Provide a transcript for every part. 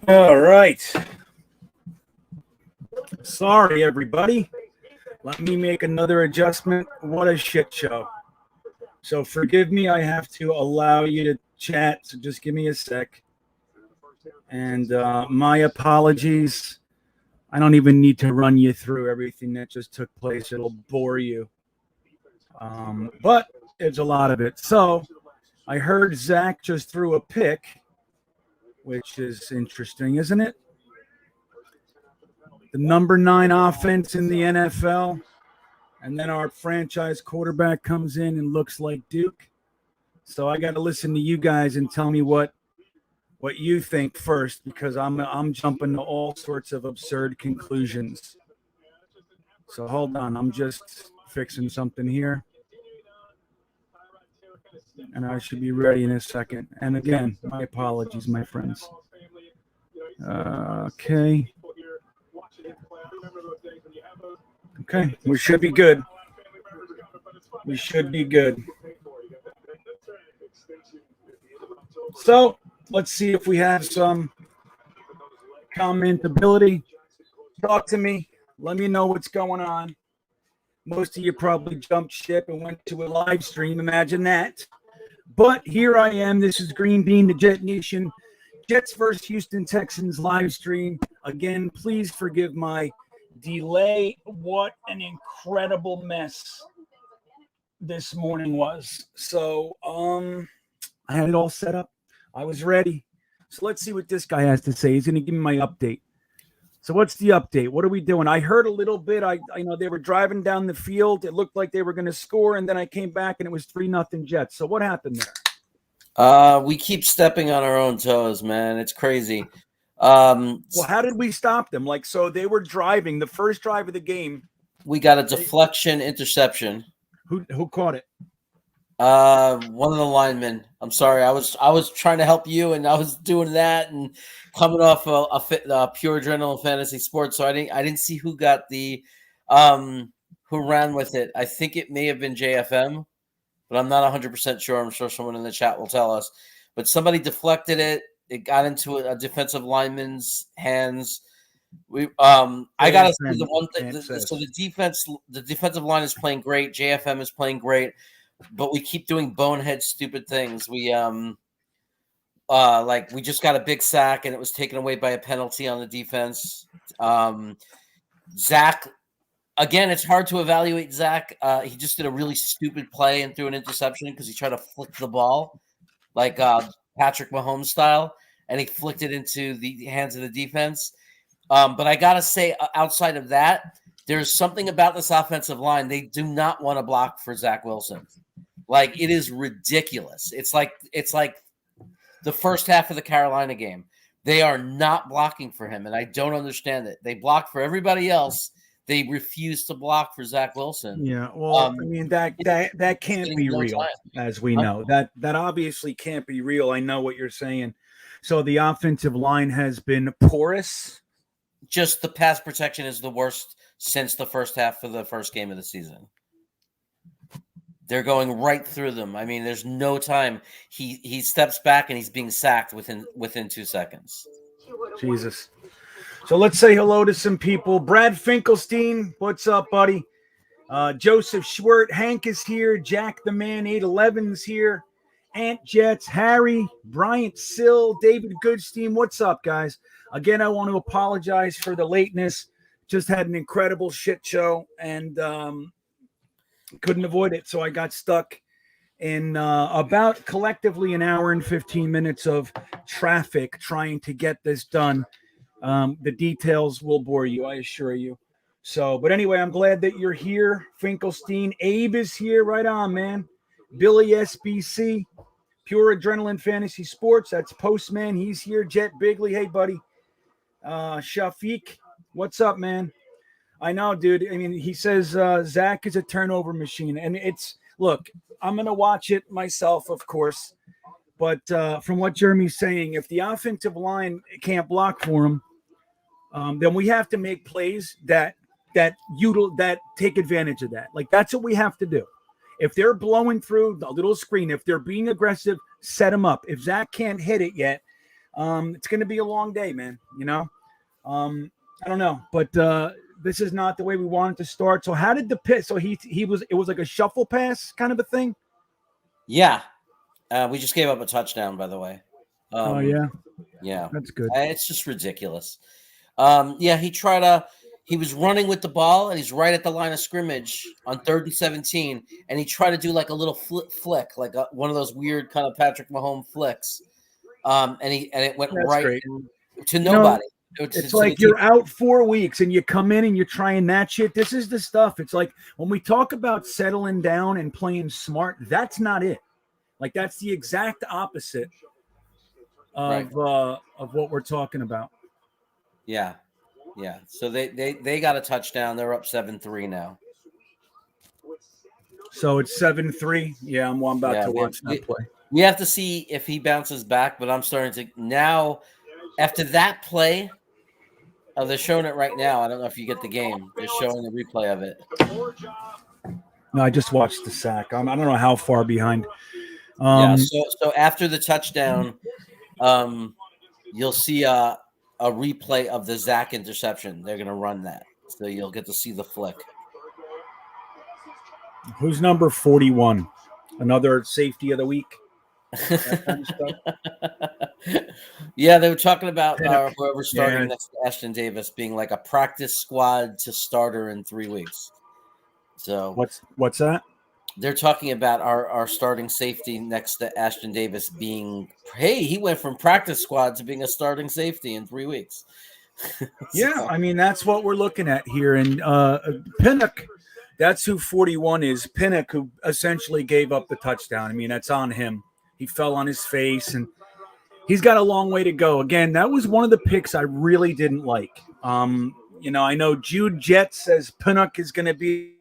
All right. Sorry, everybody. Let me make another adjustment. What a shit show. So forgive me. I have to allow you to chat. So just give me a sec. And my apologies. I don't even need to run you through everything that just took place. It'll bore you. But it's a lot of it. So I heard Zach just threw a pick, which is interesting, isn't it? The number 9 offense in the NFL. And then our franchise quarterback comes in and looks like Duke. So I got to listen to you guys and tell me what you think first, because I'm jumping to all sorts of absurd conclusions. So hold on, I'm just fixing something here. And I should be ready in a second. And again, my apologies, my friends. Okay. Okay, we should be good. We should be good. So let's see if we have some commentability. Talk to me. Let me know what's going on. Most of you probably jumped ship and went to a live stream. Imagine that. But here I am. This is GreenBean, the Jetnation, Jets versus Houston Texans live stream. Again, please forgive my delay. What an incredible mess this morning was. So I had it all set up. I was ready. So let's see what this guy has to say. He's going to give me my update. So what's the update? What are we doing? I heard a little bit. I know they were driving down the field. It looked like they were going to score, and then I came back and it was 3-0 Jets. So what happened there? We keep stepping on our own toes, man. It's crazy. Well, how did we stop them? So they were driving the first drive of the game. We got a deflection interception. Who caught it? One of the linemen. I'm sorry. I was trying to help you, and I was doing that and coming off a pure adrenaline fantasy sports. So I didn't see who got the who ran with it. I think it may have been JFM, but I'm not 100% sure. I'm sure someone in the chat will tell us. But somebody deflected it. It got into a defensive lineman's hands. I gotta say the one thing. So the defensive line is playing great. JFM is playing great, but we keep doing bonehead stupid things. We we just got a big sack and it was taken away by a penalty on the defense. Zach, again, it's hard to evaluate Zach. He just did a really stupid play and threw an interception because he tried to flick the ball like Patrick Mahomes style, and he flicked it into the hands of the defense. But I got to say, outside of that, there's something about this offensive line. They do not want to block for Zach Wilson. It is ridiculous. It's like the first half of the Carolina game. They are not blocking for him, and I don't understand it. They block for everybody else. They refuse to block for Zach Wilson. Yeah, well, that can't be real, as we know. That obviously can't be real. I know what you're saying. So the offensive line has been porous. Just the pass protection is the worst since the first half of the first game of the season. They're going right through them. I mean, there's no time. He steps back and he's being sacked within 2 seconds. Jesus. So let's say hello to some people. Brad Finkelstein, what's up, buddy? Joseph Schwert, Hank is here. Jack the Man 811's here. Ant Jets, Harry, Bryant Sill, David Goodstein. What's up, guys? Again, I want to apologize for the lateness. Just had an incredible shit show and couldn't avoid it. So I got stuck in about collectively an hour and 15 minutes of traffic trying to get this done. The details will bore you, I assure you. So, but anyway, I'm glad that you're here. Finkelstein, Abe is here. Right on, man. Billy SBC, Pure Adrenaline Fantasy Sports. That's Postman. He's here. Jet Bigley. Hey, buddy. Shafiq, what's up, man? I know, dude. I mean, he says Zach is a turnover machine. And look, I'm going to watch it myself, of course. But from what Jeremy's saying, if the offensive line can't block for him, then we have to make plays that take advantage of that. That's what we have to do. If they're blowing through the little screen, if they're being aggressive, set them up. If Zach can't hit it yet, It's going to be a long day, man. I don't know, but this is not the way we wanted to start. So how did the pit? So it was like a shuffle pass kind of a thing. Yeah, we just gave up a touchdown, by the way. Oh yeah, that's good. It's just ridiculous. He was running with the ball, and he's right at the line of scrimmage on 3rd and 17, and he tried to do like a little flick, like one of those weird kind of Patrick Mahomes flicks. And it went right to nobody. It's like you're out 4 weeks and you come in and you're trying that shit. This is the stuff. It's like when we talk about settling down and playing smart, that's not it. Like that's the exact opposite of what we're talking about. Yeah. So they got a touchdown. They're up 7-3 now. So it's 7-3. Yeah, I'm about to watch that play. We have to see if he bounces back, but I'm starting to now. After that play, they're showing it right now. I don't know if you get the game. They're showing the replay of it. No, I just watched the sack. I don't know how far behind. So after the touchdown, you'll see a replay of the Zach interception. They're going to run that, so you'll get to see the flick. Who's number 41? Another safety of the week. Yeah, they were talking about whoever's starting next to Ashton Davis being like a practice squad to starter in 3 weeks. So what's that? They're talking about our starting safety next to Ashton Davis being, hey, he went from practice squad to being a starting safety in 3 weeks. Yeah, I mean, that's what we're looking at here. And Pinnock, that's who 41 is. Pinnock, who essentially gave up the touchdown. I mean, that's on him. He fell on his face, and he's got a long way to go. Again, that was one of the picks I really didn't like. I know Jude Jett says Pinnock is going to be,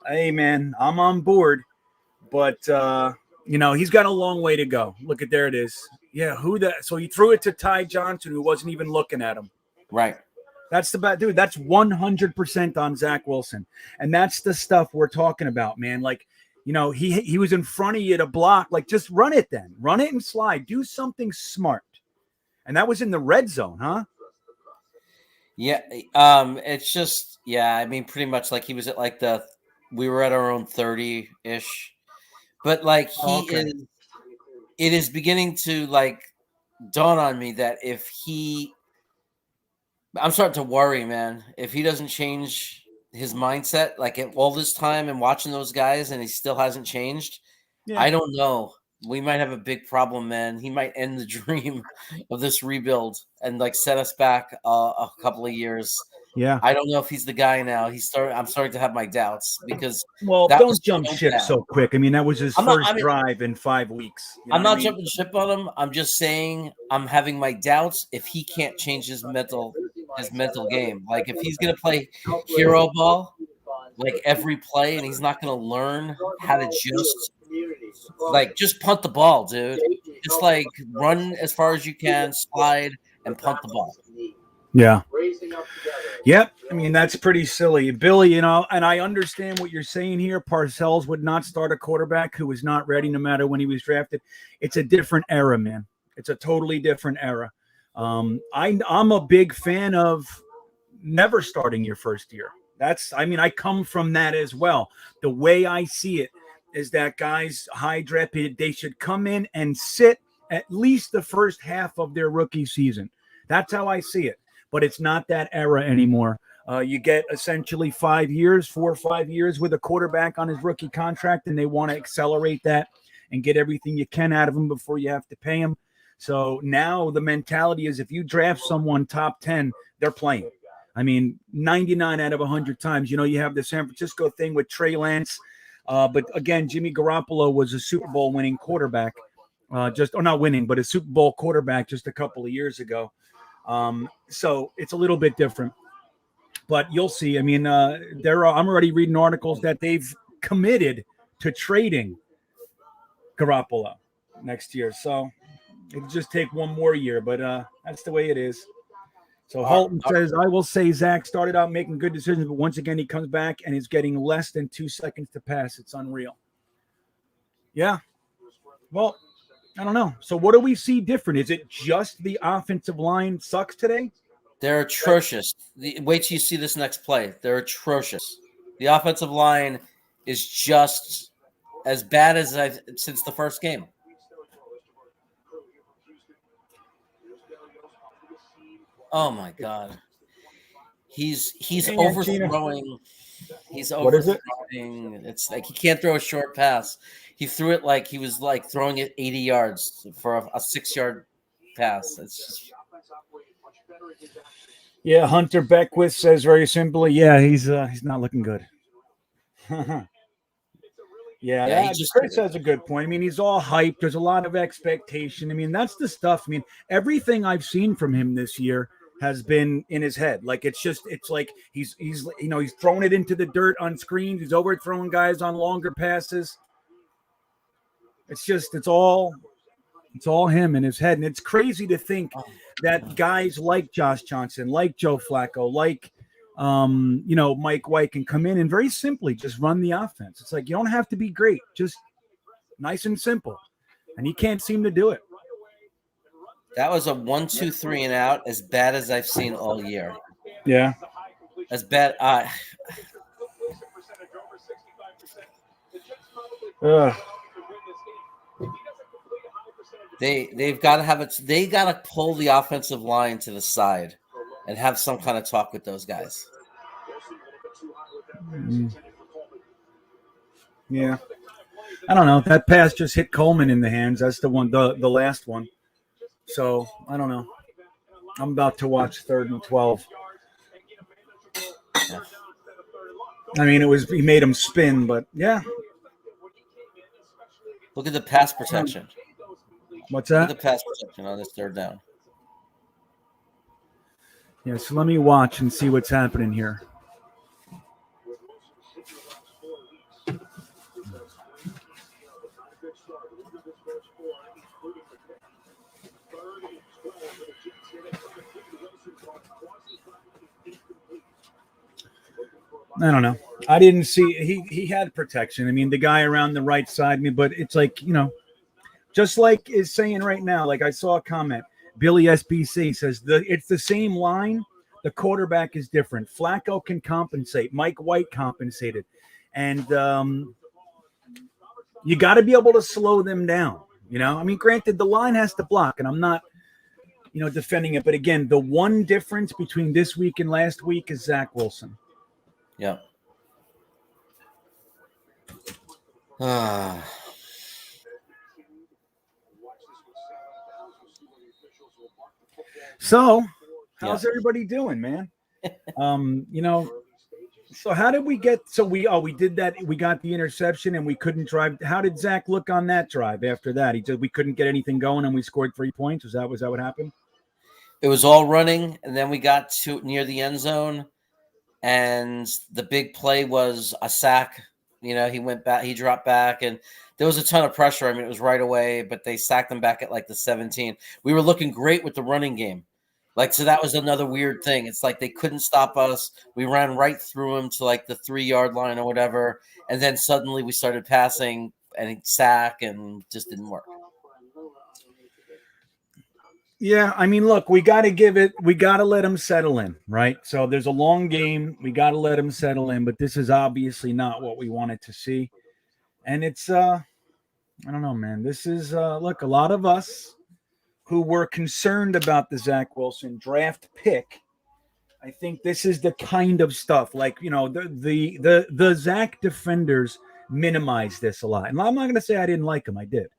hey, man, I'm on board. But, he's got a long way to go. Look at, there it is. Yeah, so he threw it to Ty Johnson, who wasn't even looking at him. Right. That's the bad dude. That's 100% on Zach Wilson. And that's the stuff we're talking about, man. Like, he was in front of you to block. Like, just run it then. Run it and slide. Do something smart. And that was in the red zone, huh? Yeah. It's just, I mean, pretty much like he was at like we were at our own 30-ish. But like it is beginning to like dawn on me that I'm starting to worry, man, if he doesn't change his mindset, like all this time and watching those guys and he still hasn't changed. Yeah. I don't know. We might have a big problem, man. He might end the dream of this rebuild and like set us back a couple of years. Yeah. I don't know if he's the guy now. I'm starting to have my doubts because don't jump ship so quick. I mean, that was his first drive in 5 weeks. I'm not jumping ship on him. I'm just saying I'm having my doubts if he can't change his mental game. Like if he's gonna play hero ball like every play and he's not gonna learn how to just punt the ball, dude. Just like run as far as you can, slide and punt the ball. Yeah. Yep. I mean, that's pretty silly. Billy, and I understand what you're saying here. Parcells would not start a quarterback who was not ready no matter when he was drafted. It's a different era, man. It's a totally different era. I'm a big fan of never starting your first year. I come from that as well. The way I see it is that guys high drafted, they should come in and sit at least the first half of their rookie season. That's how I see it. But it's not that era anymore. You get essentially 4 or 5 years with a quarterback on his rookie contract, and they want to accelerate that and get everything you can out of him before you have to pay him. So now the mentality is if you draft someone top 10, they're playing. I mean, 99 out of 100 times, you have the San Francisco thing with Trey Lance. But again, Jimmy Garoppolo was a Super Bowl winning quarterback, not winning, but a Super Bowl quarterback just a couple of years ago. So it's a little bit different, but you'll see. I mean, I'm already reading articles that they've committed to trading Garoppolo next year. So it'll just take one more year, but that's the way it is. So Holton says, I will say Zach started out making good decisions, but once again, he comes back and is getting less than 2 seconds to pass. It's unreal. Yeah. Well, I don't know. So what do we see different? Is it just the offensive line sucks today? They're atrocious. Wait till you see this next play. They're atrocious. The offensive line is just as bad as I've since the first game. Oh my god. He's overthrowing. He's What is it? overthrowing. It's like he can't throw a short pass. He threw it like he was like throwing it 80 yards for a 6-yard pass. It's just Yeah, Hunter Beckwith says very simply, yeah, he's not looking good. he just Chris has a good point. I mean, he's all hyped. There's a lot of expectation. I mean, that's the stuff. I mean, everything I've seen from him this year has been in his head. Like it's like he's he's throwing it into the dirt on screens. He's overthrowing guys on longer passes. It's all him in his head, and it's crazy to think that guys like Josh Johnson, like Joe Flacco, like Mike White can come in and very simply just run the offense. It's like you don't have to be great, just nice and simple, and he can't seem to do it. that was a 1-2-3 and out as bad as I've seen all year. Yeah, As bad. They've got to have it. They got to pull the offensive line to the side and have some kind of talk with those guys. Yeah, I don't know. That pass just hit Coleman in the hands. That's the one, the last one. So I don't know. I'm about to watch 3rd and 12. Yeah. I mean, he made him spin, but yeah. Look at the pass protection. What's Look that? at the pass protection on this 3rd down. Yeah, so let me watch and see what's happening here. I don't know. I didn't see he had protection. I mean, the guy around the right side me, but it's like, just like is saying right now, like I saw a comment. Billy SBC says it's the same line. The quarterback is different. Flacco can compensate. Mike White compensated. And you got to be able to slow them down. I mean, granted, the line has to block, and I'm not, defending it. But again, the one difference between this week and last week is Zach Wilson. Yeah. So, how's everybody doing, man? So how did we get? So we did that. We got the interception and we couldn't drive. How did Zach look on that drive after that? He said we couldn't get anything going and we scored 3 points. Was that what happened? It was all running, and then we got to near the end zone, and the big play was a sack. He went back, he dropped back, and there was a ton of pressure. I mean, it was right away, but they sacked him back at like the 17. We were looking great with the running game. So that was another weird thing. It's like they couldn't stop us. We ran right through him to like the 3-yard line or whatever. And then suddenly we started passing and sack and just didn't work. Yeah, I mean, look, we got to let him settle in, right? So there's a long game. We got to let him settle in, but this is obviously not what we wanted to see. And it's, I don't know, man. This is, look, a lot of us who were concerned about the Zach Wilson draft pick, I think this is the kind of stuff like, the Zach defenders minimize this a lot. And I'm not going to say I didn't like him. I did.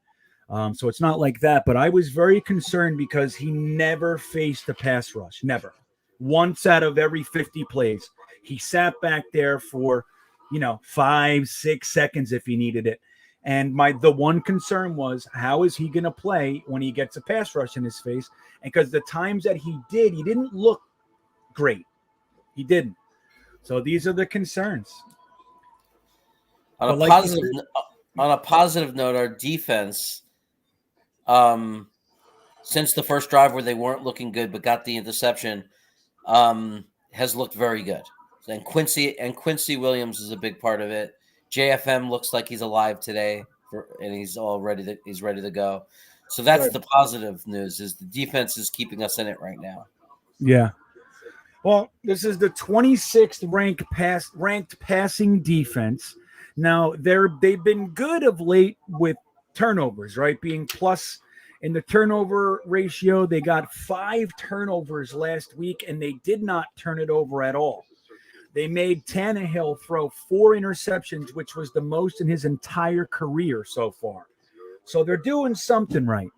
So it's not like that, but I was very concerned because he never faced a pass rush. Never. Once out of every 50 plays, he sat back there for, 5-6 seconds if he needed it. And the one concern was, how is he going to play when he gets a pass rush in his face? And because the times that he didn't look great. He didn't. So these are the concerns. On a positive note, our defense, since the first drive where they weren't looking good but got the interception, has looked very good. And Quincy Williams is a big part of it. JFM looks like he's alive today, and he's ready to go. So that's the positive news, is the defense is keeping us in it right now. Yeah. Well, this is the 26th ranked passing defense. Now they've been good of late with turnovers, right? Being plus in the turnover ratio. They got 5 turnovers last week, and they did not turn it over at all. They made Tannehill throw 4 interceptions, which was the most in his entire career so far. So they're doing something right.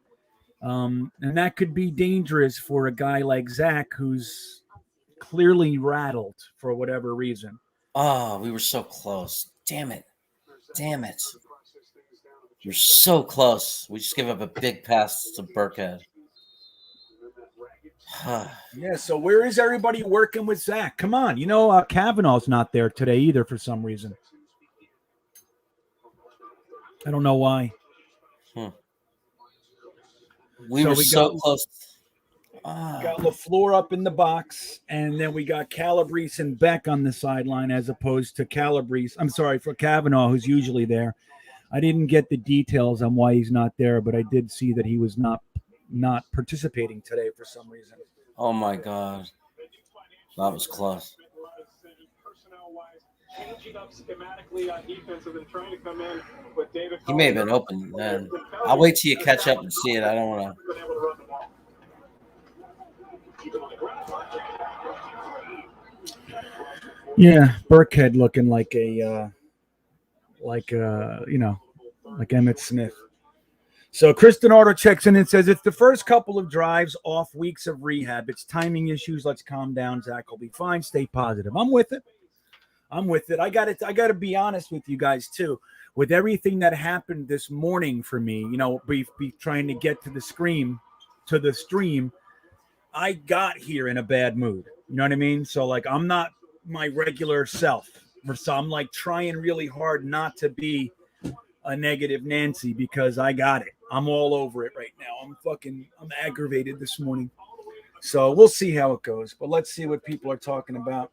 And that could be dangerous for a guy like Zach, who's clearly rattled for whatever reason. Oh, we were so close. Damn it. You're so close. We just gave up a big pass to Burkhead. Yeah, so where is everybody working with Zach? Come on. Kavanaugh's not there today either for some reason. I don't know why. We were so close. Got LaFleur up in the box, and then we got Calabrese and Beck on the sideline as opposed to for Kavanaugh, who's usually there. I didn't get the details on why he's not there, but I did see that he was not participating today for some reason. Oh, my God. That was close. He may have been open then. I'll wait till you catch up and see it. I don't want to. Yeah, Burkhead looking like Emmitt Smith. So Kristen Arter checks in and says it's the first couple of drives off weeks of rehab. It's timing issues. Let's calm down. Zach will be fine. Stay positive. I'm with it. I got to be honest with you guys too. With everything that happened this morning for me, be trying to get to the stream, I got here in a bad mood. You know what I mean? So I'm not my regular self. So I'm trying really hard not to be a negative Nancy because I got it. I'm all over it right now. I'm aggravated this morning. So we'll see how it goes. But let's see what people are talking about.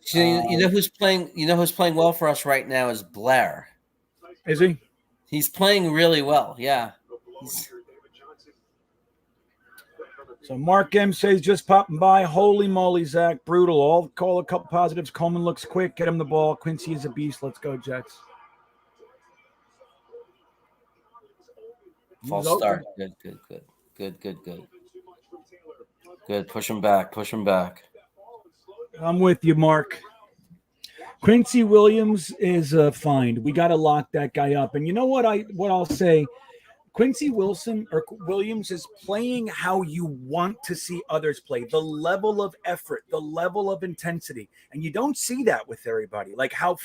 So you know who's playing well for us right now is Blair. Is he? He's playing really well. Yeah. So Mark M says just popping by. Holy moly, Zach, brutal. I'll call a couple positives. Coleman looks quick. Get him the ball. Quincy is a beast. Let's go, Jets. False start. Good. Good. Push him back. I'm with you, Mark. Quincy Williams is fine. We got to lock that guy up. And you know what I'll say? Quincy Williams is playing how you want to see others play, the level of effort, the level of intensity. And you don't see that with everybody, like how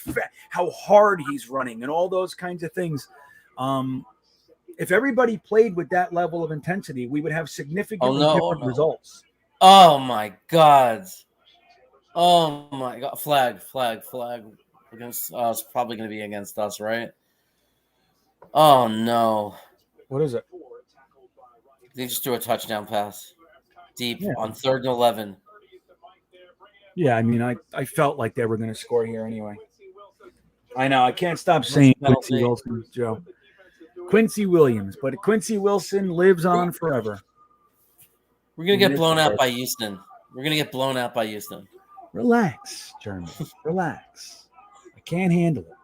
hard he's running and all those kinds of things. If everybody played with that level of intensity, we would have significantly different results. Oh, my God. Flag against us. Probably going to be against us, right? Oh, no. What is it? They just threw a touchdown pass deep on 3rd and 11. Yeah, I mean, I felt like they were going to score here anyway. I know. I can't stop saying Quincy Wilson, Joe. Quincy Williams, but Quincy Wilson lives on forever. We're going to get blown out by Houston. Relax, Jeremy. Relax. I can't handle it.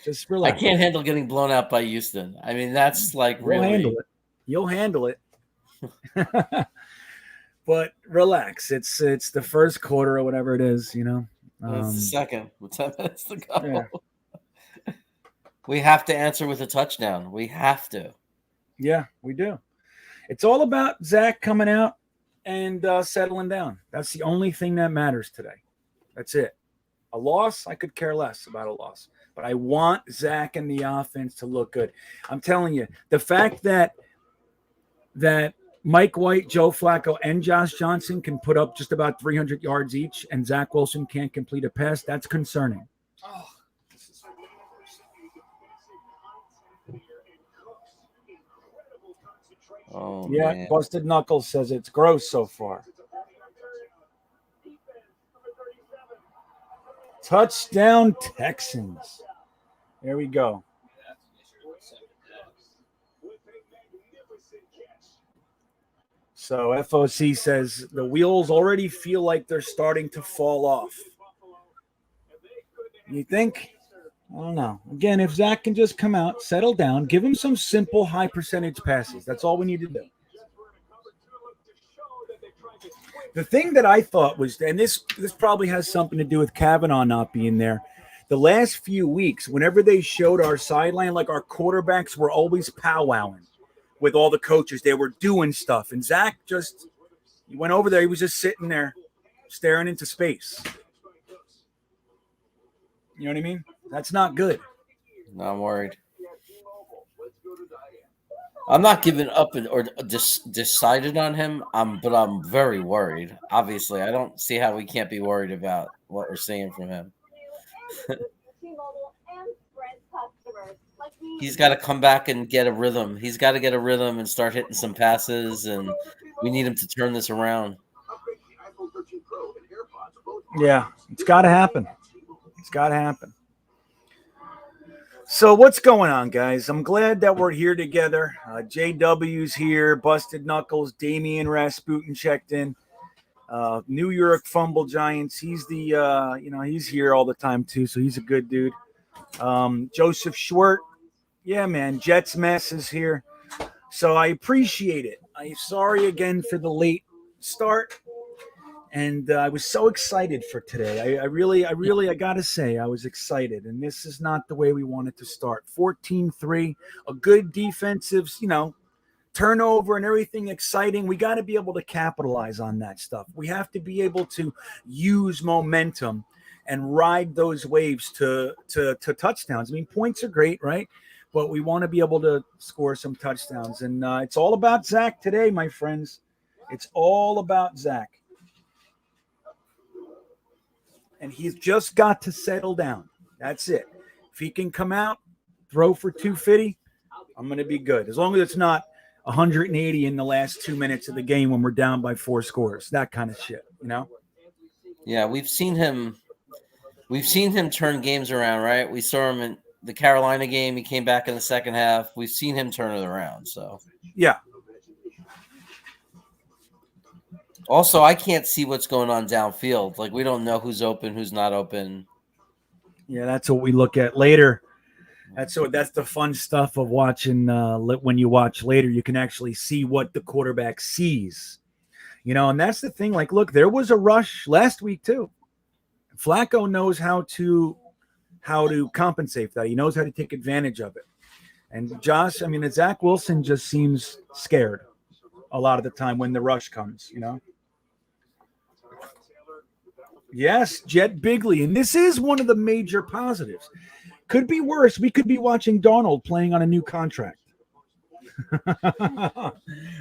Just relax. I can't handle getting blown out by Houston. I mean, that's You'll handle it. But relax. It's the first quarter or whatever it is, It's the second with 10 minutes to go. Yeah. We have to answer with a touchdown. We have to. Yeah, we do. It's all about Zach coming out and settling down. That's the only thing that matters today. That's it. A loss, I could care less about a loss. But I want Zach and the offense to look good. I'm telling you, the fact that Mike White, Joe Flacco, and Josh Johnson can put up just about 300 yards each and Zach Wilson can't complete a pass, that's concerning. Oh, yeah, man. Busted Knuckles says it's gross so far. Touchdown Texans. There we go. So FOC says the wheels already feel like they're starting to fall off. You think? I don't know. Again, if Zach can just come out, settle down, give him some simple high percentage passes. That's all we need to do. The thing that I thought was, and this probably has something to do with Kavanaugh not being there. The last few weeks, whenever they showed our sideline, like our quarterbacks were always powwowing with all the coaches. They were doing stuff. And Zach he went over there. He was just sitting there staring into space. You know what I mean? That's not good. No, I'm worried. I'm not giving up or decided on him. But I'm very worried. Obviously, I don't see how we can't be worried about what we're seeing from him. He's got to come back and get a rhythm. He's got to get a rhythm and start hitting some passes, and we need him to turn this around. Yeah, it's got to happen. It's got to happen. So what's going on, guys? I'm glad that we're here together. JW's here, Busted Knuckles, Damian Rasputin checked in. New York Fumble Giants. He's he's here all the time too, so he's a good dude. Joseph Schwert. Yeah, man. Jets Mess is here. So I appreciate it. I'm sorry again for the late start. And I was so excited for today. I really, I got to say, I was excited. And this is not the way we wanted to start. 14-3, a good defensive, turnover and everything exciting. We got to be able to capitalize on that stuff. We have to be able to use momentum and ride those waves to touchdowns. I mean, points are great, right? But we want to be able to score some touchdowns. And it's all about Zach today, my friends. It's all about Zach. And he's just got to settle down. That's it. If he can come out, throw for 250, I'm going to be good. As long as it's not 180 in the last 2 minutes of the game when we're down by 4 scores, that kind of shit, Yeah, we've seen him turn games around, right? We saw him in the Carolina game. He came back in the second half. We've seen him turn it around. So yeah. Also, I can't see what's going on downfield. Like, we don't know who's open, who's not open. Yeah, that's what we look at later. That's the fun stuff of watching. When you watch later, you can actually see what the quarterback sees. And that's the thing. Like, look, there was a rush last week too. Flacco knows how to compensate for that. He knows how to take advantage of it. And Zach Wilson just seems scared a lot of the time when the rush comes, Yes, Jet Bigley. And this is one of the major positives. Could be worse. We could be watching Darnold playing on a new contract.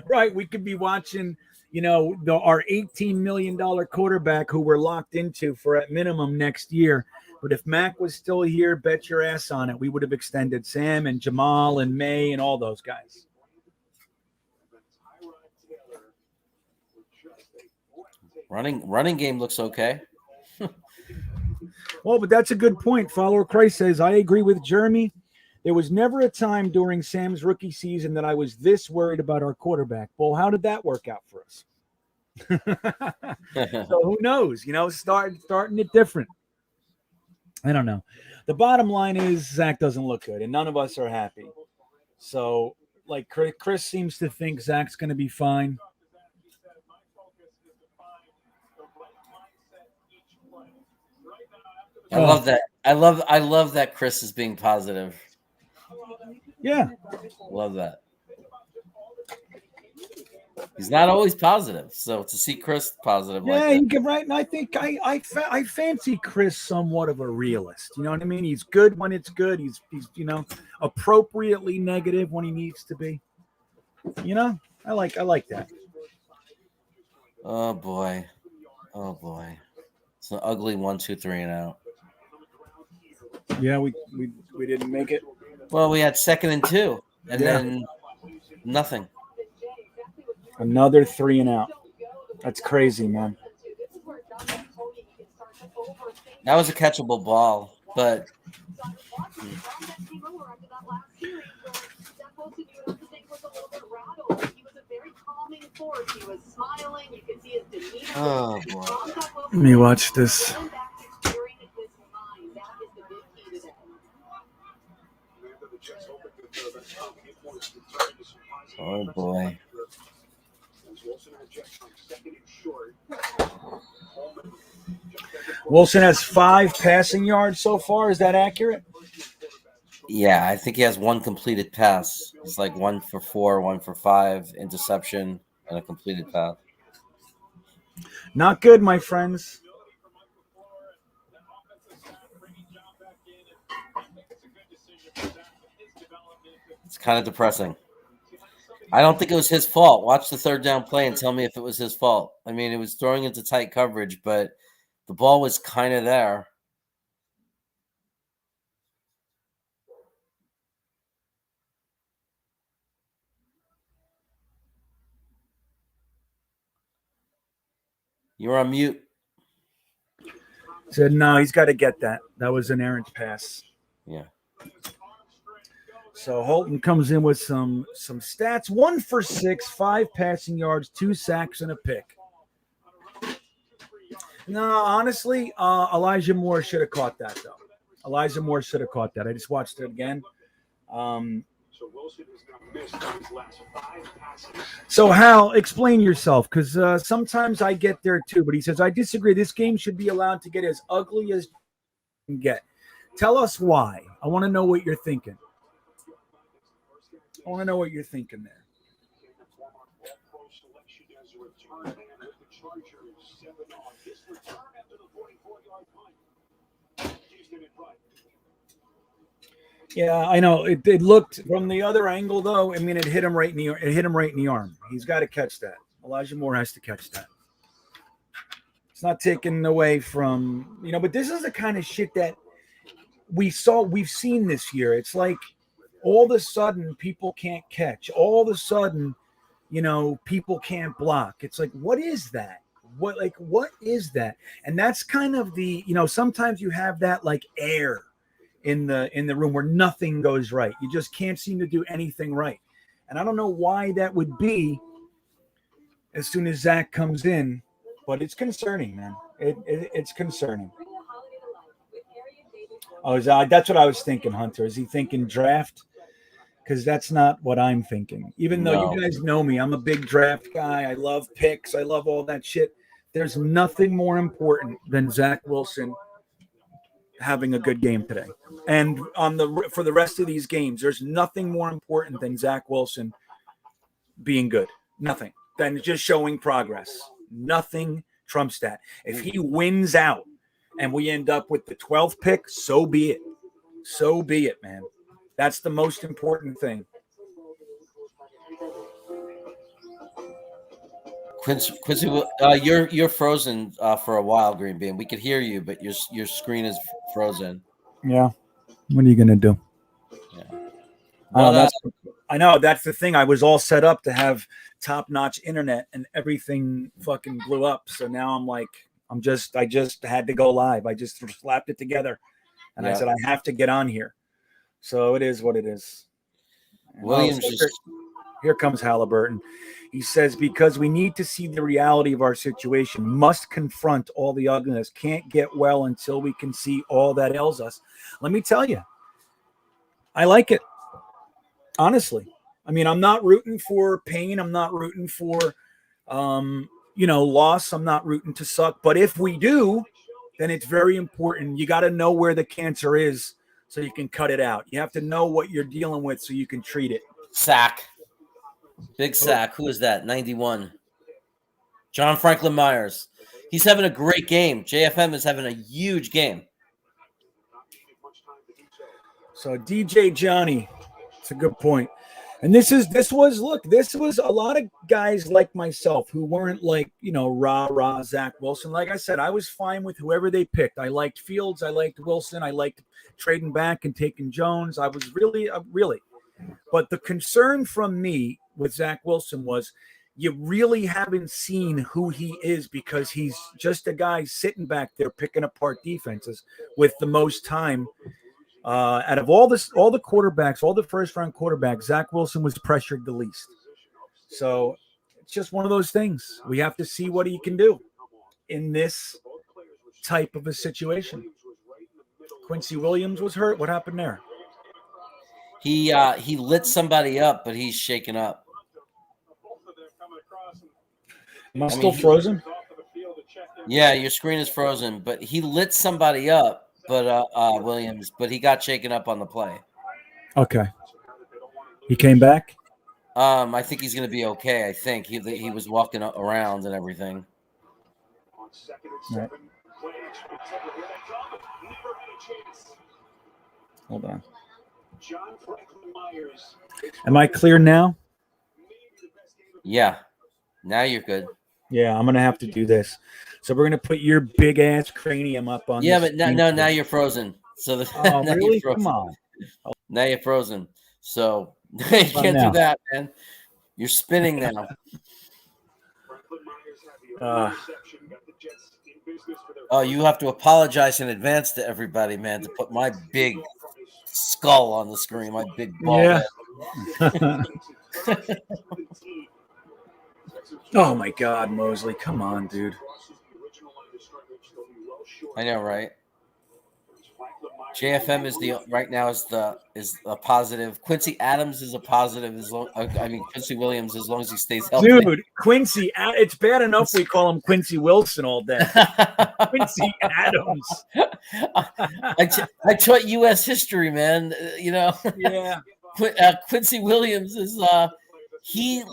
Right. We could be watching, our $18 million quarterback who we're locked into for at minimum next year. But if Mac was still here, bet your ass on it, we would have extended Sam and Jamal and May and all those guys. Running game looks okay. Well, but that's a good point. Follower Christ says, I agree with Jeremy. There was never a time during Sam's rookie season that I was this worried about our quarterback. Well, how did that work out for us? So who knows? Starting it different. I don't know. The bottom line is Zach doesn't look good, and none of us are happy. So, like, Chris seems to think Zach's going to be fine. I love that. I love that Chris is being positive. Yeah. Love that. He's not always positive, so to see Chris positive, yeah, you get right. And I think I fancy Chris somewhat of a realist. You know what I mean? He's good when it's good. He's appropriately negative when he needs to be. I like that. Oh boy, it's an ugly 1, 2, 3 and out. Yeah, we didn't make it. Well, we had 2nd and 2, and then nothing. Another 3 and out. That's crazy, man. That was a catchable ball, but Oh boy. Let me watch this. Oh boy. Wilson has 5 passing yards so far. Is that accurate? Yeah, I think he has one completed pass. It's like 1 for 4, 1 for 5, interception, and a completed pass. Not good, my friends. It's kind of depressing. I don't think it was his fault. Watch the third down play and tell me if it was his fault. I mean, it was throwing into tight coverage, but the ball was kind of there. You're on mute. Said no, he's got to get that. That was an errant pass. Yeah. So Holton comes in with some stats: 1 for 6, 5 passing yards, 2 sacks, and a pick. No, honestly, Elijah Moore should have caught that though. Elijah Moore should have caught that. I just watched it again. So Hal, explain yourself, because sometimes I get there too. But he says I disagree. This game should be allowed to get as ugly as you can get. Tell us why. I want to know what you're thinking. I want to know what you're thinking there. Yeah, I know. It looked from the other angle, though. I mean, it hit him right in the arm. He's got to catch that. Elijah Moore has to catch that. It's not taken away from, but this is the kind of shit that we've seen this year. It's like all of a sudden people can't catch. All of a sudden, people can't block. It's like, what is that? What is that? And that's kind of the, sometimes you have that like air in the room where nothing goes right. You just can't seem to do anything right. And I don't know why that would be as soon as Zach comes in, but it's concerning, man. It's concerning. Oh, that's what I was thinking, Hunter. Is he thinking draft? Because that's not what I'm thinking. Even though you guys know me, I'm a big draft guy. I love picks. I love all that shit. There's nothing more important than Zach Wilson having a good game today. And for the rest of these games, there's nothing more important than Zach Wilson being good. Nothing. Than just showing progress. Nothing trumps that. If he wins out and we end up with the 12th pick, so be it. So be it, man. That's the most important thing. Quincy, you're frozen for a while, GreenBean. We could hear you, but your screen is frozen. Yeah. What are you gonna do? Yeah. Well, I know that's the thing. I was all set up to have top-notch internet, and everything fucking blew up. So now I'm like, I just had to go live. I just slapped it together, and I said I have to get on here. So it is what it is. Williams here comes Halliburton. He says, because we need to see the reality of our situation, must confront all the ugliness, can't get well until we can see all that ails us. Let me tell you, I like it. Honestly. I mean, I'm not rooting for pain. I'm not rooting for, loss. I'm not rooting to suck. But if we do, then it's very important. You got to know where the cancer is so you can cut it out. You have to know what you're dealing with so you can treat it. Sack. Big sack. Who is that? 91. John Franklin Myers. He's having a great game. JFM is having a huge game. So DJ Johnny, it's a good point. And this was a lot of guys like myself who weren't like, rah, Zach Wilson. Like I said, I was fine with whoever they picked. I liked Fields. I liked Wilson. I liked trading back and taking Jones. I was really. But the concern from me with Zach Wilson was you really haven't seen who he is, because he's just a guy sitting back there picking apart defenses with the most time. Out of all the quarterbacks, all the first-round quarterbacks, Zach Wilson was pressured the least. So it's just one of those things. We have to see what he can do. in this type of a situation. Quincy Williams was hurt. What happened there? He lit somebody up, but he's shaken up. Am I still frozen? Yeah, your screen is frozen, but he lit somebody up, but Williams, but he got shaken up on the play. Okay. He came back? I think he's going to be okay. I think he was walking around and everything. Right. Hold on. Am I clear now? Yeah. Now you're good. Yeah, I'm going to have to do this. So we're going to put your big ass cranium up on. Yeah, but now you're frozen. So oh, really? Come on. Now you're frozen. So you can't do that, man. You're spinning now. You have to apologize in advance to everybody, man, to put my big skull on the screen, my big ball. Yeah. Oh my God, Mosley, come on, dude. I know, right? JFM is right now is a positive. Quincy Adams is a positive. Quincy Williams, as long as he stays healthy. Dude, Quincy, it's bad enough we call him Quincy Wilson all day. Quincy Adams. I taught U.S. history, man. Yeah. Quincy Williams is he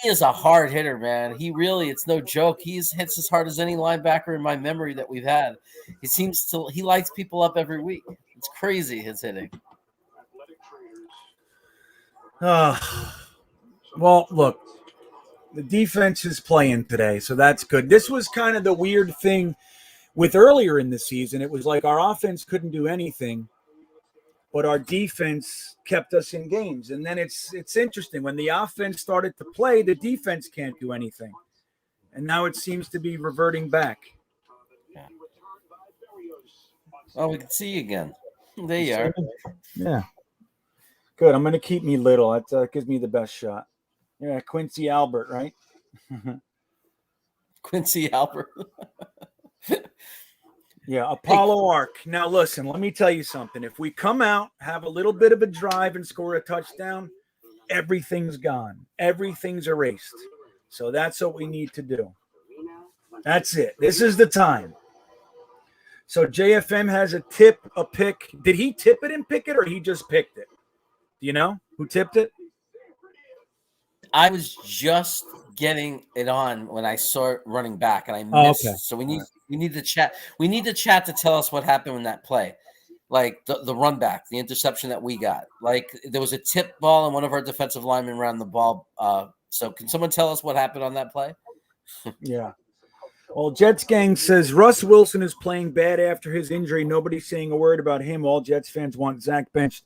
is a hard hitter, man. It's no joke. He hits as hard as any linebacker in my memory that we've had. He lights people up every week. It's crazy, his hitting. Well, look, the defense is playing today, so that's good. This was kind of the weird thing with earlier in the season. It was like our offense couldn't do anything, but our defense kept us in games. And then it's interesting. When the offense started to play, the defense can't do anything. And now it seems to be reverting back. Yeah. Oh, we can see you again. There you are. Yeah. Good. I'm going to keep me little. That gives me the best shot. Yeah, Quincy Albert, right? Quincy Albert. Yeah, Apollo Arc. Now, listen, let me tell you something. If we come out, have a little bit of a drive and score a touchdown, everything's gone. Everything's erased. So that's what we need to do. That's it. This is the time. So JFM has a pick. Did he tip it and pick it, or he just picked it? Do you know who tipped it? I was just getting it on when I saw it running back, and I missed. Okay. So we need the chat. We need the chat to tell us what happened in that play, like the run back, the interception that we got. Like there was a tip ball, and one of our defensive linemen ran the ball. So can someone tell us what happened on that play? Yeah. Well, Jets gang says Russ Wilson is playing bad after his injury. Nobody's saying a word about him. All Jets fans want Zach benched.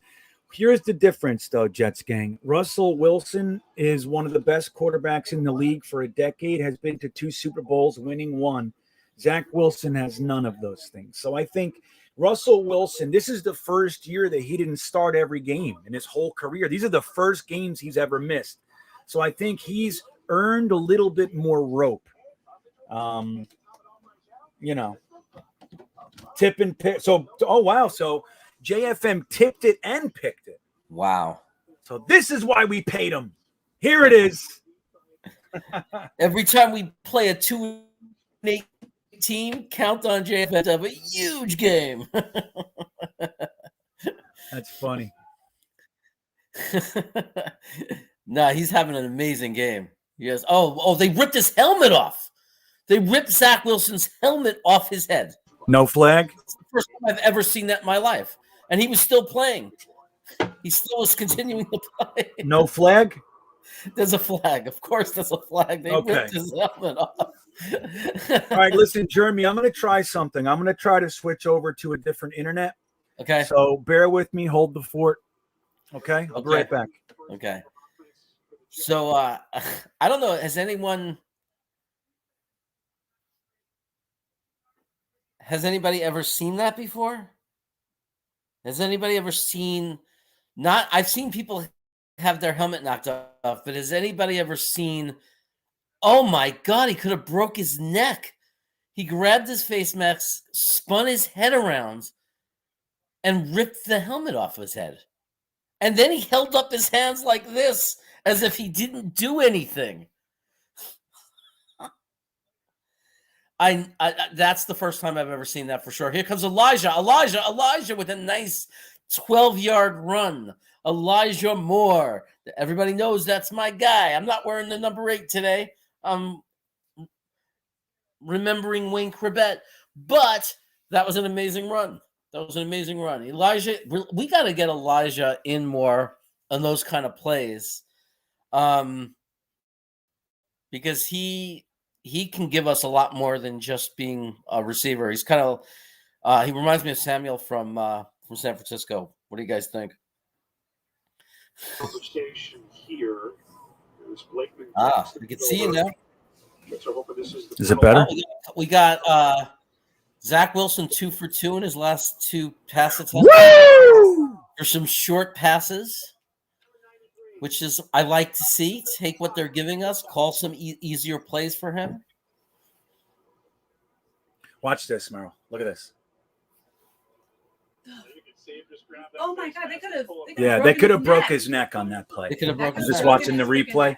Here's the difference, though, Jets gang. Russell Wilson is one of the best quarterbacks in the league for a decade, has been to 2 Super Bowls, winning 1. Zach Wilson has none of those things. So I think Russell Wilson, this is the first year that he didn't start every game in his whole career. These are the first games he's ever missed. So I think he's earned a little bit more rope. Tip and pick. So, oh, wow. So JFM tipped it and picked it. Wow. So this is why we paid him. Here it is. Every time we play a 2-8 team, count on JFM to have a huge game. That's funny. No, he's having an amazing game. Yes. Oh, they ripped his helmet off. They ripped Zach Wilson's helmet off his head. No flag? It's the first time I've ever seen that in my life. And he was still playing. He still was continuing to play. No flag? There's a flag. Of course there's a flag. They ripped his helmet off. All right, listen, Jeremy, I'm going to try something. I'm going to try to switch over to a different internet. Okay. So bear with me. Hold the fort. Okay? I'll be right back. Okay. So I don't know. Has anybody ever seen that before? Has anybody ever seen I've seen people have their helmet knocked off, but has anybody ever seen, oh my God, he could have broke his neck. He grabbed his face mask, spun his head around, and ripped the helmet off his head. And then he held up his hands like this, as if he didn't do anything. I that's the first time I've ever seen that for sure. Here comes Elijah with a nice 12-yard run. Elijah Moore. Everybody knows that's my guy. I'm not wearing the number 8 today. I'm remembering Wayne Corbett, but that was an amazing run. Elijah, we got to get Elijah in more on those kind of plays, because he can give us a lot more than just being a receiver. He's kind of he reminds me of Samuel from San Francisco. What do you guys think? Conversation here. We can see you now. Is it better? We got Zach Wilson 2 for 2 in his last 2 pass attempts. Woo! There's some short passes, which is I like to see. Take what they're giving us, call some easier plays for him. Watch this, Merrill. Look at this. Oh my God! They could have. Yeah, they could have broke his neck on that play. They could have broken. Just watching the replay.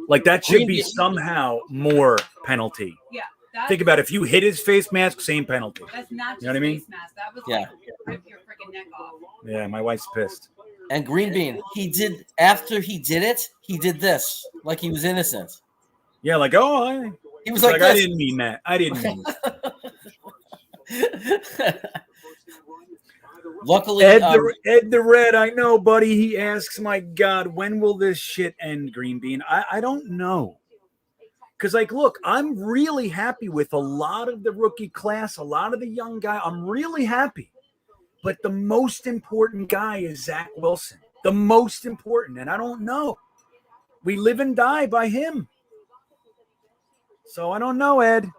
Like that should be somehow more penalty. Yeah. Think about it. If you hit his face mask, same penalty. That's not just You know what I mean? face mask. That was Yeah. like rip your freaking neck off. Yeah, my wife's pissed. And GreenBean, after he did it, he did this like he was innocent. Yeah, like He was like like I this. didn't mean that. I didn't mean that. Luckily, Ed the Red, I know, buddy. He asks, my God, when will this shit end, GreenBean? I don't know. Because, like, look, I'm really happy with a lot of the rookie class, a lot of the young guy. I'm really happy. But the most important guy is Zach Wilson. The most important. And I don't know. We live and die by him. So I don't know, Ed.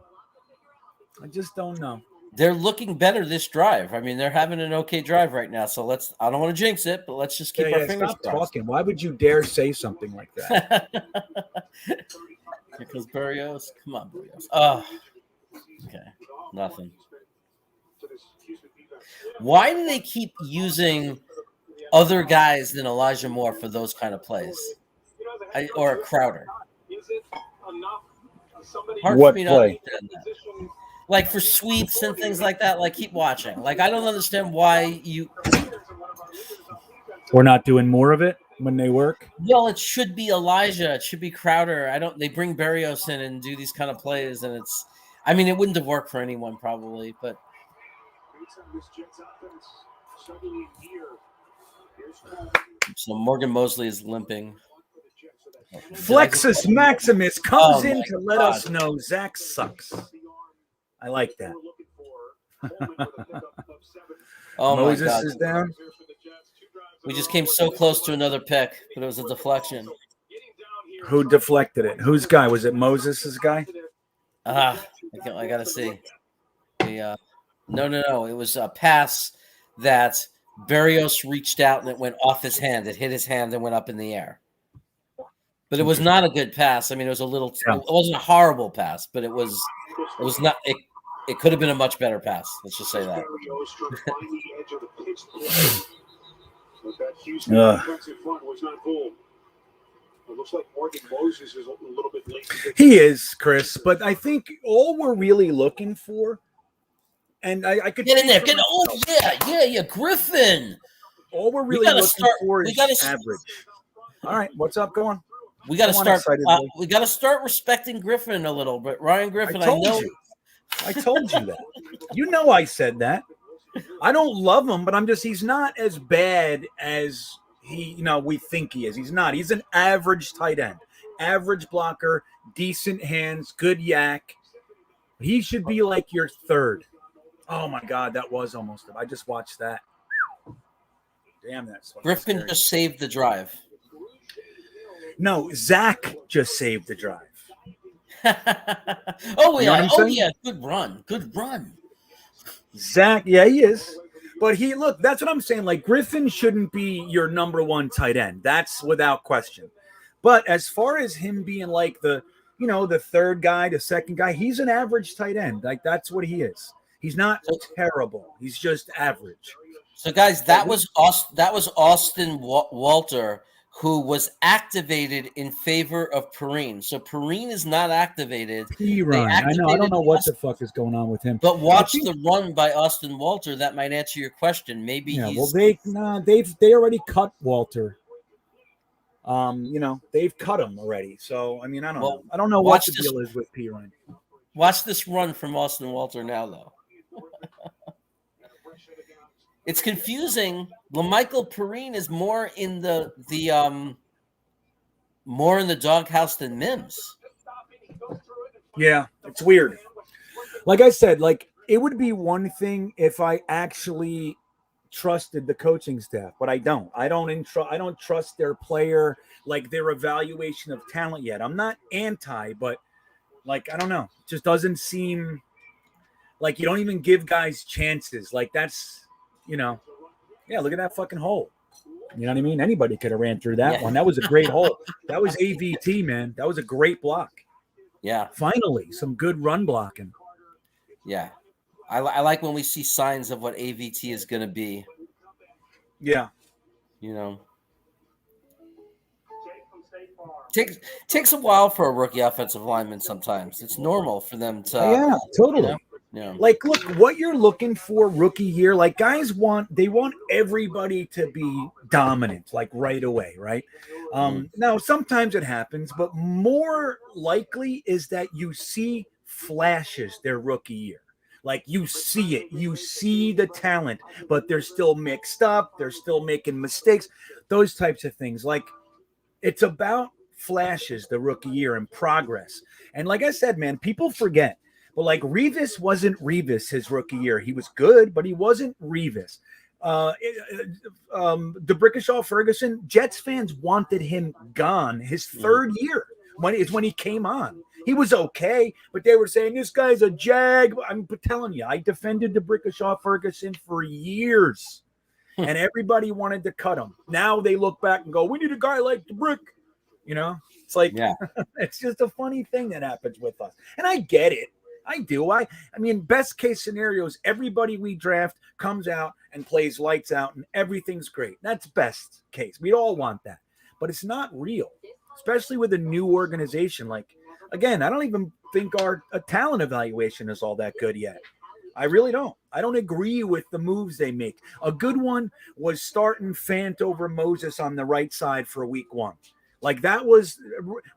I just don't know. they're looking better this drive. I mean, they're having an okay drive right now. So I don't want to jinx it, but let's just keep our fingers stop crossed. talking. Why would you dare say something like that? Because Berrios, come on, Berrios. Oh, okay, nothing. Why do they keep using other guys than Elijah Moore for those kind of plays, or Crowder? Hard What for me to play? understand that. Like for sweeps and things like that. Like keep watching. Like I don't understand why you. We're not doing more of it when they work. Well, it should be Elijah. It should be Crowder. They bring Berrios in and do these kind of plays, and it's. I mean, it wouldn't have worked for anyone probably, but. So Morgan Mosley is limping. Flexus Maximus comes Oh in my to let God. us know Zach sucks. I like that. Oh my Moses God. is down. We just came so close to another pick, but it was a deflection. Who deflected it? Whose guy? Was it Moses's guy? I gotta see. No. It was a pass that Berrios reached out and it went off his hand. It hit his hand and went up in the air. But it was not a good pass. I mean, it was a little. Yeah. It wasn't a horrible pass, but it was not. It could have been a much better pass. Let's just say that. He is, Chris, but I think all we're really looking for, and I could Get in there. speak Get. for Oh myself. yeah. Griffin. All we're We really gotta looking start- for we is gotta- average. All right, what's up? Go on. We got to Come on, start. excitedly. We got to start respecting Griffin a little bit. Ryan Griffin. I told you that. You know I said that. I don't love him, but he's not as bad as we think he is. He's not. He's an average tight end, average blocker, decent hands, good yak. He should be like your third. Oh my God, that was almost it. I just watched that. Damn, that's Griffin scary. just saved the drive. No, Zach just saved the drive. Oh You know what yeah, I'm saying? good run. Zach, yeah, he is. But that's what I'm saying. Like, Griffin shouldn't be your number one tight end. That's without question. But as far as him being like the the third guy, the second guy. He's an average tight end. Like that's what he is. He's not terrible. He's just average. So, guys, that was Austin Walter, who was activated in favor of Perrine. So Perrine is not activated. Ryan, I know. I don't know what the fuck is going on with him. But watch the run by Austin Walter. That might answer your question. Maybe he's. Well, they already cut Walter. They've cut him already. So I mean, I don't know. I don't know what the deal is with Ryan. Watch this run from Austin Walter now, though. It's confusing. LaMichael Perrine is more in the doghouse than Mims. Yeah, it's weird. Like I said, it would be one thing if I actually trusted the coaching staff, but I don't. I don't trust their player, their evaluation of talent yet. I'm not anti, but I don't know. It just doesn't seem like you don't even give guys chances. That's. Yeah, look at that fucking hole. You know what I mean? Anybody could have ran through that one. That was a great hole. That was AVT, man. That was a great block. Yeah. Finally, some good run blocking. Yeah. I like when we see signs of what AVT is going to be. Yeah. Takes a while for a rookie offensive lineman sometimes. It's normal for them to. Yeah, totally. Yeah. Look, what you're looking for rookie year, guys want everybody to be dominant, right away, right? Now, sometimes it happens, but more likely is that you see flashes their rookie year. You see it, you see the talent, but they're still mixed up. They're still making mistakes, those types of things. It's about flashes the rookie year and progress. And like I said, man, people forget. But Revis wasn't Revis his rookie year. He was good, but he wasn't Revis. DeBrickashaw Ferguson, Jets fans wanted him gone his third year when he came on. He was okay, but they were saying this guy's a jag. I'm telling you, I defended DeBrickashaw Ferguson for years, and everybody wanted to cut him. Now they look back and go, "We need a guy like DeBrick." It's it's just a funny thing that happens with us, and I get it. I do. I mean, best case scenario is everybody we draft comes out and plays lights out and everything's great. That's best case. We all want that. But it's not real, especially with a new organization. Again, I don't even think our talent evaluation is all that good yet. I really don't. I don't agree with the moves they make. A good one was starting Fant over Moses on the right side for week 1. That was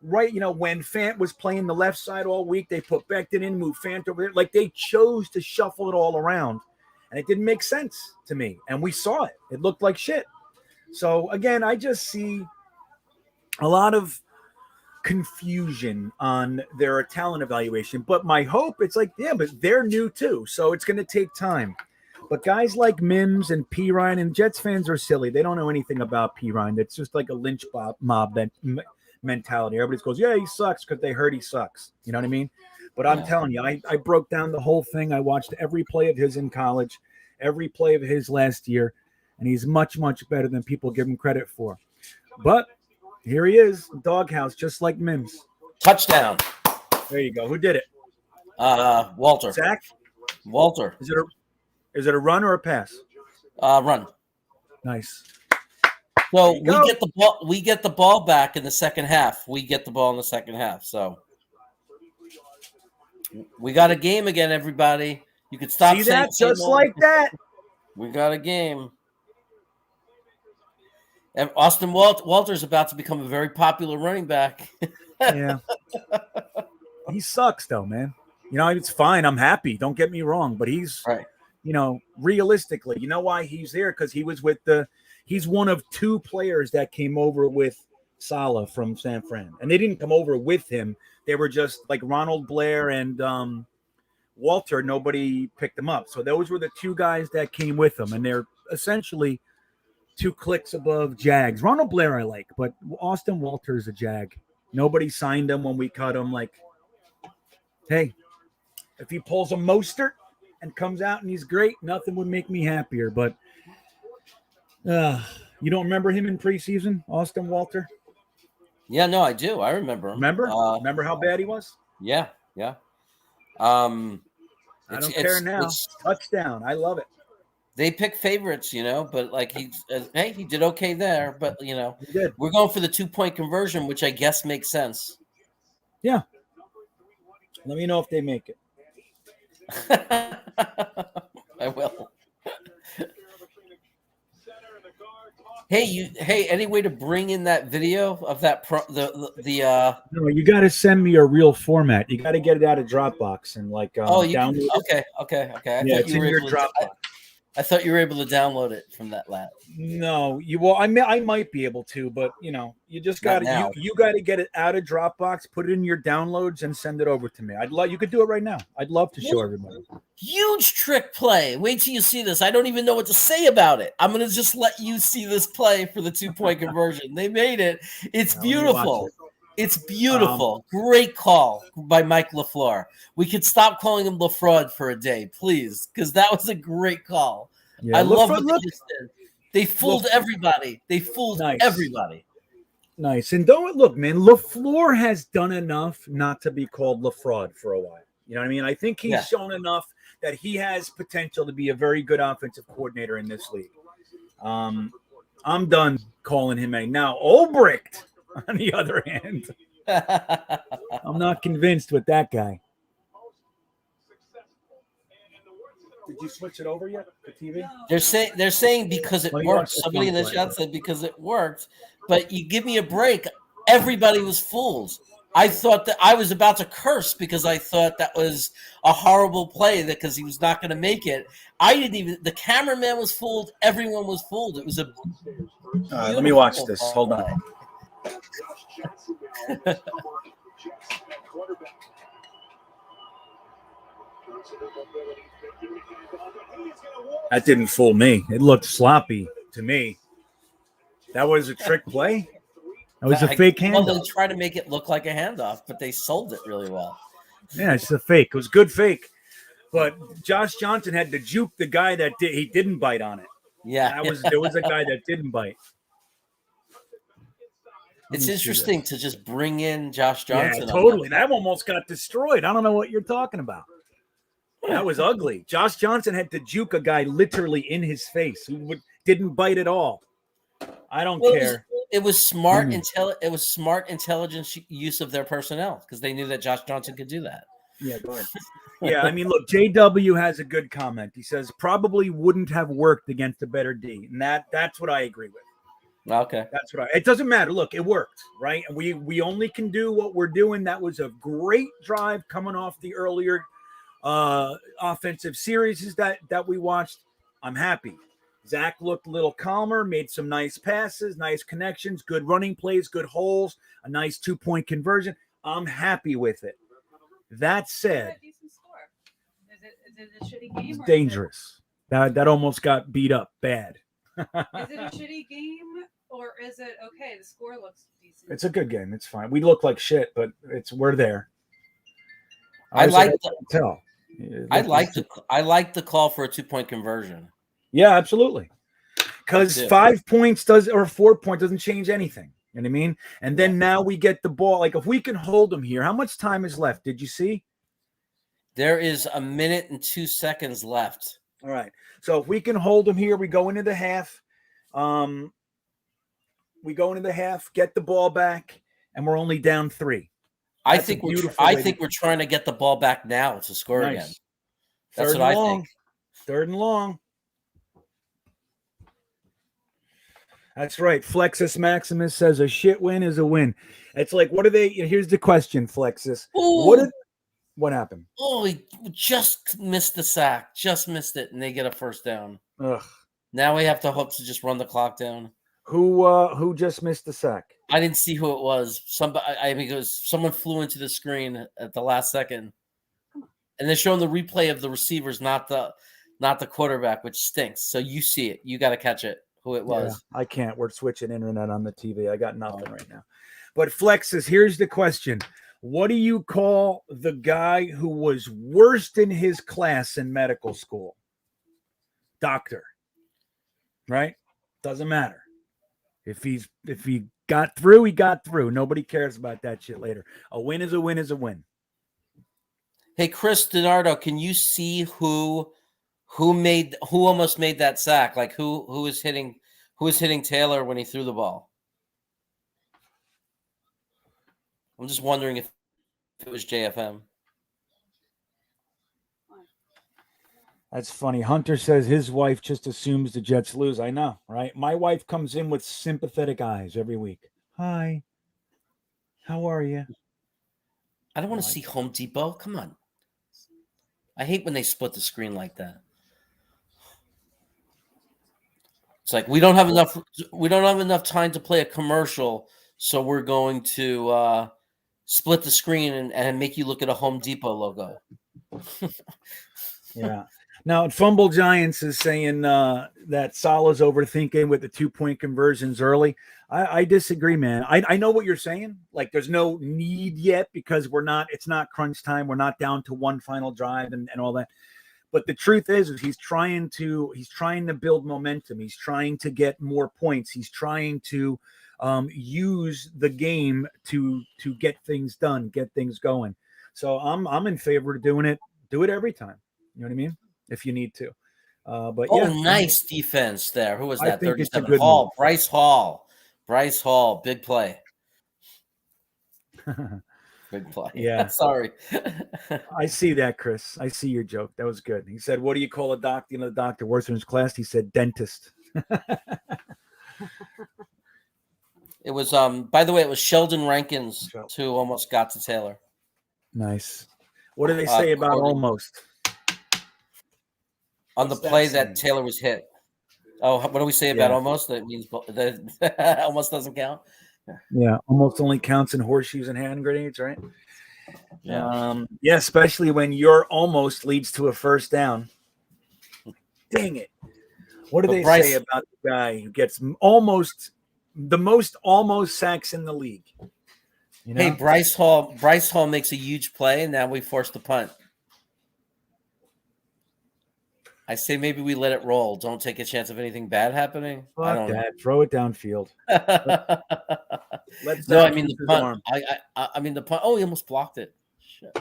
right, when Fant was playing the left side all week, they put Becton in, moved Fant over there. They chose to shuffle it all around, and it didn't make sense to me. And we saw it. It looked like shit. So, again, I just see a lot of confusion on their talent evaluation. But my hope, it's but they're new too, so it's going to take time. But guys like Mims and Perrine and Jets fans are silly. They don't know anything about Perrine. It's just like a lynch mob mentality. Everybody goes, yeah, he sucks because they heard he sucks. You know what I mean? But I'm telling you, I broke down the whole thing. I watched every play of his in college, every play of his last year, and he's much, much better than people give him credit for. But here he is, doghouse, just like Mims. Touchdown. There you go. Who did it? Walter. Zach? Walter. Is it a run or a pass? Run. Nice. So we get the ball back in the second half. So we got a game again, everybody. You could stop see that just like that. We got a game. And Austin Walter's about to become a very popular running back. Yeah. He sucks though, man. It's fine. I'm happy. Don't get me wrong, but he's right. Realistically, you know why he's there? Because he was he's one of 2 players that came over with Saleh from San Fran. And they didn't come over with him. They were just Ronald Blair and Walter. Nobody picked them up. So those were the 2 guys that came with him. And they're essentially 2 clicks above Jags. Ronald Blair I like, but Austin Walter is a Jag. Nobody signed him when we cut him. Hey, if he pulls a Mostert and comes out and he's great, nothing would make me happier. But you don't remember him in preseason, Austin Walter? Yeah, no, I do. I remember him. Remember how bad he was? Yeah. I don't care now. Touchdown. I love it. They pick favorites, but like he did okay there. But He did. we're going for the 2-point conversion, which I guess makes sense. Yeah. Let me know if they make it. I will. Hey, any way to bring in that video of that No, you got to send me a real format. You got to get it out of Dropbox and download it. Okay. Yeah, it's in your Dropbox. I thought you were able to download it from that lab. No, I might be able to, but you just got to you got to get it out of Dropbox, put it in your downloads, and send it over to me. You could do it right now. I'd love to show everybody. Huge trick play. Wait till you see this. I don't even know what to say about it. I'm gonna just let you see this play for the 2-point conversion. They made it. It's beautiful. It's beautiful. Great call by Mike LaFleur. We could stop calling him LaFraud for a day, please, because that was a great call. Yeah, I love what they just did. They fooled everybody. They fooled everybody. Nice. And don't look, man, LaFleur has done enough not to be called LaFraud for a while. You know what I mean? I think he's shown enough that he has potential to be a very good offensive coordinator in this league. I'm done calling him a now Olbricht. On the other hand, I'm not convinced with that guy. Did you switch it over yet? The TV? They're saying because it worked. Somebody in the chat said because it worked. But you give me a break. Everybody was fooled. I thought that I was about to curse because I thought that was a horrible play because he was not going to make it. I didn't even. The cameraman was fooled. Everyone was fooled. It was a. Let me watch this. Hold on. That didn't fool me. It looked sloppy to me. That was a trick play. That was a fake handoff. Well, they try to make it look like a handoff, but they sold it really well. Yeah, it's a fake. It was good fake. But Josh Johnson had to juke the guy that he didn't bite on it. Yeah. There was a guy that didn't bite. It's interesting to just bring in Josh Johnson. Yeah, totally. That almost got destroyed. I don't know what you're talking about. That was ugly. Josh Johnson had to juke a guy literally in his face who didn't bite at all. I don't care. It was smart, intelligent use of their personnel because they knew that Josh Johnson could do that. Yeah, go ahead. Yeah, I mean, look, JW has a good comment. He says probably wouldn't have worked against a better D, and that's what I agree with. Okay, that's what it doesn't matter. Look, it worked, right? And we only can do what we're doing. That was a great drive coming off the earlier offensive series that we watched. I'm happy. Zach looked a little calmer, made some nice passes, nice connections, good running plays, good holes, a nice 2-point conversion. I'm happy with it. That said, is it a shitty game? It's dangerous. That almost got beat up bad. Is it a shitty game or is it okay? The score looks decent. It's a good game. It's fine. We look like shit, but we're there. I like the call for a 2-point conversion. Yeah, absolutely. Because 5 points or 4 points doesn't change anything. You know what I mean? And then now we get the ball. Like if we can hold them here, how much time is left? Did you see? There is 1 minute and 2 seconds left. All right. So if we can hold them here, we go into the half. Get the ball back, and we're only down 3. I think we're trying to get the ball back now to score again. That's what I think. 3rd and long. That's right. Flexus Maximus says a shit win is a win. It's like, what are they? Here's the question, Flexus. Ooh. What happened? Oh, he just missed the sack. Just missed it, and they get a first down. Ugh. Now we have to hope to just run the clock down. Who just missed the sack? I didn't see who it was. Someone flew into the screen at the last second. And they're showing the replay of the receivers, not the quarterback, which stinks. So you see it. You got to catch it. Who it was. Yeah, I can't. We're switching internet on the TV. I got nothing right now. But Flexus, here's the question. What do you call the guy who was worst in his class in medical school? Doctor. Right? Doesn't matter. If he got through. He got through. Nobody cares about that shit later. A win is a win is a win. Hey, Chris DiNardo, can you see who almost made that sack? Like who was hitting Taylor when he threw the ball? I'm just wondering if it was JFM. That's funny. Hunter says his wife just assumes the Jets lose. I know, right? My wife comes in with sympathetic eyes every week. Hi. How are you? I don't want to see Home Depot. Come on. I hate when they split the screen like that. It's like we don't have enough time to play a commercial, so we're going to split the screen and make you look at a Home Depot logo. Yeah. Now, Fumble Giants is saying that Salah's overthinking with the 2-point conversions early. I disagree, man. I know what you're saying. Like, there's no need yet because it's not crunch time. We're not down to one final drive and all that. But the truth is he's trying to build momentum. He's trying to get more points. He's trying to use the game to get things done, get things going. So I'm in favor of doing it. Do it every time. You know what I mean? If you need to. But nice defense there. Who was that? I think 37. it's a good Hall. move. Bryce Hall. Big play. Big play. Yeah. Sorry. I see that, Chris. I see your joke. That was good. He said, what do you call a doctor? You know, the doctor works in his class. He said dentist. It was by the way, it was Sheldon Rankins who almost got to Taylor. Nice. What do they say about almost? On the play that Taylor was hit. Oh, what do we say about almost? That means that almost doesn't count. Yeah, almost only counts in horseshoes and hand grenades, right? Yeah. Especially when your almost leads to a first down. Dang it. What do they say about the guy who gets the most almost sacks in the league? You know? Hey, Bryce Hall makes a huge play, and now we force the punt. I say maybe we let it roll. Don't take a chance of anything bad happening. I don't know. Throw it downfield. No, I mean the punt. I mean the punt. Oh, he almost blocked it. Shit.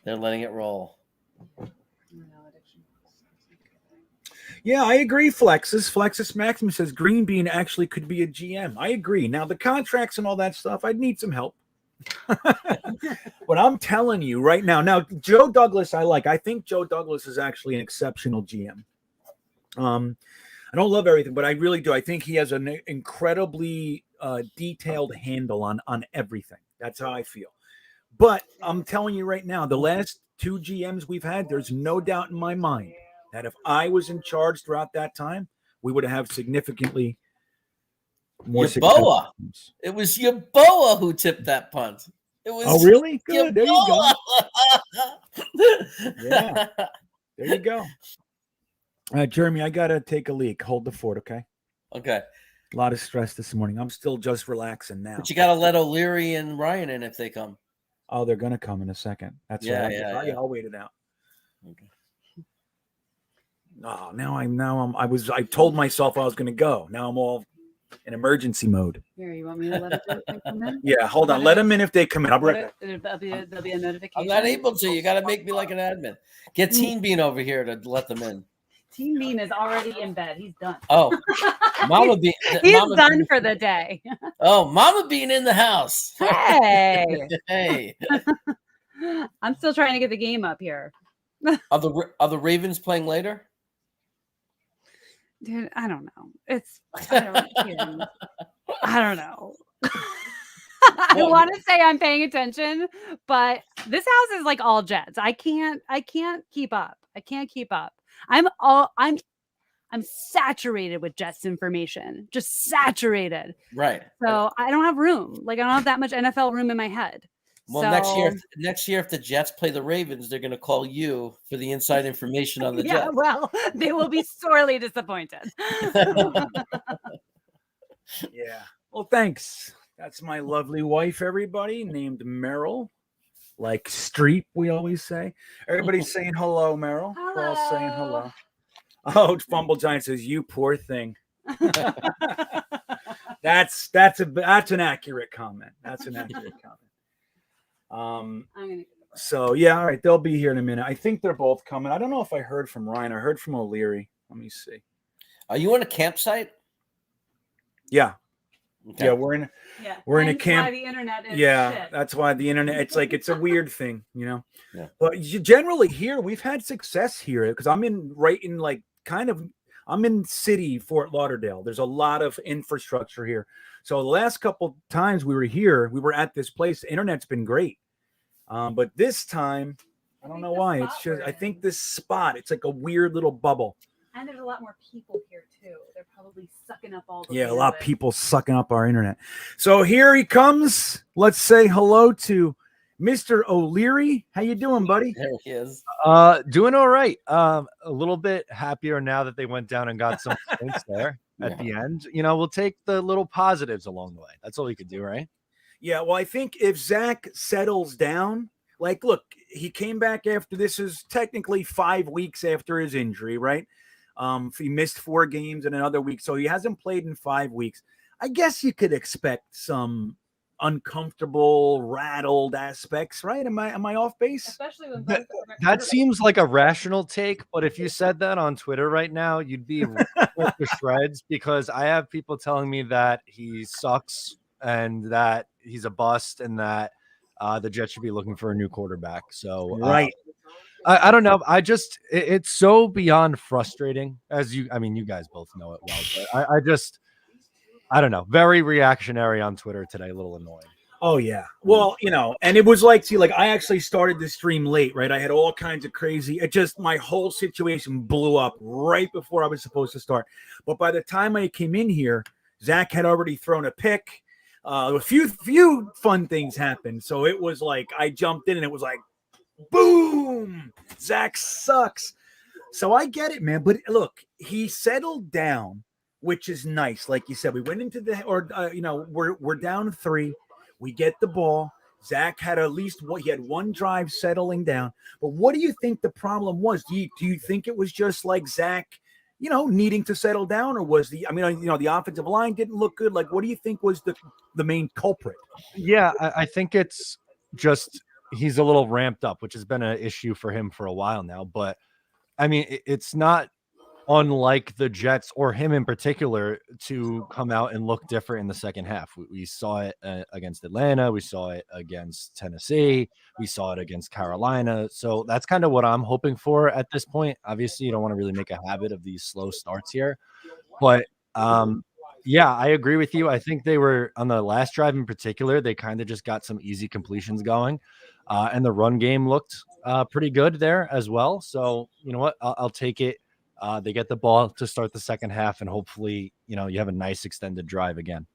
They're letting it roll. Yeah, I agree, Flexus Maximus says GreenBean actually could be a GM. I agree. Now, the contracts and all that stuff, I'd need some help. But I'm telling you right now, Joe Douglas, I think Joe Douglas is actually an exceptional GM. I don't love everything, but I really do. I think he has an incredibly detailed handle on everything. That's how I feel. But I'm telling you right now, the last 2 GMs we've had, there's no doubt in my mind that if I was in charge throughout that time, we would have significantly more Yaboa. It was Yaboa who tipped that punt. It was. Oh, really? Good. Yaboa. There you go. Yeah. There you go. Jeremy, I got to take a leak. Hold the fort, okay? Okay. A lot of stress this morning. I'm still just relaxing now. But you got to let O'Leary and Ryan in if they come. Oh, they're going to come in a second. That's right. I'll wait it out. Okay. Oh, I told myself I was going to go. Now I'm all in emergency mode. Here, you want me to let it come in? Yeah, hold on. Let them in if they come in. I'll be right back. There'll be a notification. I'm not able to. You got to make me like an admin. Get Teen Bean over here to let them in. Teen Bean is already in bed. He's done. Oh, Mama Bean. He's done for the day. Oh, Mama Bean in the house. Hey. Hey. I'm still trying to get the game up here. Are the Ravens playing later? Dude, I don't know. I don't know. I want to say I'm paying attention, but this house is like all Jets. I can't keep up. I'm saturated with Jets information. Just saturated. Right. So I don't have room. Like I don't have that much NFL room in my head. Well, next year, if the Jets play the Ravens, they're going to call you for the inside information on the Jets. Well, they will be sorely disappointed. Yeah. Well, thanks. That's my lovely wife, everybody, named Meryl. Like Streep, we always say. Everybody's saying hello, Meryl. Hello. We're all saying hello. Oh, Fumble Giant says, you poor thing. That's an accurate comment. That's an accurate comment. I'm gonna. So yeah, all right, they'll be here in a minute. I think they're both coming. I don't know if I heard from Ryan. I heard from O'Leary. Let me see. Are you on a campsite? Yeah. Okay. Yeah, we're in a camp. Why the internet is shit. That's why the internet. It's like it's a weird thing, you know. Yeah. But generally here we've had success here because I'm in city Fort Lauderdale. There's a lot of infrastructure here. So the last couple times we were here, we were at this place. The internet's been great, but this time I don't know why. It's just I think this spot. It's like a weird little bubble. And there's a lot more people here too. They're probably sucking up all the a lot of people sucking up our internet. So here he comes. Let's say hello to Mr. O'Leary. How you doing, buddy? There he is. Doing all right. A little bit happier now that they went down and got some points there at the end. You know, we'll take the little positives along the way. That's all we could do, right? Yeah, well, I think if Zach settles down, like, look, he came back after this is technically 5 weeks after his injury, right? He missed 4 games in another week, so he hasn't played in 5 weeks. I guess you could expect some uncomfortable, rattled aspects, right? Am I off base? Especially when that seems like a rational take, but if you said that on Twitter right now, you'd be ripped to shreds because I have people telling me that he sucks and that he's a bust and that the Jets should be looking for a new quarterback. So right. I don't know. It's so beyond frustrating you guys both know it well, but I don't know. Very reactionary on Twitter today. A little annoying. Oh yeah. Well, you know, and it was like, I actually started the stream late, right? I had all kinds of crazy, my whole situation blew up right before I was supposed to start. But by the time I came in here, Zach had already thrown a pick. A few fun things happened. So it was like, I jumped in and it was like, boom, Zach sucks. So I get it, man. But look, he settled down, which is nice. Like you said, we went into we're down 3. We get the ball. Zach had he had one drive settling down. But what do you think the problem was? Do you think it was just like Zach, needing to settle down, or was the offensive line didn't look good? Like, what do you think was the main culprit? Yeah, I think it's just he's a little ramped up, which has been an issue for him for a while now. But I mean, it's not unlike the Jets or him in particular to come out and look different in the second half. We saw it against Atlanta. We saw it against Tennessee. We saw it against Carolina. So that's kind of what I'm hoping for at this point. Obviously, you don't want to really make a habit of these slow starts here. But yeah, I agree with you. I think they were on the last drive in particular. They kind of just got some easy completions going. And the run game looked pretty good there as well. So, you know what? I'll take it. They get the ball to start the second half, and hopefully, you have a nice extended drive again.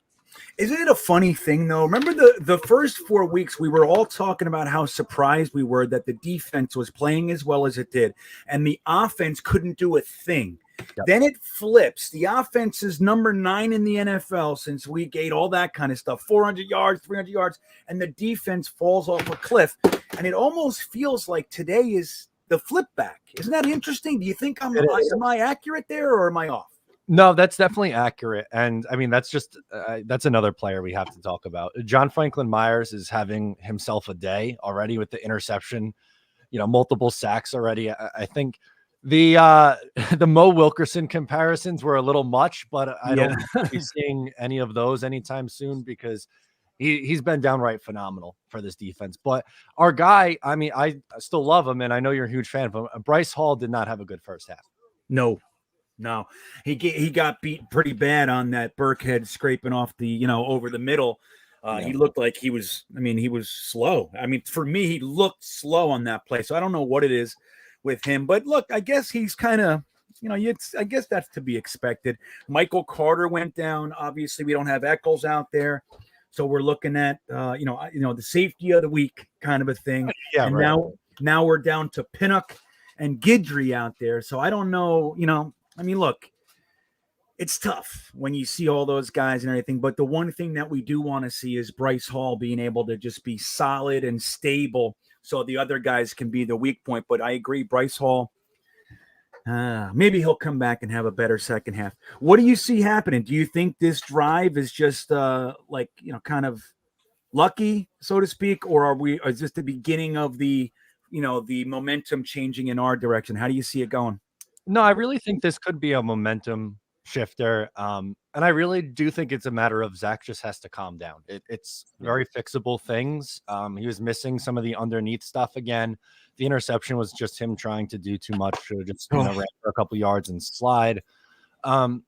Isn't it a funny thing, though? Remember the first 4 weeks, we were all talking about how surprised we were that the defense was playing as well as it did, and the offense couldn't do a thing. Yep. Then it flips. The offense is number 9 in the NFL since week 8, all that kind of stuff, 400 yards, 300 yards, and the defense falls off a cliff. And it almost feels like today is the flip back. Isn't that interesting? Do you think am I accurate there, or am I off? No, that's definitely accurate. And I mean, that's just that's another player we have to talk about. John Franklin Myers is having himself a day already with the interception, multiple sacks already. I think the Mo Wilkerson comparisons were a little much, but I don't be seeing any of those anytime soon because he's been downright phenomenal for this defense. But our guy, I mean, I still love him, and I know you're a huge fan of him. Bryce Hall did not have a good first half. No, he got beat pretty bad on that Burkhead scraping off the over the middle. He looked like he was slow. I mean, for me, he looked slow on that play. So I don't know what it is with him. But look, I guess he's kind of, I guess that's to be expected. Michael Carter went down. Obviously, we don't have Eccles out there. So we're looking at, the safety of the week kind of a thing. Yeah, and right. Now we're down to Pinnock and Guidry out there. So I don't know, I mean, look, it's tough when you see all those guys and everything. But the one thing that we do want to see is Bryce Hall being able to just be solid and stable so the other guys can be the weak point. But I agree, Bryce Hall, Maybe he'll come back and have a better second half. What do you see happening? Do you think this drive is just kind of lucky, so to speak, or is this the beginning of the momentum changing in our direction? How do you see it going? No, I really think this could be a momentum shifter. And I really do think it's a matter of Zach just has to calm down. It's very fixable things. He was missing some of the underneath stuff again. The interception was just him trying to do too much, just ran for a couple yards and slide. But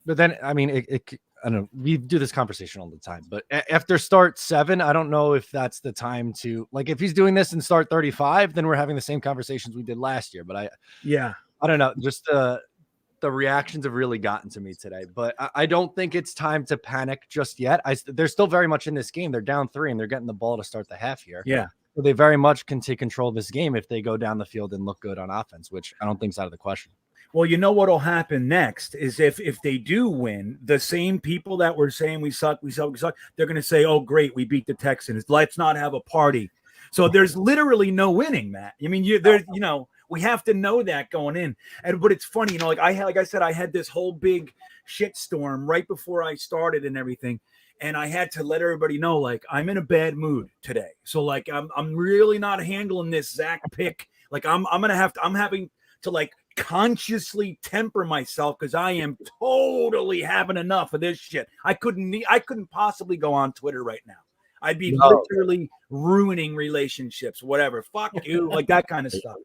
then, I mean, I don't know. We do this conversation all the time, but after start 7, I don't know if that's the time to, like, if he's doing this in start 35, then we're having the same conversations we did last year. But I don't know. Just the reactions have really gotten to me today, but I don't think it's time to panic just yet. They're still very much in this game. They're down 3 and they're getting the ball to start the half here. Yeah. So they very much can take control of this game if they go down the field and look good on offense, which I don't think is out of the question. Well, you know what will happen next is if they do win, the same people that were saying we suck, they're going to say, oh, great, we beat the Texans. Let's not have a party. So there's literally no winning, Matt. I mean, we have to know that going in. But it's funny, like I said, I had this whole big shitstorm right before I started and everything. And I had to let everybody know, like, I'm in a bad mood today. So like, I'm really not handling this Zach pick. Like I'm having to like consciously temper myself because I am totally having enough of this shit. I couldn't possibly go on Twitter right now. I'd be literally ruining relationships, whatever. Fuck you, like that kind of stuff.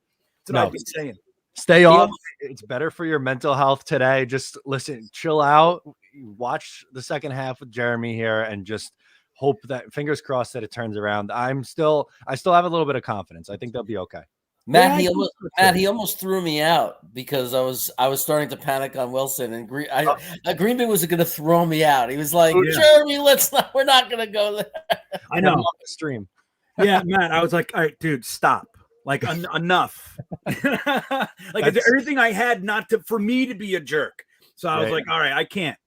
That's what I've been saying. Stay off. It's better for your mental health today. Just listen, chill out, watch the second half with Jeremy here, and just hope that, fingers crossed, that it turns around. I still have a little bit of confidence. I think they'll be okay. Matt, he almost threw me out because I was starting to panic on Wilson, and GreenBean was going to throw me out. He was like, Jeremy, we're not going to go there. I know. On the stream. Yeah, Matt, I was like, all right, dude, stop. Like enough. It's everything I had for me to be a jerk. So I was like, all right,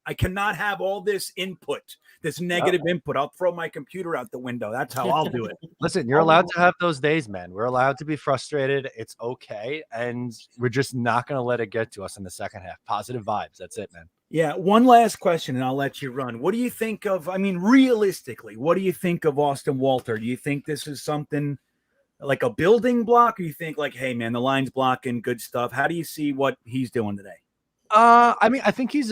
I cannot have all this input, this negative input. I'll throw my computer out the window. That's how I'll do it. Listen, you're allowed to have those days, man. We're allowed to be frustrated. It's okay. And we're just not going to let it get to us in the second half. Positive vibes. That's it, man. Yeah. One last question and I'll let you run. What do you think of, realistically, what do you think of Austin Walter? Do you think this is something like a building block, or you think like, hey man, the line's blocking, good stuff? How do you see what he's doing today? I think he's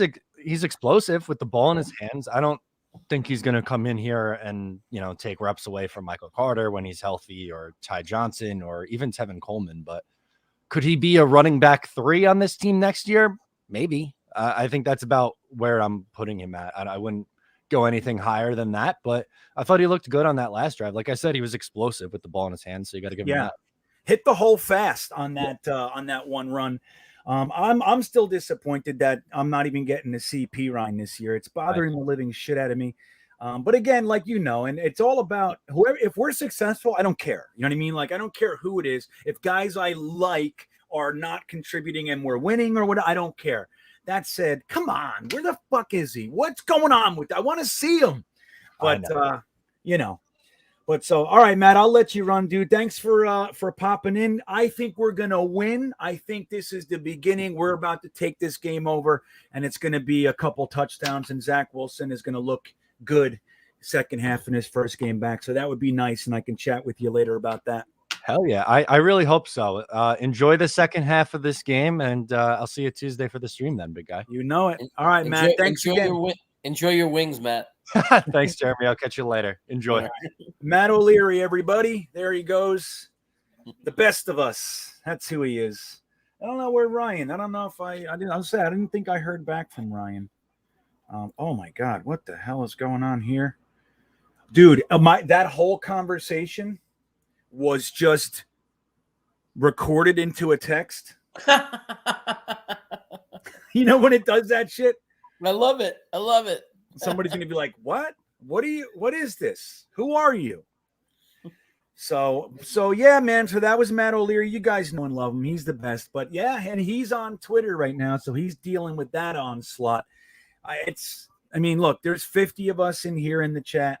explosive with the ball in his hands. I don't think he's going to come in here and, take reps away from Michael Carter when he's healthy, or Ty Johnson, or even Tevin Coleman. But could he be a running back 3 on this team next year? Maybe. I think that's about where I'm putting him at. I wouldn't go anything higher than that, but I thought he looked good on that last drive. Like I said, he was explosive with the ball in his hands, so you got to give him that. Hit the hole fast on that one run. I'm still disappointed that I'm not even getting to see Pirine this year. It's bothering the living shit out of me. But again, like and it's all about whoever. If we're successful, I don't care. You know what I mean? Like I don't care who it is. If guys I like are not contributing and we're winning or what, I don't care. That said, come on, where the fuck is he? What's going on with that? I want to see him. But But so, all right, Matt, I'll let you run, dude. Thanks for popping in. I think we're gonna win. I think this is the beginning. We're about to take this game over, and it's gonna be a couple touchdowns, and Zach Wilson is gonna look good second half in his first game back. So that would be nice, and I can chat with you later about that. Hell yeah. I really hope so. Enjoy the second half of this game, and I'll see you Tuesday for the stream then, big guy. You know it. All right, Matt. Thanks again. Enjoy your wings, Matt. Thanks, Jeremy. I'll catch you later. Enjoy. Right. Matt O'Leary, everybody. There he goes. The best of us. That's who he is. I don't know where Ryan. I don't know if I didn't think I heard back from Ryan. Oh my God, what the hell is going on here? Dude, that whole conversation was just recorded into a text. You know when it does that shit? I love it. Somebody's gonna be like, what is this? Who are you? So yeah, man. So that was Matt O'Leary. You guys know and love him. He's the best. But yeah, and he's on Twitter right now, so he's dealing with that onslaught. Look, there's 50 of us in here in the chat.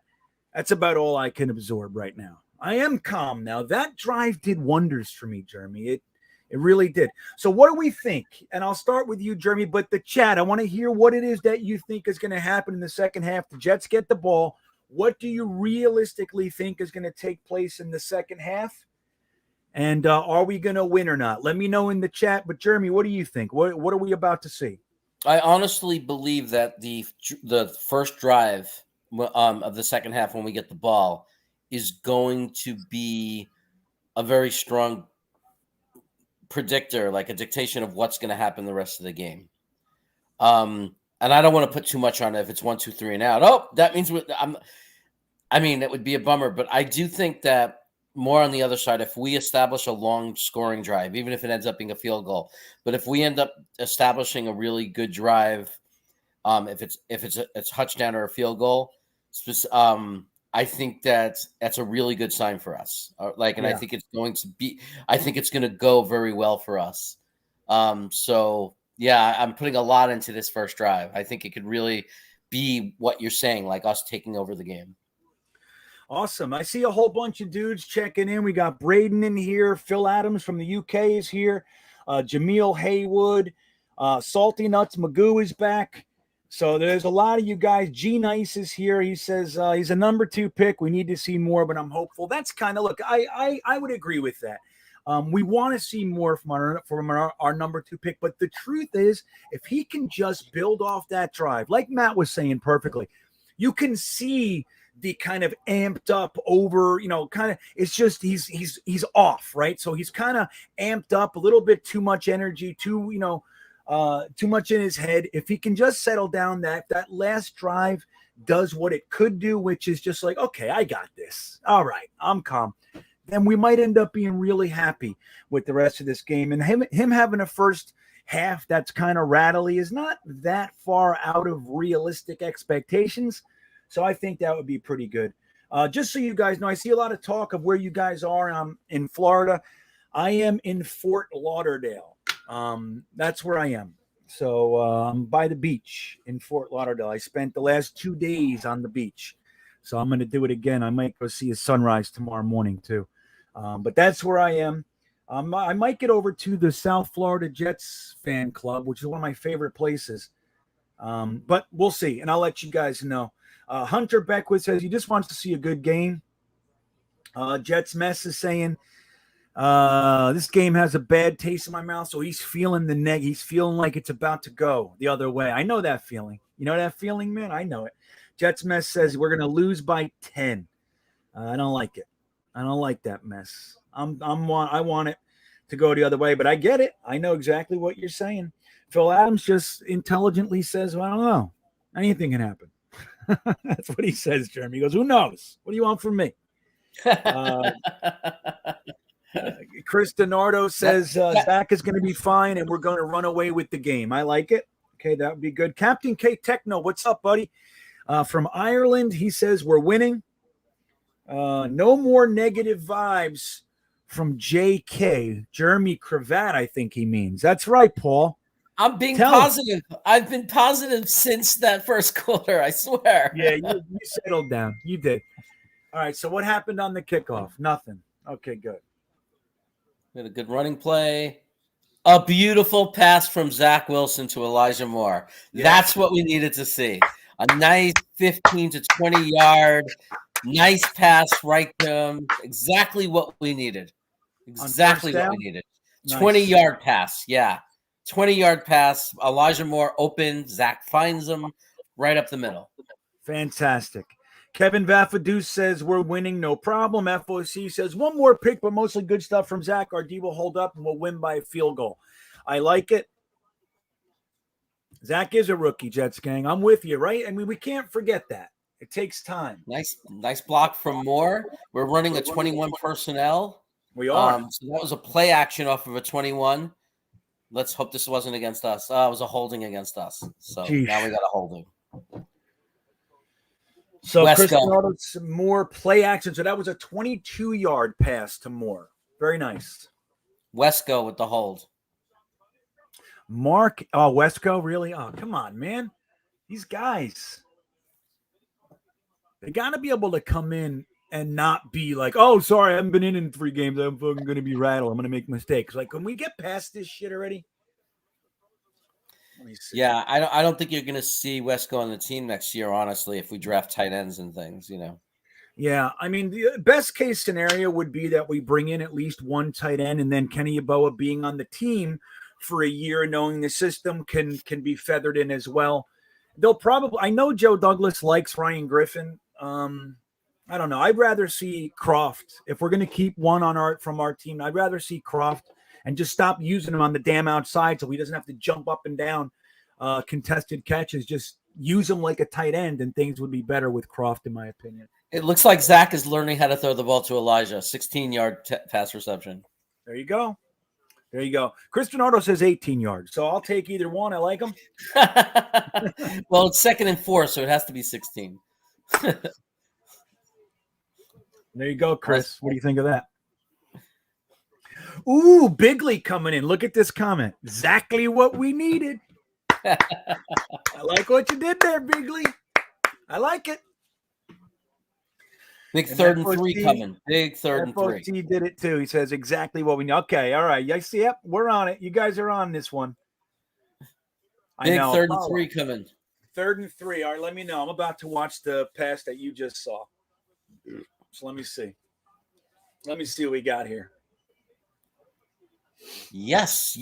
That's about all I can absorb right now. I am calm now. That drive did wonders for me, Jeremy. It It really did. So what do we think? And I'll start with you, Jeremy, but the chat, I want to hear what it is that you think is going to happen in the second half. The Jets get the ball. What do you realistically think is going to take place in the second half? And are we going to win or not? Let me know in the chat. But Jeremy, what do you think? What are we about to see? I honestly believe that the first drive of the second half, when we get the ball, is going to be a very strong predictor, like a dictation of what's going to happen the rest of the game. And I don't want to put too much on it if it's 1, 2, 3 and out. Oh, that means that would be a bummer. But I do think that more on the other side, if we establish a long scoring drive, even if it ends up being a field goal, but if we end up establishing a really good drive, if it's a touchdown or a field goal, I think that's a really good sign for us. I think it's going to be. I think it's going to go very well for us. So yeah, I'm putting a lot into this first drive. I think it could really be what you're saying, like us taking over the game. Awesome. I see a whole bunch of dudes checking in. We got Braden in here. Phil Adams from the UK is here. Jameel Haywood. Salty Nuts Magoo is back. So there's a lot of you guys. G Nice is here. He says he's a number 2 pick. We need to see more, but I'm hopeful. That's kind of, look, I would agree with that. We want to see more from our number 2 pick. But the truth is, if he can just build off that drive, like Matt was saying perfectly, you can see the kind of amped up over, kind of, it's just he's off, right? So he's kind of amped up, a little bit too much energy, too much in his head. If he can just settle down, that last drive does what it could do, which is just like, okay, I got this. All right, I'm calm. Then we might end up being really happy with the rest of this game. And him having a first half that's kind of rattly is not that far out of realistic expectations. So I think that would be pretty good. Just so you guys know, I see a lot of talk of where you guys are in Florida. I am in Fort Lauderdale. That's where I am. So I'm by the beach in Fort Lauderdale. I spent the last 2 days on the beach. So I'm going to do it again. I might go see a sunrise tomorrow morning too. But that's where I am. I might get over to the South Florida Jets fan club, which is one of my favorite places. But we'll see. And I'll let you guys know. Hunter Beckwith says he just wants to see a good game. Jets Mess is saying this game has a bad taste in my mouth, so he's feeling the neg. He's feeling like it's about to go the other way. I know that feeling. You know that feeling, man? I know it. Jets Mess says we're going to lose by 10. I don't like it. I don't like that mess. I want it to go the other way, but I get it. I know exactly what you're saying. Phil Adams just intelligently says, well, I don't know. Anything can happen. That's what he says, Jeremy. He goes, who knows? What do you want from me? Chris DiNardo says Zach is going to be fine and we're going to run away with the game. I like it. Okay, that would be good. Captain K Techno, what's up, buddy? From Ireland, he says we're winning. No more negative vibes from JK. Jeremy Cravat, I think he means. That's right, Paul. I'm being positive. I've been positive since that first quarter, I swear. Yeah, you settled down. You did. All right, so what happened on the kickoff? Nothing. Okay, good. We had a good running play. A beautiful pass from Zach Wilson to Elijah Moore. Yeah. That's what we needed to see. A nice 15 to 20 yard, nice pass right to him. Exactly what we needed. Exactly what we needed. Nice. 20-yard pass. Yeah. 20-yard pass. Elijah Moore open. Zach finds him right up the middle. Fantastic. Kevin Vaffadou says we're winning, no problem. FOC says one more pick, but mostly good stuff from Zach. Our D will hold up and we'll win by a field goal. I like it. Zach is a rookie, Jets gang. I'm with you, right? I mean, we can't forget that. It takes time. Nice block from Moore. We're running a 21 personnel. We are. So that was a play action off of a 21. Let's hope this wasn't against us. It was a holding against us. So now we got a holding. So Chris Chris Moore play action. So that was a 22-yard pass to Moore. Very nice. Wesco with the hold. Wesco, really? Oh, come on, man. These guys, they got to be able to come in and not be like, oh, sorry, I haven't been in 3 games. I'm fucking going to be rattled. I'm going to make mistakes. Like, can we get past this shit already? Let me see. Yeah, I don't think you're going to see Wesco on the team next year, honestly, if we draft tight ends and things, Yeah, I mean, the best case scenario would be that we bring in at least one tight end, and then Kenny Yeboah being on the team for a year, knowing the system can be feathered in as well. They'll probably. I know Joe Douglas likes Ryan Griffin. I don't know. I'd rather see Croft if we're going to keep one from our team. I'd rather see Croft and just stop using him on the damn outside so he doesn't have to jump up and down contested catches. Just use him like a tight end, and things would be better with Croft, in my opinion. It looks like Zach is learning how to throw the ball to Elijah. 16-yard pass reception. There you go. There you go. Christian Otto says 18 yards, so I'll take either one. I like them. Well, it's 2nd and 4, so it has to be 16. There you go, Chris. What do you think of that? Ooh, Bigley coming in. Look at this comment. Exactly what we needed. I like what you did there, Bigley. I like it. Big 3rd and 3 coming. Big 3rd and 3. He did it too. He says exactly what we need. Okay, all right. I see. Yep, we're on it. You guys are on this one. Big 3rd and 3 coming. 3rd and 3. All right, let me know. I'm about to watch the pass that you just saw. So let me see. Let me see what we got here. Yes,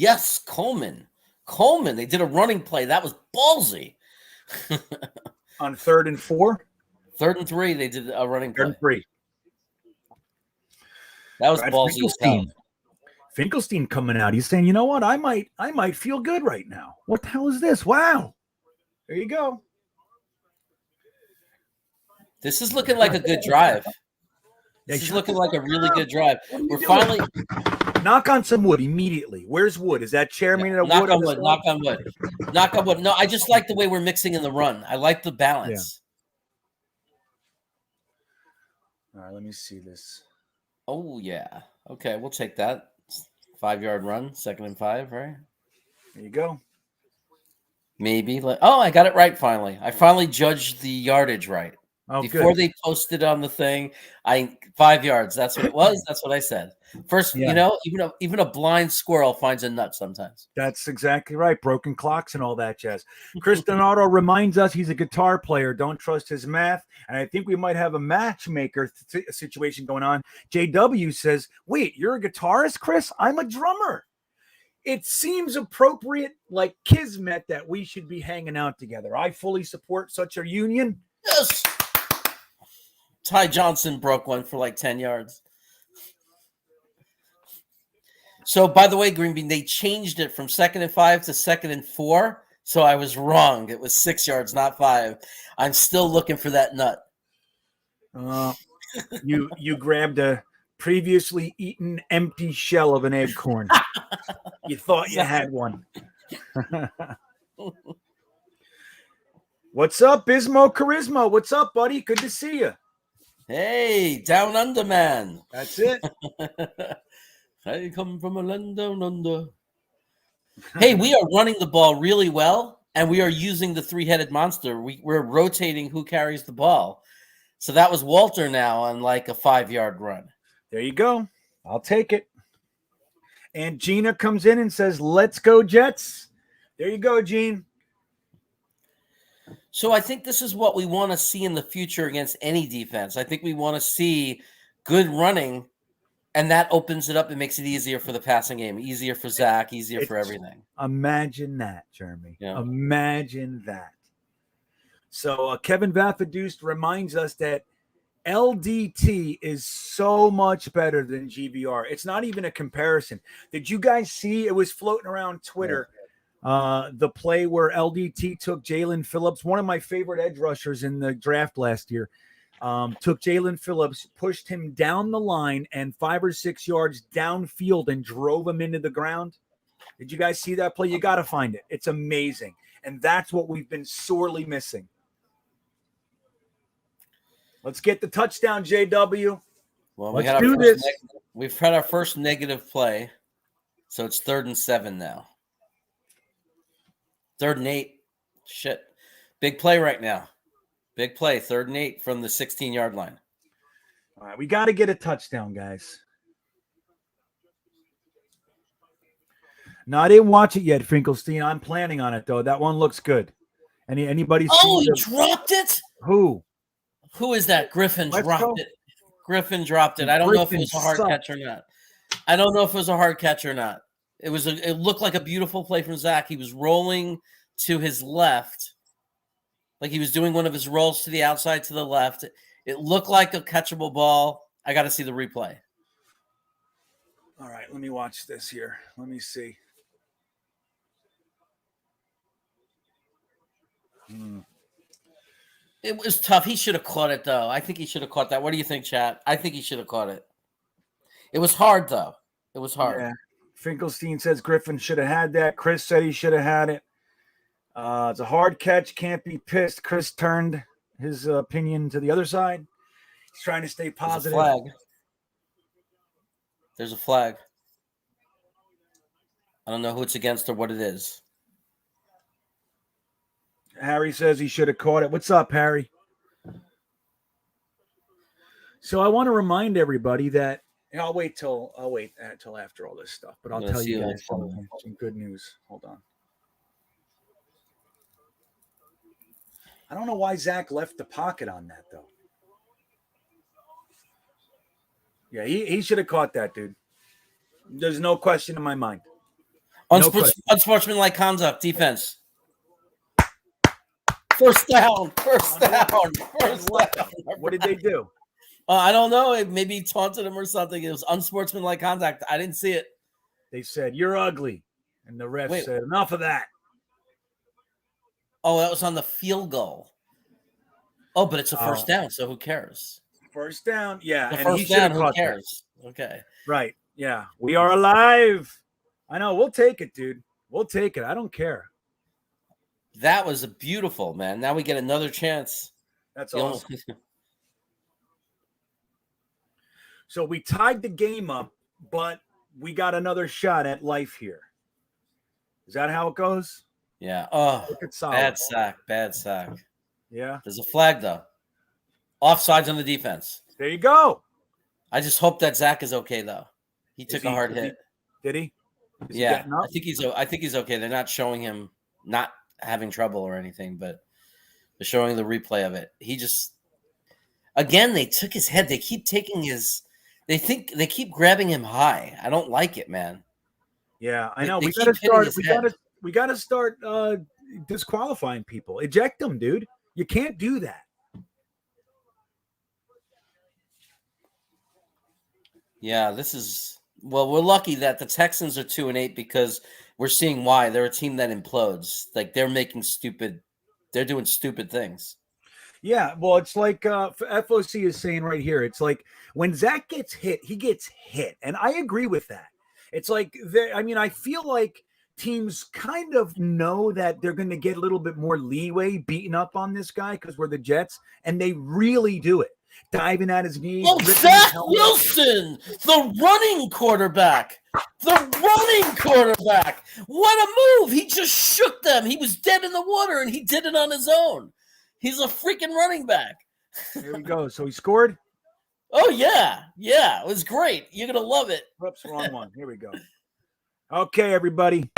Coleman. They did a running play. That was ballsy. On 3rd and 4? 3rd and 3, they did a running play. 3rd and 3. That was ballsy as hell. Finkelstein coming out. He's saying, you know what? I might feel good right now. What the hell is this? Wow. There you go. This is looking like a good drive. This is looking like a really good drive. We're finally knock on some wood immediately. Where's wood? Is that chairman wood? Knock on wood. Knock on wood. No, I just like the way we're mixing in the run. I like the balance. Yeah. All right, let me see this. Oh yeah. Okay, we'll take that. 5-yard run, 2nd and 5, right? There you go. Maybe. I got it right finally. I finally judged the yardage right. Before they posted on the thing, 5 yards. That's what it was. That's what I said. First, even a blind squirrel finds a nut sometimes. That's exactly right. Broken clocks and all that jazz. Kristen Otto reminds us he's a guitar player. Don't trust his math. And I think we might have a matchmaker situation going on. JW says, wait, you're a guitarist, Chris? I'm a drummer. It seems appropriate, like kismet, that we should be hanging out together. I fully support such a union. Yes. Ty Johnson broke one for like 10 yards. So, by the way, GreenBean, they changed it from 2nd and 5 to 2nd and 4. So I was wrong. It was 6 yards, not 5. I'm still looking for that nut. You grabbed a previously eaten empty shell of an acorn. You thought you had one. What's up, Bismo Charisma? What's up, buddy? Good to see you. Hey, down under, man. That's it. I come from a land down under. Hey, we are running the ball really well, and we are using the 3-headed monster. We're rotating who carries the ball. So that was Walter now on like a 5-yard run. There you go. I'll take it. And Gina comes in and says, let's go, Jets. There you go, Gene. So I think this is what we want to see in the future against any defense. I think we want to see good running, and that opens it up and makes it easier for the passing game, easier for Zach, easier for everything. Imagine that, Jeremy. Yeah. Imagine that. So Kevin Vafadust reminds us that LDT is so much better than GVR. It's not even a comparison. Did you guys see? It was floating around Twitter. The play where LDT took Jalen Phillips, one of my favorite edge rushers in the draft last year, took Jalen Phillips, pushed him down the line and 5 or 6 yards downfield and drove him into the ground. Did you guys see that play? You got to find it. It's amazing. And that's what we've been sorely missing. Let's get the touchdown, JW. Well, let's do this. We've had our first negative play, so it's 3rd and 7 now. 3rd and 8. Shit. Big play right now. Big play. 3rd and 8 from the 16-yard line. All right, we got to get a touchdown, guys. No, I didn't watch it yet, Finkelstein. I'm planning on it though. That one looks good. Anybody Oh, see he dropped it. who? Who is that? Griffin Let's dropped go. it. Griffin dropped it. I don't know if it Griffin was a hard sucked. catch or not. I don't know if it was a hard catch or not. It looked like a beautiful play from Zach. He was rolling to his left, like he was doing one of his rolls to the outside to the left. It looked like a catchable ball. I got to see the replay. All right, let me watch this here. Let me see. It was tough. He should have caught it, though. I think he should have caught that. What do you think, chat? I think he should have caught it. It was hard, though. It was hard. Yeah. Finkelstein says Griffin should have had that. Chris said he should have had it. It's a hard catch. Can't be pissed. Chris turned his opinion to the other side. He's trying to stay positive. There's a flag. I don't know who it's against or what it is. Harry says he should have caught it. What's up, Harry? So I want to remind everybody that I'll wait till after all this stuff, but I'll tell you guys some good news. Hold on. I don't know why Zach left the pocket on that though. Yeah, he should have caught that, dude. There's no question in my mind. Unsportsmanlike conduct, defense. First down. What did they do? I don't know. Maybe he taunted him or something. It was unsportsmanlike conduct. I didn't see it. They said, "You're ugly." And the ref said, "Enough of that." Oh, that was on the field goal. Oh, but it's a first down, so who cares? First down. Yeah. The and first he should have down, who caught cares? that. Okay. Right. Yeah. We are alive. I know. We'll take it, dude. We'll take it. I don't care. That was a beautiful, man. Now we get another chance. That's awesome. So we tied the game up, but we got another shot at life here. Is that how it goes? Yeah. Oh, bad sack. Yeah. There's a flag, though. Offsides on the defense. There you go. I just hope that Zach is okay, though. He took a hard hit. Did he? Yeah. I think he's okay. They're not showing him not having trouble or anything, but they're showing the replay of it. He just, again, they took his head. They keep taking his, they keep grabbing him high. I don't like it, man. Yeah, I know. We got to start disqualifying people. Eject them, dude. You can't do that. Yeah, we're lucky that the Texans are 2-8 because we're seeing why. They're a team that implodes. Like they're doing stupid things. Yeah, well, it's like FOC is saying right here. It's like when Zach gets hit, he gets hit. And I agree with that. It's like, I feel like teams kind of know that they're going to get a little bit more leeway beating up on this guy because we're the Jets, and they really do it. Diving at his knees. Oh, Zach Wilson, the running quarterback. What a move. He just shook them. He was dead in the water, and he did it on his own. He's a freaking running back. Here we go. So he scored? Oh, yeah. Yeah, it was great. You're going to love it. Whoops, wrong one. Here we go. Okay, everybody.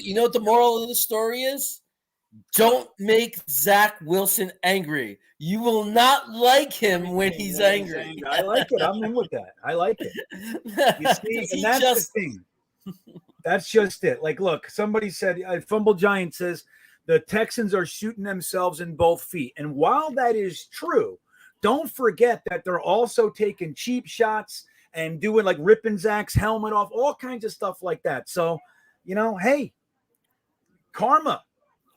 You know what the moral of the story is? Don't make Zach Wilson angry. You will not like him when he's angry. I like it. I'm in with that. I like it. You see, and that's the thing. That's just it. Like, look, somebody said, Fumble Giant says the Texans are shooting themselves in both feet. And while that is true, don't forget that they're also taking cheap shots and doing like ripping Zach's helmet off, all kinds of stuff like that. So, hey, karma.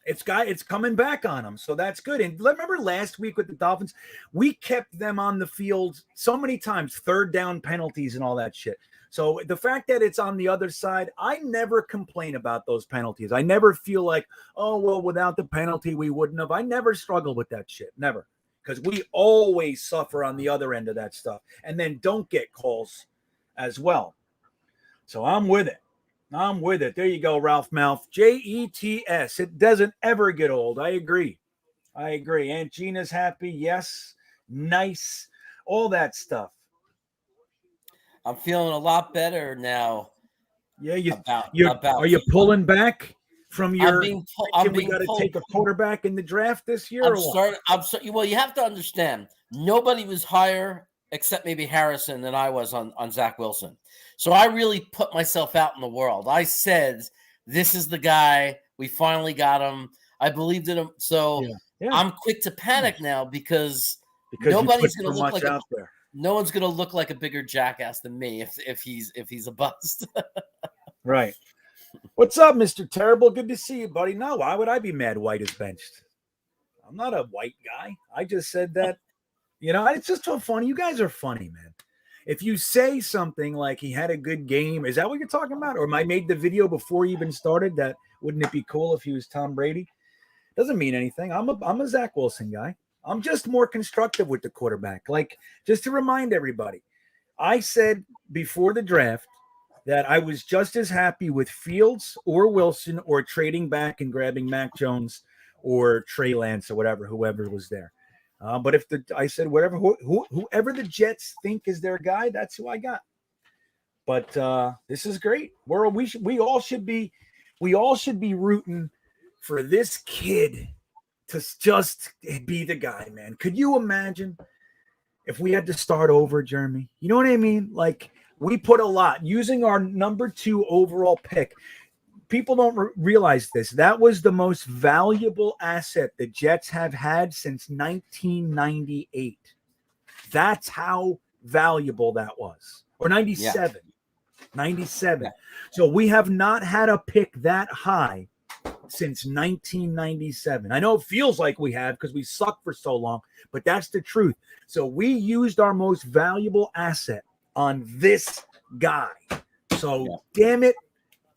It's coming back on them. So that's good. And remember last week with the Dolphins, we kept them on the field so many times, third down penalties and all that shit. So the fact that it's on the other side, I never complain about those penalties. I never feel like, oh, well, without the penalty, we wouldn't have. I never struggle with that shit. Never. Because we always suffer on the other end of that stuff. And then don't get calls as well. So I'm with it. I'm with it. There you go, Ralph Mouth. Jets. It doesn't ever get old. I agree. Aunt Gina's happy. Yes. Nice. All that stuff. I'm feeling a lot better now. Yeah, are you pulling back from your? We got to take a quarterback in the draft this year. Well, you have to understand. Nobody was higher except maybe Harrison than I was on Zach Wilson. So I really put myself out in the world. I said, "This is the guy. We finally got him. I believed in him." So I'm quick to panic now because nobody's going to look like out there. No one's going to look like a bigger jackass than me if he's a bust. Right. What's up, Mr. Terrible? Good to see you, buddy. No, why would I be mad White is benched? I'm not a white guy. I just said that, it's just so funny. You guys are funny, man. If you say something like he had a good game, is that what you're talking about? Or I made the video before he even started that wouldn't it be cool if he was Tom Brady? Doesn't mean anything. I'm a Zach Wilson guy. I'm just more constructive with the quarterback. Like, just to remind everybody, I said before the draft that I was just as happy with Fields or Wilson or trading back and grabbing Mac Jones or Trey Lance or whoever was there. But I said whoever the Jets think is their guy, that's who I got. But this is great. We all should be rooting for this kid to just be the guy, man. Could you imagine if we had to start over, Jeremy? You know what I mean? Like, we put a lot using our number 2 overall pick. People don't realize this. That was the most valuable asset the Jets have had since 1998. That's how valuable that was. Or 97. Yeah. 97. Yeah. So we have not had a pick that high since 1997. I know it feels like we have because we sucked for so long, but that's the truth. So we used our most valuable asset on this guy. So damn it,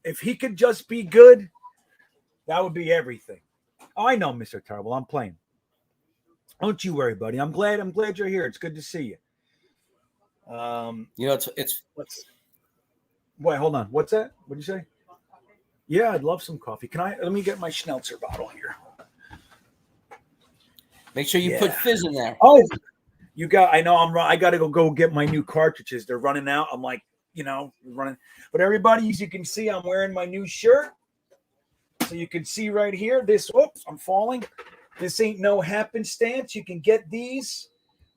if he could just be good, that would be everything. Oh, I know, Mr. Terrible. I'm playing. Don't you worry, buddy. I'm glad you're here. It's good to see you. Wait, hold on. What's that? What'd you say? Yeah, I'd love some coffee. Let me get my Schnauzer bottle here. Make sure you put fizz in there. Oh, I know I'm wrong. I got to go get my new cartridges. They're running out. I'm like, running. But everybody, as you can see, I'm wearing my new shirt. So you can see right here, I'm falling. This ain't no happenstance. You can get these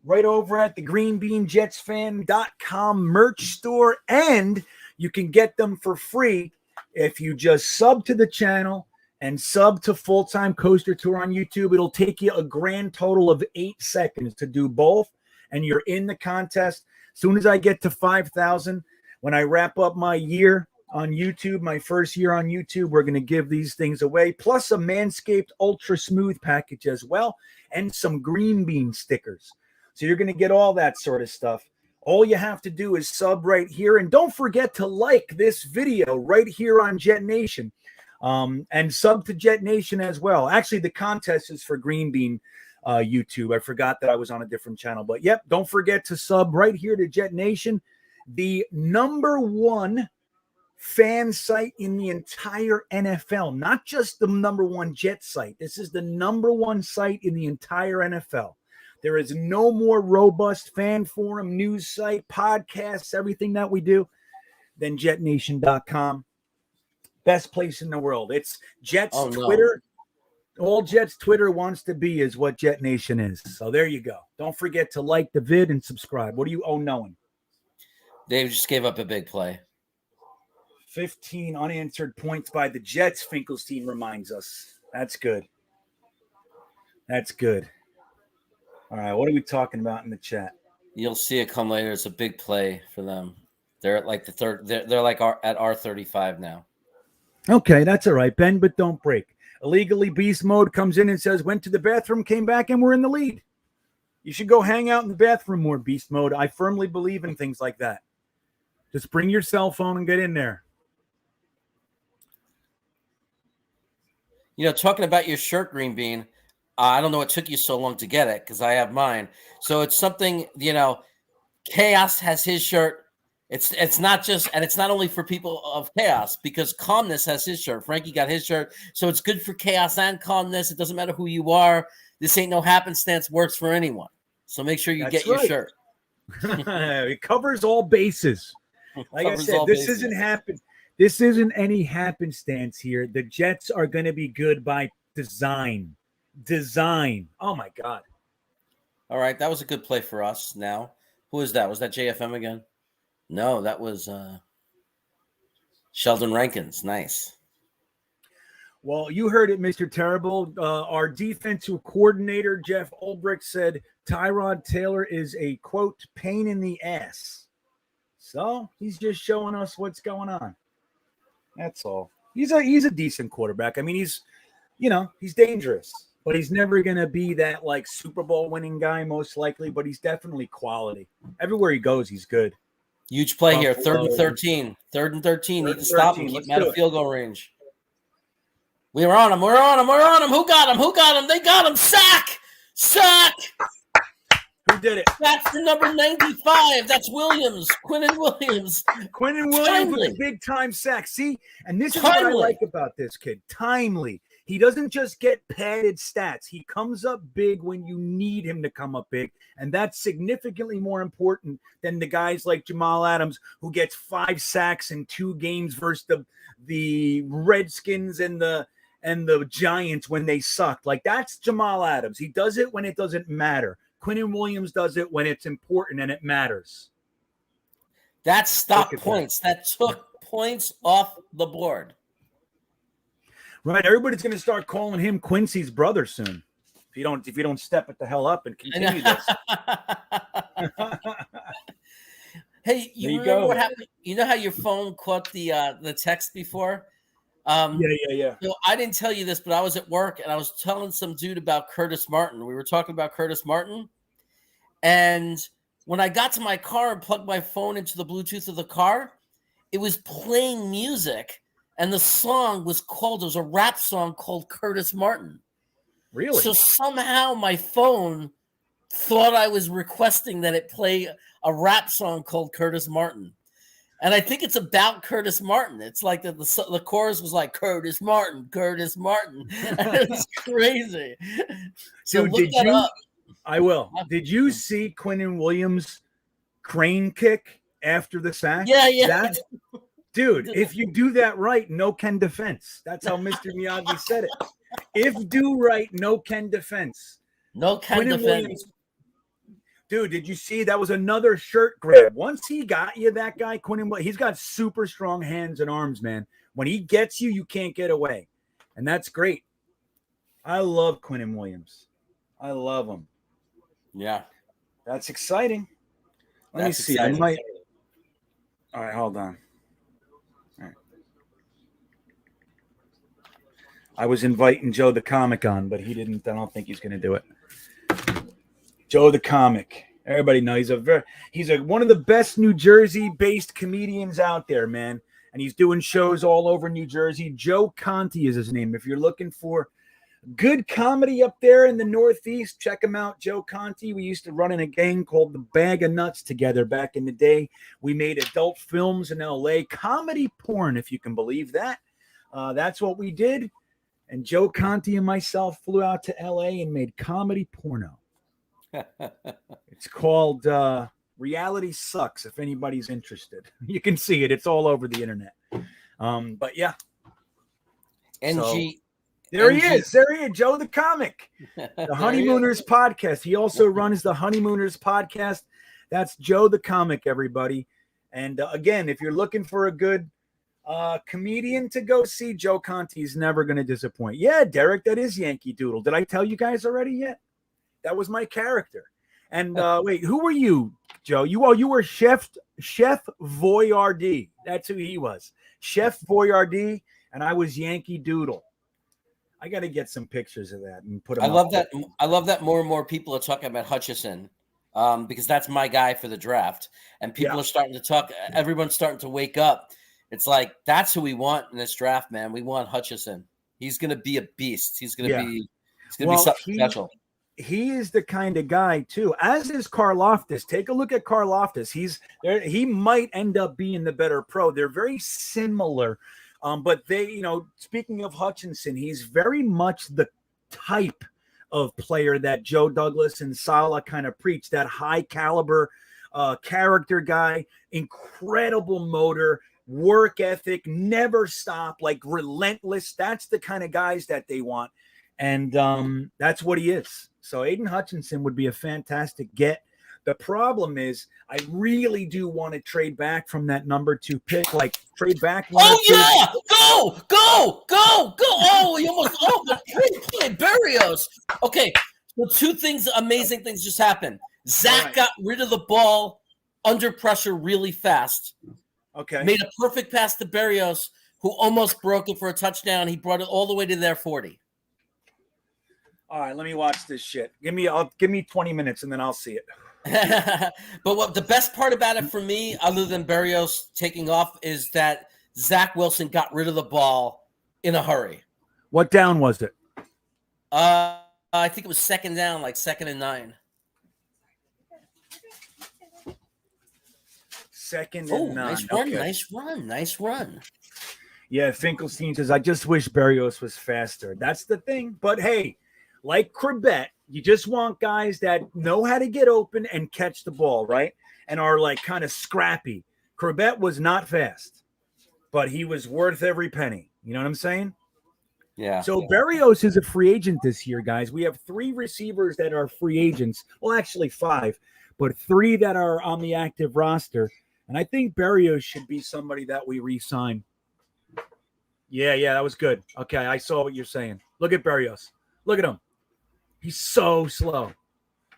right over at the GreenBean Jetsfan.com merch store. And you can get them for free if you just sub to the channel and sub to Full-Time Coaster Tour on YouTube. It'll take you a grand total of 8 seconds to do both, and you're in the contest. As soon as I get to 5,000, when I wrap up my year on YouTube, my first year on YouTube, we're going to give these things away, plus a Manscaped Ultra Smooth package as well, and some GreenBean stickers. So you're going to get all that sort of stuff. All you have to do is sub right here. And don't forget to like this video right here on Jetnation. And sub to Jetnation as well. Actually, the contest is for GreenBean YouTube. I forgot that I was on a different channel. But, yep, don't forget to sub right here to Jetnation, the number 1 fan site in the entire NFL. Not just the number 1 Jet site. This is the number 1 site in the entire NFL. There is no more robust fan forum, news site, podcasts, everything that we do than Jetnation.com. Best place in the world. It's Jets Twitter. All Jets Twitter wants to be is what Jetnation is. So there you go. Don't forget to like the vid and subscribe. What do you knowing? Dave just gave up a big play. 15 unanswered points by the Jets, Finkelstein reminds us. That's good. That's good. All right, what are we talking about in the chat? You'll see it come later. It's a big play for them. They're at like the third. They're like at R35 now. Okay, that's all right. Bend but don't break. Illegally Beast Mode comes in and says, went to the bathroom, came back, and we're in the lead. You should go hang out in the bathroom more, Beast Mode. I firmly believe in things like that. Just bring your cell phone and get in there. You know, talking about your shirt, GreenBean, I don't know what took you so long to get it because I have mine. So it's something, you know, Chaos has his shirt. It's not just, and it's not only for people of Chaos because Calmness has his shirt. Frankie got his shirt. So it's good for Chaos and Calmness. It doesn't matter who you are. This ain't no happenstance, works for anyone. So make sure you get your shirt. It covers all bases. Like I said, this isn't any happenstance here. The Jets are going to be good by design. Oh my God. All right, that was a good play for us. Now, who is that? Was that JFM again? No, that was Sheldon Rankins. Nice. Well, you heard it, Mr. Terrible. Our defensive coordinator, Jeff Ulbrich, said Tyrod Taylor is a, quote, pain in the ass. So he's just showing us what's going on. That's all. He's a decent quarterback. I mean, he's dangerous, but he's never going to be that, like, Super Bowl winning guy, most likely, but he's definitely quality. Everywhere he goes, he's good. Huge play here. 3rd and 13. 3rd and 13. Need to stop him. Keep him out of field goal range. We're on him. We're on him. Who got him? They got him. Sack. Who did it? That's the number 95. That's Williams. Quinnen Williams with a big time sack. See, and this is what I like about this kid. Timely. He doesn't just get padded stats. He comes up big when you need him to come up big. And that's significantly more important than the guys like Jamal Adams, who gets 5 sacks in 2 games versus the Redskins and the Giants when they sucked. Like, that's Jamal Adams. He does it when it doesn't matter. Quinnen Williams does it when it's important and it matters. That stopped points. That took points off the board. Right, everybody's going to start calling him Quincy's brother soon. If you don't step it the hell up and continue this. Hey, you remember what happened? You know how your phone caught the text before? Yeah. So I didn't tell you this, but I was at work and I was telling some dude about Curtis Martin. We were talking about Curtis Martin, and when I got to my car and plugged my phone into the Bluetooth of the car, it was playing music. And the song was a rap song called Curtis Martin. Really? So somehow my phone thought I was requesting that it play a rap song called Curtis Martin. And I think it's about Curtis Martin. It's like the chorus was like, Curtis Martin. It's crazy. So dude, look that up. I will. Did you see Quinnen Williams' crane kick after the sack? Yeah. Dude, if you do that right, no Ken defense. That's how Mr. Miyagi said it. If do right, no Ken defense. No Ken defense. Williams, dude, did you see that was another shirt grab? Once he got you, that guy, Quinnen, he's got super strong hands and arms, man. When he gets you, you can't get away. And that's great. I love Quinnen Williams. I love him. Yeah. That's exciting. Let me see. Exciting. All right, hold on. I was inviting Joe the Comic on, but he didn't. I don't think he's going to do it. Joe the Comic. Everybody knows he's one of the best New Jersey-based comedians out there, man. And he's doing shows all over New Jersey. Joe Conti is his name. If you're looking for good comedy up there in the Northeast, check him out, Joe Conti. We used to run in a gang called the Bag of Nuts together back in the day. We made adult films in L.A. Comedy porn, if you can believe that. That's what we did. And Joe Conti and myself flew out to L.A. and made comedy porno. It's called Reality Sucks, if anybody's interested. You can see it. It's all over the internet. But, yeah. NG. So, there he is, Joe the Comic. The Honeymooners Podcast. He also runs the Honeymooners Podcast. That's Joe the Comic, everybody. And, again, if you're looking for a good Comedian to go see. Joe Conti's never going to disappoint. Yeah, Derek, that is Yankee Doodle. Did I tell you guys already yet? That was my character. And wait, who were you, Joe? You were Chef Voyardee. That's who he was. Chef Voyardee, and I was Yankee Doodle. I got to get some pictures of that and put them. I love that. I love that more and more people are talking about Hutchison, because that's my guy for the draft, and people are starting to talk. Everyone's starting to wake up. It's like that's who we want in this draft, man. We want Hutchison. He's going to be a beast. He's going to be. It's going to be something special. He is the kind of guy too, as is Karlaftis. Take a look at Karlaftis. He's there. He might end up being the better pro. They're very similar. But they, speaking of Hutchinson, he's very much the type of player that Joe Douglas and Saleh kind of preach, that high caliber character guy, incredible motor, work ethic, never stop, like relentless. That's the kind of guys that they want. And that's what he is. So Aiden Hutchinson would be a fantastic get. The problem is, I really do want to trade back from that number 2 pick, like trade back. Go! Oh, you almost play Berrios. Okay, so 2 things, amazing things just happened. Zach got rid of the ball under pressure really fast. Okay, made a perfect pass to Berrios, who almost broke it for a touchdown. He brought it all the way to their 40. All right, let me watch this shit. Give me 20 minutes and then I'll see it. But what the best part about it for me, other than Berrios taking off, is that Zach Wilson got rid of the ball in a hurry. What down was it? I think it was second down, like 2nd and 9. Second and 9. Nice run, okay. nice run. Yeah, Finkelstein says, I just wish Berrios was faster. That's the thing. But hey, like Corbett, you just want guys that know how to get open and catch the ball, right? And are like kind of scrappy. Corbett was not fast, but he was worth every penny. You know what I'm saying? Yeah. So Berrios is a free agent this year, guys. We have 3 receivers that are free agents. Well, actually 5, but 3 that are on the active roster. And I think Berrios should be somebody that we re-sign. Yeah, that was good. Okay, I saw what you're saying. Look at Berrios. Look at him. He's so slow,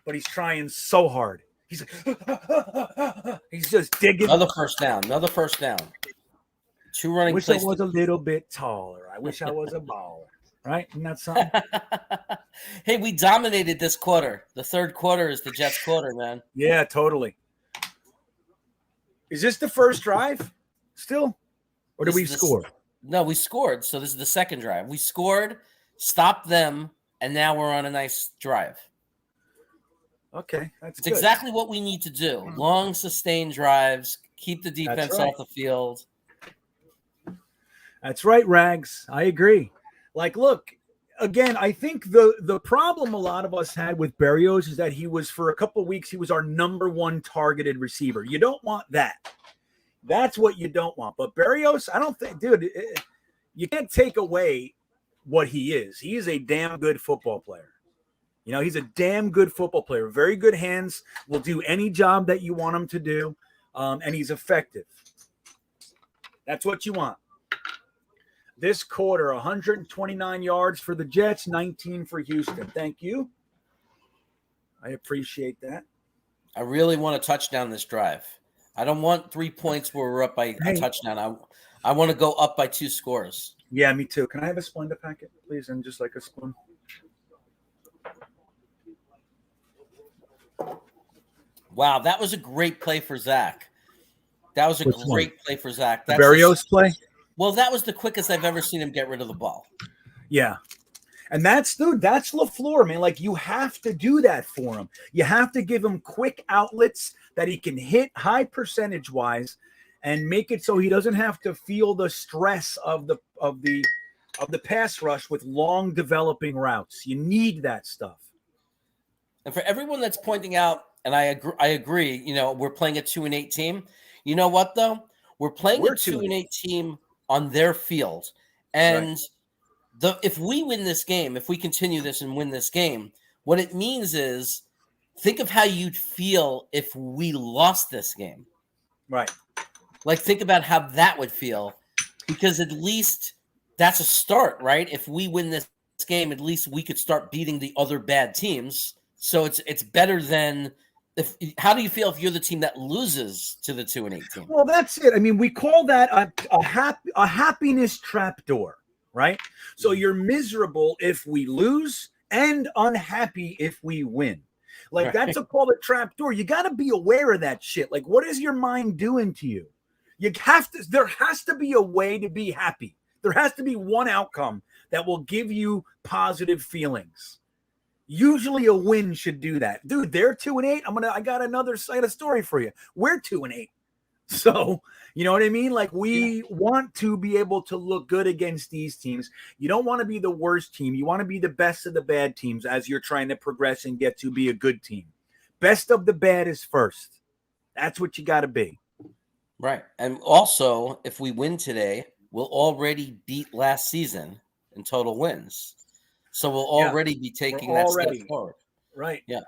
but he's trying so hard. He's just digging. Another first down. 2 running plays. plays. I was a little bit taller. I wish I was a baller. Right? Isn't that something? Hey, we dominated this quarter. The third quarter is the Jets quarter, man. Yeah, totally. Is this the first drive still? Or did we score? No, we scored. So this is the second drive. We scored, stopped them, and now we're on a nice drive. Okay, that's good. Exactly what we need to do. Long, sustained drives, keep the defense off the field. That's right, Rags. I agree. Like, look, again, I think the problem a lot of us had with Berrios is that he was, for a couple of weeks, he was our number 1 targeted receiver. You don't want that. That's what you don't want. But Berrios, I don't think, dude, you can't take away what he is. He is a damn good football player. He's a damn good football player. Very good hands. Will do any job that you want him to do. And he's effective. That's what you want. This quarter, 129 yards for the Jets, 19 for Houston. Thank you. I appreciate that. I really want a touchdown this drive. I don't want 3 points where we're up by a touchdown. I want to go up by 2 scores. Yeah, me too. Can I have a Splenda packet, please? And just like a spoon. Wow, that was a great play for Zach. That's The Berrios play? Well, that was the quickest I've ever seen him get rid of the ball. Yeah. And that's LaFleur, man. Like, you have to do that for him. You have to give him quick outlets that he can hit high percentage-wise and make it so he doesn't have to feel the stress of the pass rush with long developing routes. You need that stuff. And for everyone that's pointing out, and I agree, we're playing a 2-8 team. You know what, though? We're playing a 2-8 team on their field. And if we win this game, if we continue this and win this game, what it means is, think of how you'd feel if we lost this game. Right. Like, think about how that would feel. because at least that's a start, right? If we win this game, at least we could start beating the other bad teams. So it's better than if. How do you feel if you're the team that loses to the 2-8 team? Well, that's it. I mean, we call that a happiness trapdoor, right? So you're miserable if we lose and unhappy if we win. Like that's called a trapdoor. You got to be aware of that shit. Like, what is your mind doing to you? You have to. There has to be a way to be happy. There has to be one outcome that will give you positive feelings. Usually a win should do that. Dude, they're 2-8. I got another side of story for you. We're 2-8. So, you know what I mean? Like we want to be able to look good against these teams. You don't want to be the worst team. You want to be the best of the bad teams as you're trying to progress and get to be a good team. Best of the bad is first. That's what you got to be. Right. And also, if we win today, we'll already beat last season in total wins. So we'll already be taking that step forward. Right. Yeah.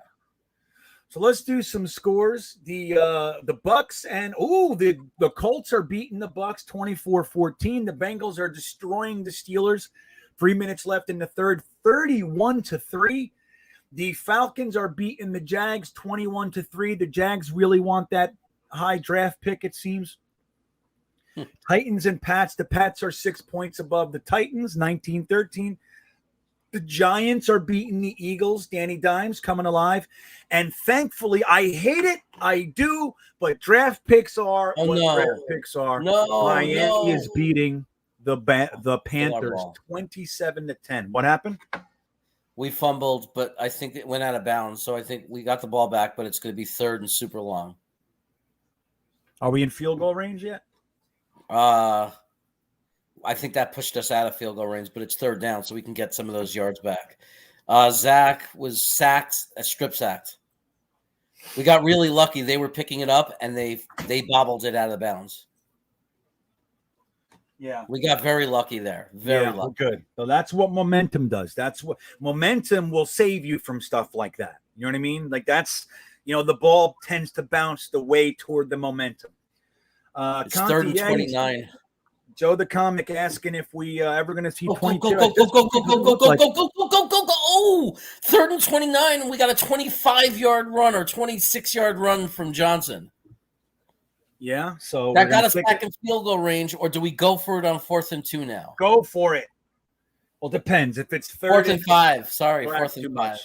So let's do some scores. The Bucks and the Colts are beating the Bucks 24-14. The Bengals are destroying the Steelers. 3 minutes left in the third, 31-3. The Falcons are beating the Jags 21-3. The Jags really want that high draft pick, it seems. Titans and Pats. The Pats are 6 points above the Titans, 19-13. The Giants are beating the Eagles. Danny Dimes coming alive. And thankfully, I hate it. I do. But draft picks are draft picks are. Miami is beating the Panthers 27-10. What happened? We fumbled, but I think it went out of bounds. So I think we got the ball back, but it's going to be third and super long. Are we in field goal range yet? I think that pushed us out of field goal range, but it's third down, so we can get some of those yards back. Zach was sacked, strip sacked. We got really lucky. They were picking it up, and they bobbled it out of bounds. Yeah. We got very lucky there. Very lucky. Good. So that's what momentum does. That's what momentum will save you from stuff like that. You know what I mean? Like that's, the ball tends to bounce the way toward the momentum. It's third and 29. Joe the Comic asking if we ever going to see 22. Go. Oh, third and 29, and we got a 25-yard run or 26-yard run from Johnson. Yeah, so that got us back in field goal range, or do we go for it on 4th and 2 now? Go for it. Well, depends. If it's 4th and 5. Sorry, 4th and 5.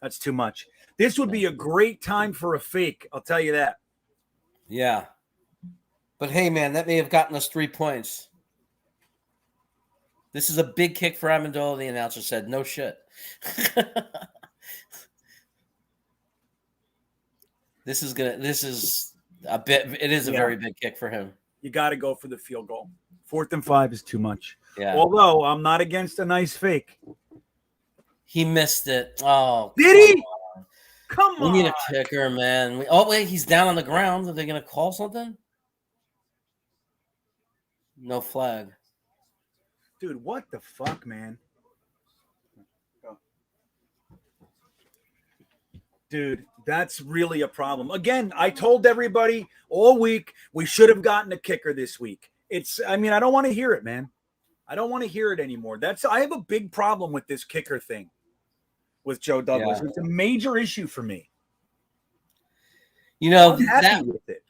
That's too much. This would be a great time for a fake. I'll tell you that. Yeah. But hey, man, that may have gotten us 3 points. This is a big kick for Amendola, the announcer said. No shit. This is a very big kick for him. You got to go for the field goal. 4th and 5 is too much. Yeah. Although I'm not against a nice fake. He missed it. Oh, did he? Come on. We need a kicker, man. Wait, he's down on the ground. Are they going to call something? No flag. Dude, what the fuck, man? Go. Dude, that's really a problem. Again, I told everybody all week we should have gotten a kicker this week. I don't want to hear it, man. I don't want to hear it anymore. I have a big problem with this kicker thing with Joe Douglas. Yeah. It's a major issue for me. I'm happy with it.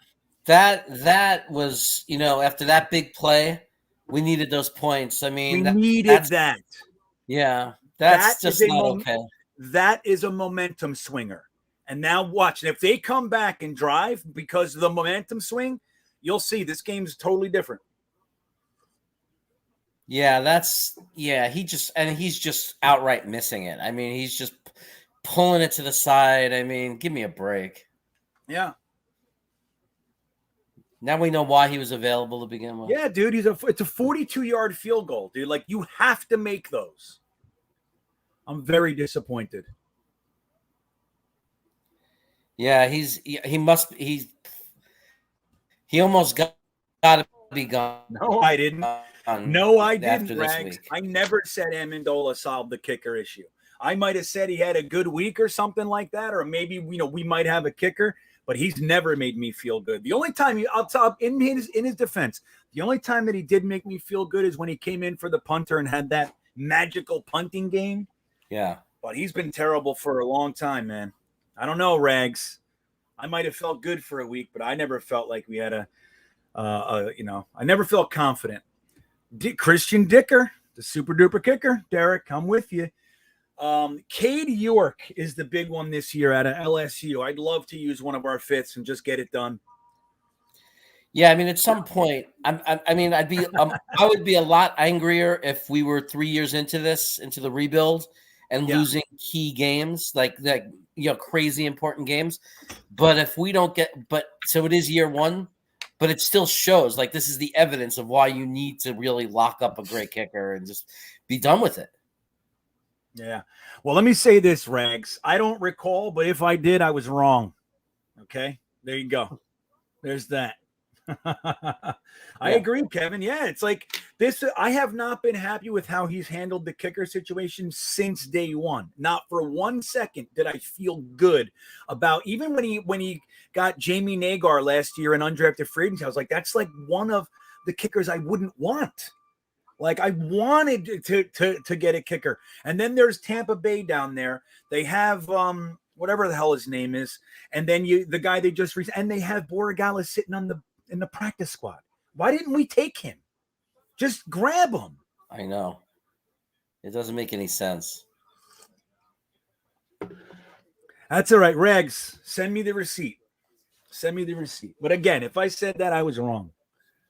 That was, after that big play, we needed those points. I mean, we needed that. Yeah, that's just not okay. That is a momentum swinger. And now watch. If they come back and drive because of the momentum swing, you'll see this game's totally different. Yeah, he's just outright missing it. I mean, he's just pulling it to the side. I mean, give me a break. Yeah. Now we know why he was available to begin with. Yeah, dude, it's a 42-yard field goal, dude. Like, you have to make those. I'm very disappointed. Yeah, he almost got to be gone. No, I didn't. No, I didn't, Rags. I never said Amendola solved the kicker issue. I might have said he had a good week or something like that, or maybe we might have a kicker. but he's never made me feel good. The only time I'll tell in his defense, the only time that he did make me feel good is when he came in for the punter and had that magical punting game. Yeah. But he's been terrible for a long time, man. I don't know, Rags. I might have felt good for a week, but I never felt like we had I never felt confident. Christian Dicker, the super duper kicker. Derek, I'm with you. Cade York is the big one this year out of LSU. I'd love to use one of our fifths and just get it done. Yeah, I mean, at some point, I would be a lot angrier if we were 3 years into the rebuild, and losing key games like that, crazy important games. But if we don't so it is year one, but it still shows like this is the evidence of why you need to really lock up a great kicker and just be done with it. Yeah. Well, let me say this, Rags. I don't recall, but if I did, I was wrong. Okay. There you go. There's that. I agree, Kevin. Yeah, it's like this. I have not been happy with how he's handled the kicker situation since day one. Not for 1 second did I feel good about, even when he got Jamie Nagar last year in undrafted free agency. I was like, that's like one of the kickers I wouldn't want. Like I wanted to get a kicker. And then there's Tampa Bay down there. They have whatever the hell his name is, and then the guy they just and they have Borregales sitting in the practice squad. Why didn't we take him? Just grab him. I know. It doesn't make any sense. That's all right, Regs. Send me the receipt. But again, if I said that, I was wrong.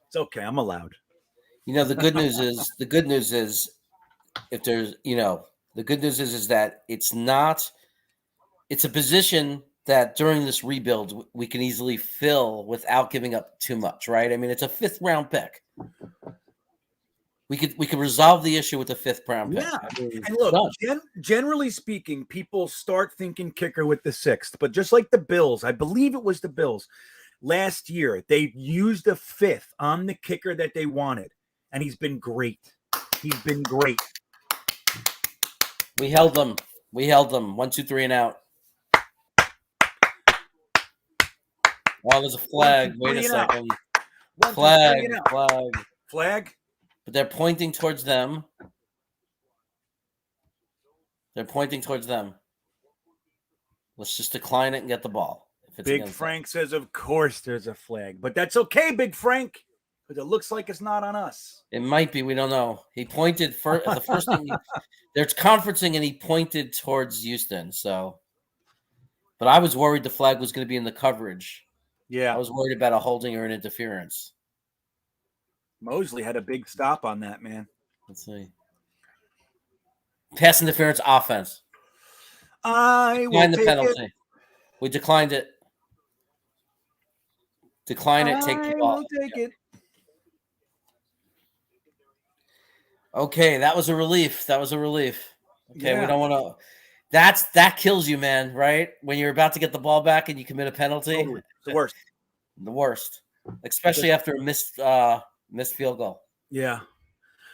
It's okay. I'm allowed. The good news is if there's, the good news is that it's a position that during this rebuild we can easily fill without giving up too much, right? I mean, it's a 5th round pick. We could resolve the issue with a 5th round pick. Yeah. And look, generally speaking, people start thinking kicker with the 6th, but just like the Bills, I believe it was the Bills last year, they used a 5th on the kicker that they wanted, and he's been great. We held them. 1, 2, 3 and out. Oh, there's a flag. Wait a second. Flag. But they're pointing towards them. Let's just decline it and get the ball. Big Frank says, of course there's a flag. But that's okay, Big Frank, because it looks like it's not on us. It might be. We don't know. He pointed the first thing. They're conferencing, and he pointed towards Houston. So, but I was worried the flag was going to be in the coverage. Yeah. I was worried about a holding or an interference. Mosley had a big stop on that, man. Let's see. Pass interference offense. I will take the penalty. It. We declined it. Decline it. Take the ball. I will take it. Okay, that was a relief. Okay, yeah. We don't want to. That kills you, man. Right when you're about to get the ball back and you commit a penalty. Totally. The worst, especially after a missed field goal. Yeah.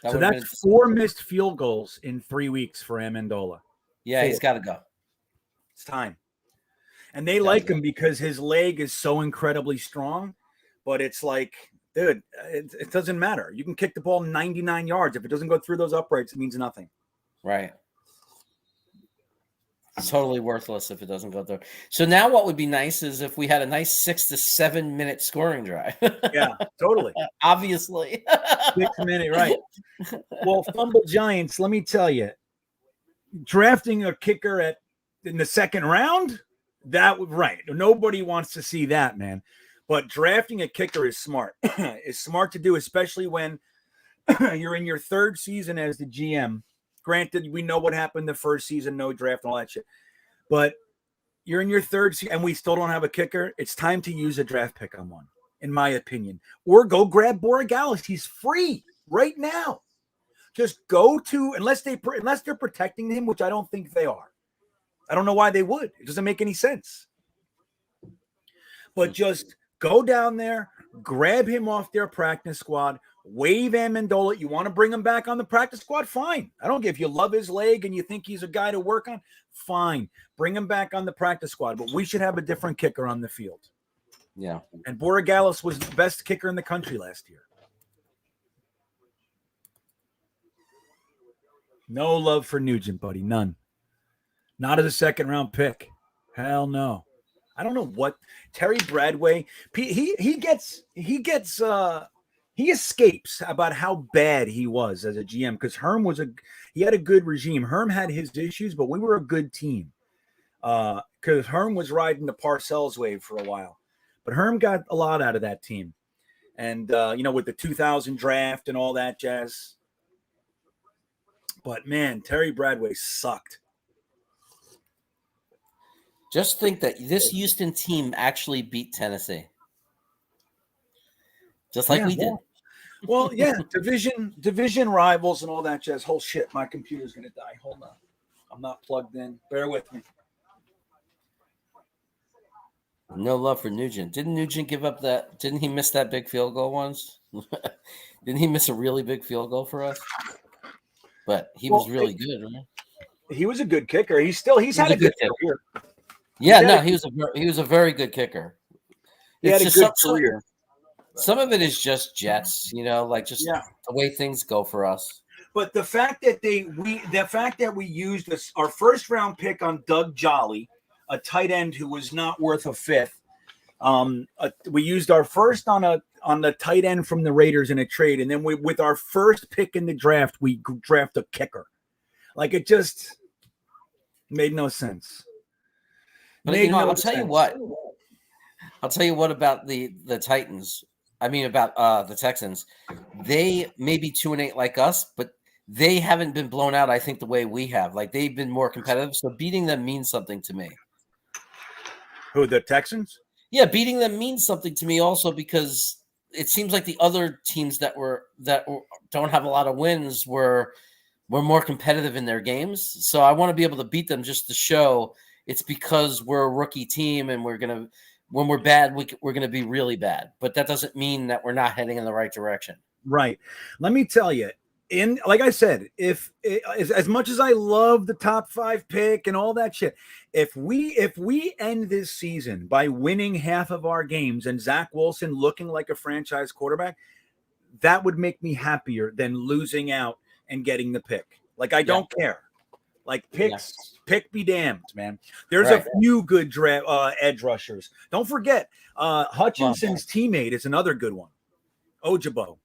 So that's 4 missed field goals in 3 weeks for Amendola. Yeah, 4. He's got to go. It's time. And they like him because his leg is so incredibly strong. But it's like, dude, it doesn't matter. You can kick the ball 99 yards. If it doesn't go through those uprights, it means nothing. Right. It's totally worthless if it doesn't go through. So now what would be nice is if we had a nice 6 to 7 minute scoring drive. Yeah, totally. Obviously. 6 minute, right. Well, Fumble Giants, let me tell you, drafting a kicker in the 2nd round, right. Nobody wants to see that, man. But drafting a kicker is smart. It's smart to do, especially when you're in your 3rd season as the GM. Granted, we know what happened the first season, no draft and all that shit. But you're in your 3rd season and we still don't have a kicker. It's time to use a draft pick on one, in my opinion. Or go grab Borregales. He's free right now. Just go to, unless they're protecting him, which I don't think they are. I don't know why they would. It doesn't make any sense. But just go down there, grab him off their practice squad, Waive Amendola. You want to bring him back on the practice squad? Fine. I don't care if you love his leg and you think he's a guy to work on. Fine. Bring him back on the practice squad. But we should have a different kicker on the field. Yeah. And Borregales was the best kicker in the country last year. No love for Nugent, buddy. None. Not as a second-round pick. Hell no. I don't know what Terry Bradway. He escapes about how bad he was as a GM because Herm he had a good regime. Herm had his issues, but we were a good team. Because Herm was riding the Parcells wave for a while, but Herm got a lot out of that team, and with the 2000 draft and all that jazz. But man, Terry Bradway sucked. Just think that this Houston team actually beat Tennessee. Just like we did. Well, yeah, division rivals and all that jazz. Whole shit, my computer's going to die. Hold on. I'm not plugged in. Bear with me. No love for Nugent. Didn't Nugent give up that? Didn't he miss that big field goal once? Didn't he miss a really big field goal for us? But he was really good, right? He was a good kicker. He's had a good career. Yeah, he was a very good kicker. He had a good career. Some of it is just Jets, the way things go for us. But the fact that we used our first round pick on Doug Jolly, a tight end who was not worth a fifth. We used our first on the tight end from the Raiders in a trade, and then with our first pick in the draft, we draft a kicker. Like it just made no sense. But I'll tell you what. I'll tell you what about the Titans. I mean about the Texans. They may be 2-8 like us, but they haven't been blown out. I think the way we have. Like they've been more competitive. So beating them means something to me. Who, the Texans? Yeah, beating them means something to me also because it seems like the other teams that don't have a lot of wins were more competitive in their games. So I want to be able to beat them just to show it's because we're a rookie team and when we're bad, we're going to be really bad. But that doesn't mean that we're not heading in the right direction. Right. Let me tell you, like I said, if as much as I love the top 5 pick and all that shit, if we end this season by winning half of our games and Zach Wilson looking like a franchise quarterback, that would make me happier than losing out and getting the pick. Like I don't care. Like pick be damned, man. There's a few good edge rushers. Don't forget, Hutchinson's teammate is another good one. Ojabo.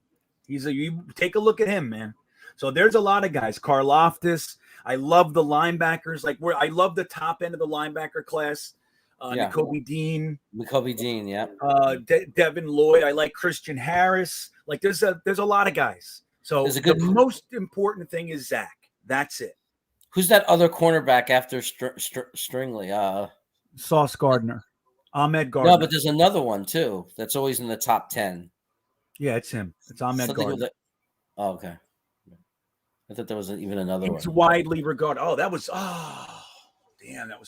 You take a look at him, man. So there's a lot of guys. Karlaftis. I love the linebackers. I love the top end of the linebacker class. Nakobe Dean. Yeah. Devin Lloyd. I like Christian Harris. Like there's a lot of guys. So the most important thing is Zach. That's it. Who's that other cornerback after Stringley? Sauce Gardner. Ahmed Gardner. No, but there's another one too that's always in the top 10. Yeah, it's him. It's Ahmed Gardner. Okay. I thought there was even another one. It's widely regarded. That was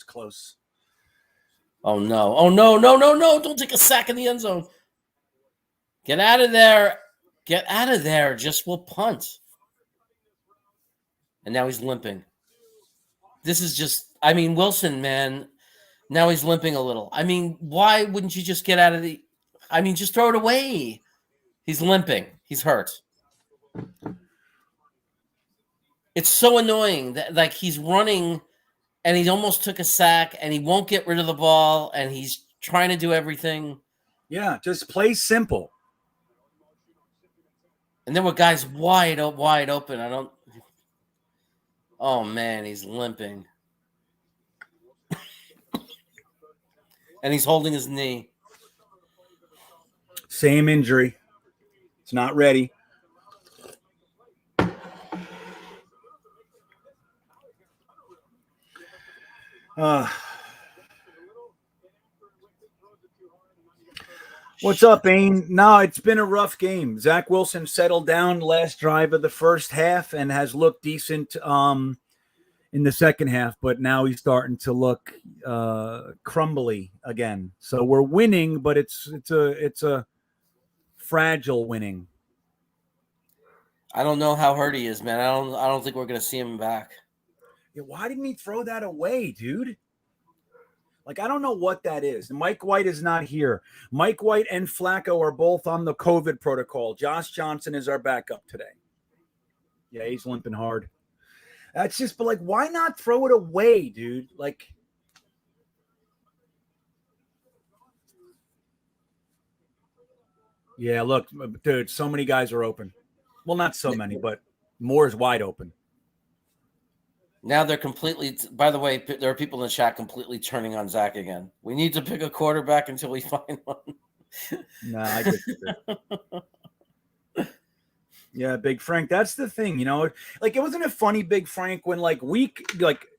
close. Oh, no. Don't take a sack in the end zone. Get out of there. Just will punt. And now he's limping. This is just, Wilson, man. Now he's limping a little. Why wouldn't you just get out of just throw it away. He's limping. He's hurt. It's so annoying that he's running and he almost took a sack and he won't get rid of the ball and he's trying to do everything. Yeah, just play simple. And then with guys wide open, oh man, he's limping. And he's holding his knee. Same injury. It's not ready. What's up, Ain? No, it's been a rough game. Zach Wilson settled down last drive of the first half and has looked decent in the second half, but now he's starting to look crumbly again. So we're winning, but it's a fragile winning. I don't know how hurt he is, man. I don't think we're gonna see him back. Yeah, why didn't he throw that away, dude? Like, I don't know what that is. Mike White is not here. Mike White and Flacco are both on the COVID protocol. Josh Johnson is our backup today. Yeah, he's limping hard. That's just, but like, why not throw it away, dude? Like, yeah, look, dude, so many guys are open. Well, not so many, but more is wide open. Now they're completely. By the way, there are people in the chat completely turning on Zach again. We need to pick a quarterback until we find one. No, I get it. Yeah, Big Frank. That's the thing, you know. Like, it wasn't a funny, Big Frank, when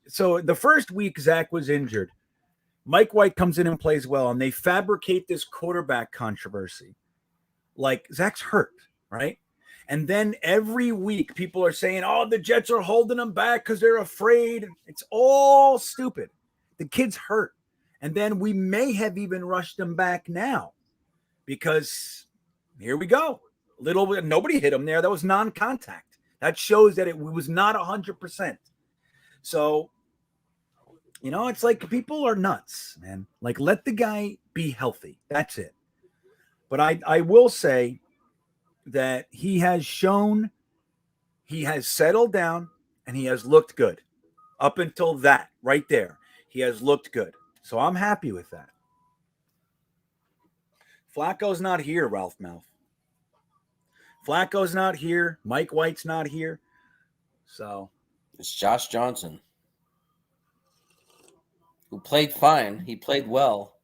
so the first week Zach was injured. Mike White comes in and plays well, and they fabricate this quarterback controversy. Like, Zach's hurt, right? And then every week people are saying, oh, the Jets are holding him back because they're afraid. It's all stupid. The kid's hurt. And then we may have even rushed him back now because here we go. Nobody hit him there. That was non-contact. That shows that it was not 100%. So, you know, it's like people are nuts, man. Like, let the guy be healthy. That's it. But I will say that he has shown he has settled down and he has looked good. Up until that right there, he has looked good. So I'm happy with that. Flacco's not here, Ralph Mouth. Flacco's not here. Mike White's not here. So it's Josh Johnson, who played fine. He played well.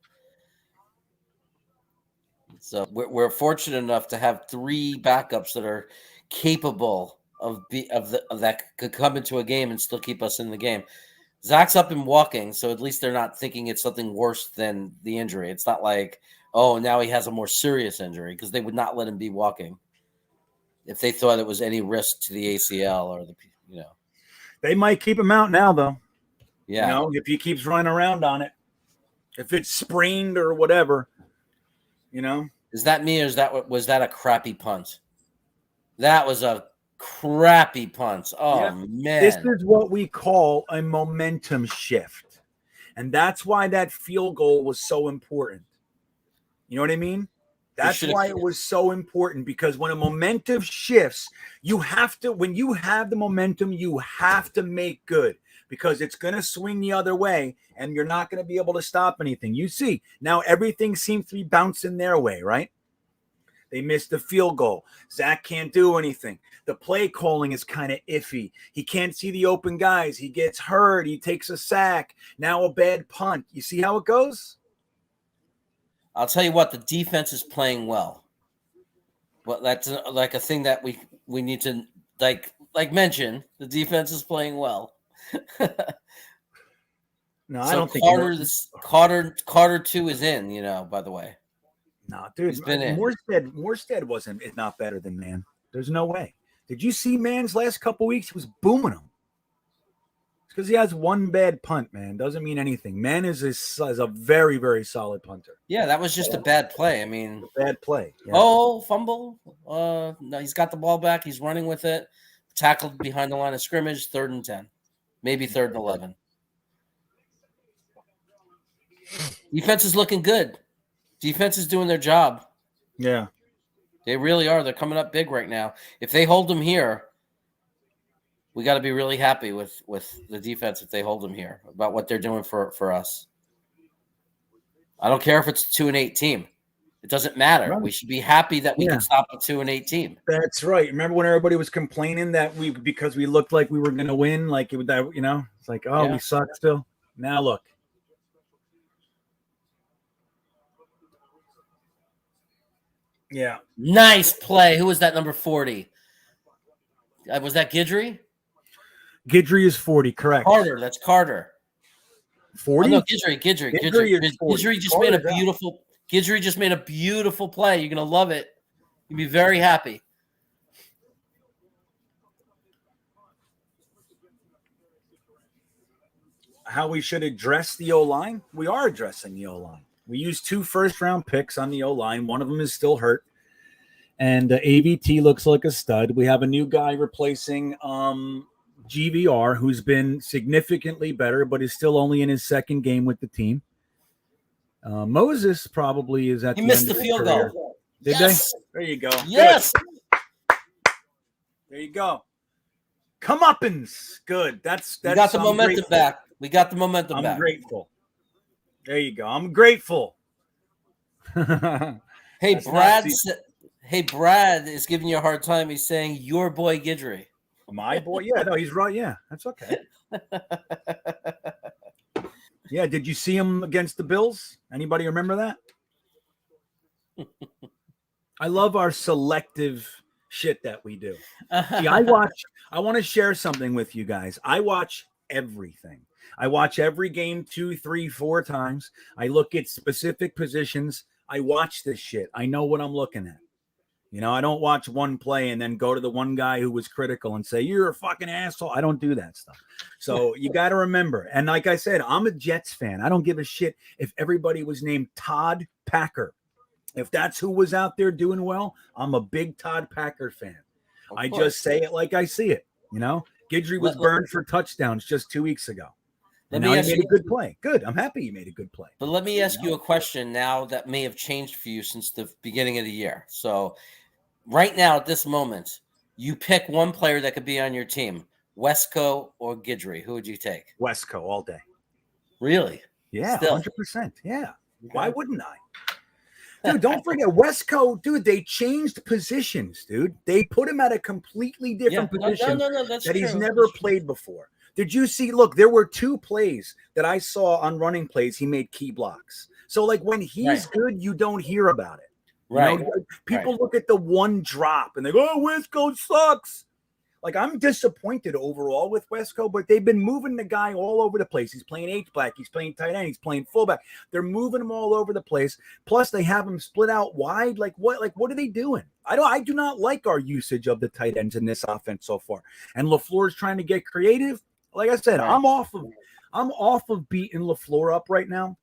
So we're fortunate enough to have three backups that are capable of that could come into a game and still keep us in the game. Zach's up and walking, so at least they're not thinking it's something worse than the injury. It's not like, oh, now he has a more serious injury, because they would not let him be walking if they thought it was any risk to the ACL or the, you know. They might keep him out now, though. Yeah. You know, if he keeps running around on it, if it's sprained or whatever, you know. Is that me, or was that a crappy punt? That was a crappy punt. Oh, yeah. Man. This is what we call a momentum shift. And that's why that field goal was so important. You know what I mean? That's why it was so important, because when a momentum shifts, you have to, when you have the momentum, you have to make good, because it's going to swing the other way and you're not going to be able to stop anything. You see, now everything seems to be bouncing their way, right? They missed the field goal. Zach can't do anything. The play calling is kind of iffy. He can't see the open guys. He gets hurt. He takes a sack. Now a bad punt. You see how it goes? I'll tell you what, the defense is playing well. But that's like a thing that we need to like mention. The defense is playing well. No, I don't think Carter 2 is in, you know, by the way. No, dude, he's been in. Morstead wasn't not better than Man. There's no way. Did you see Man's last couple weeks? He was booming them. It's because he has one bad punt, man. Doesn't mean anything. Man is a very, very solid punter. Yeah, that was just a bad play. I mean, bad play. Yeah. Oh, fumble. No, he's got the ball back. He's running with it. Tackled behind the line of scrimmage. 3rd and 10, maybe 3rd and 11. Defense is looking good. Defense is doing their job. Yeah. They really are. They're coming up big right now. If they hold them here, we got to be really happy with the defense if they hold them here, about what they're doing for us. I don't care if it's a 2-8 team. It doesn't matter. Right. We should be happy that we can stop a 2-8 team. That's right. Remember when everybody was complaining that because we looked like we were going to win, like it would, you know, it's like, oh, we suck still. Now look. Yeah. Nice play. Who was that, number 40? Was that Guidry? Guidry is 40, correct. Carter. That's Carter. 40? Oh, no, Guidry just made a beautiful play. You're going to love it. You'll be very happy. How we should address the O-line? We are addressing the O-line. We used 2 first-round picks on the O-line. One of them is still hurt. And AVT looks like a stud. We have a new guy replacing GVR, who's been significantly better, but is still only in his second game with the team. Moses probably is at He the missed end the of his field career. goal. Did Yes. they? There you go. Yes. Good. There you go. Comeuppance. Good. That's We got the I'm momentum grateful. back. We got the momentum back. I'm grateful. There you go. I'm grateful. Hey, That's Brad. not- Hey, Brad is giving you a hard time. He's saying your boy Guidry. My boy. Yeah, no, he's right. Yeah, that's okay. Yeah, did you see him against the Bills? Anybody remember that? I love our selective shit that we do. See, I want to share something with you guys. I watch everything. I watch every game 2, 3, 4 times. I look at specific positions. I watch this shit. I know what I'm looking at. You know, I don't watch one play and then go to the one guy who was critical and say, you're a fucking asshole. I don't do that stuff. So you got to remember. And like I said, I'm a Jets fan. I don't give a shit if everybody was named Todd Packer. If that's who was out there doing well, I'm a big Todd Packer fan. I just say it like I see it. You know, Guidry was burned for touchdowns just 2 weeks ago. And now he made a good play. Good. I'm happy he made a good play. But let me ask you a question now that may have changed for you since the beginning of the year. So right now at this moment, you pick one player that could be on your team, Wesco or Guidry. Who would you take? Wesco all day. Really? Yeah, Still. 100%. Yeah. Why wouldn't I? Dude, don't forget, Wesco, dude, they changed positions, dude. They put him at a completely different position that's that he's true. never played before. Did you see? Look, there were 2 plays that I saw on running plays. He made key blocks. So, like, when he's good, you don't hear about it. Right. You know, people look at the one drop and they go, oh, Wesco sucks. Like, I'm disappointed overall with Wesco, but they've been moving the guy all over the place. He's playing H-back. He's playing tight end. He's playing fullback. They're moving him all over the place. Plus, they have him split out wide. Like, what are they doing? I do not like our usage of the tight ends in this offense so far. And LaFleur's trying to get creative. Like I said, I'm off of beating LaFleur up right now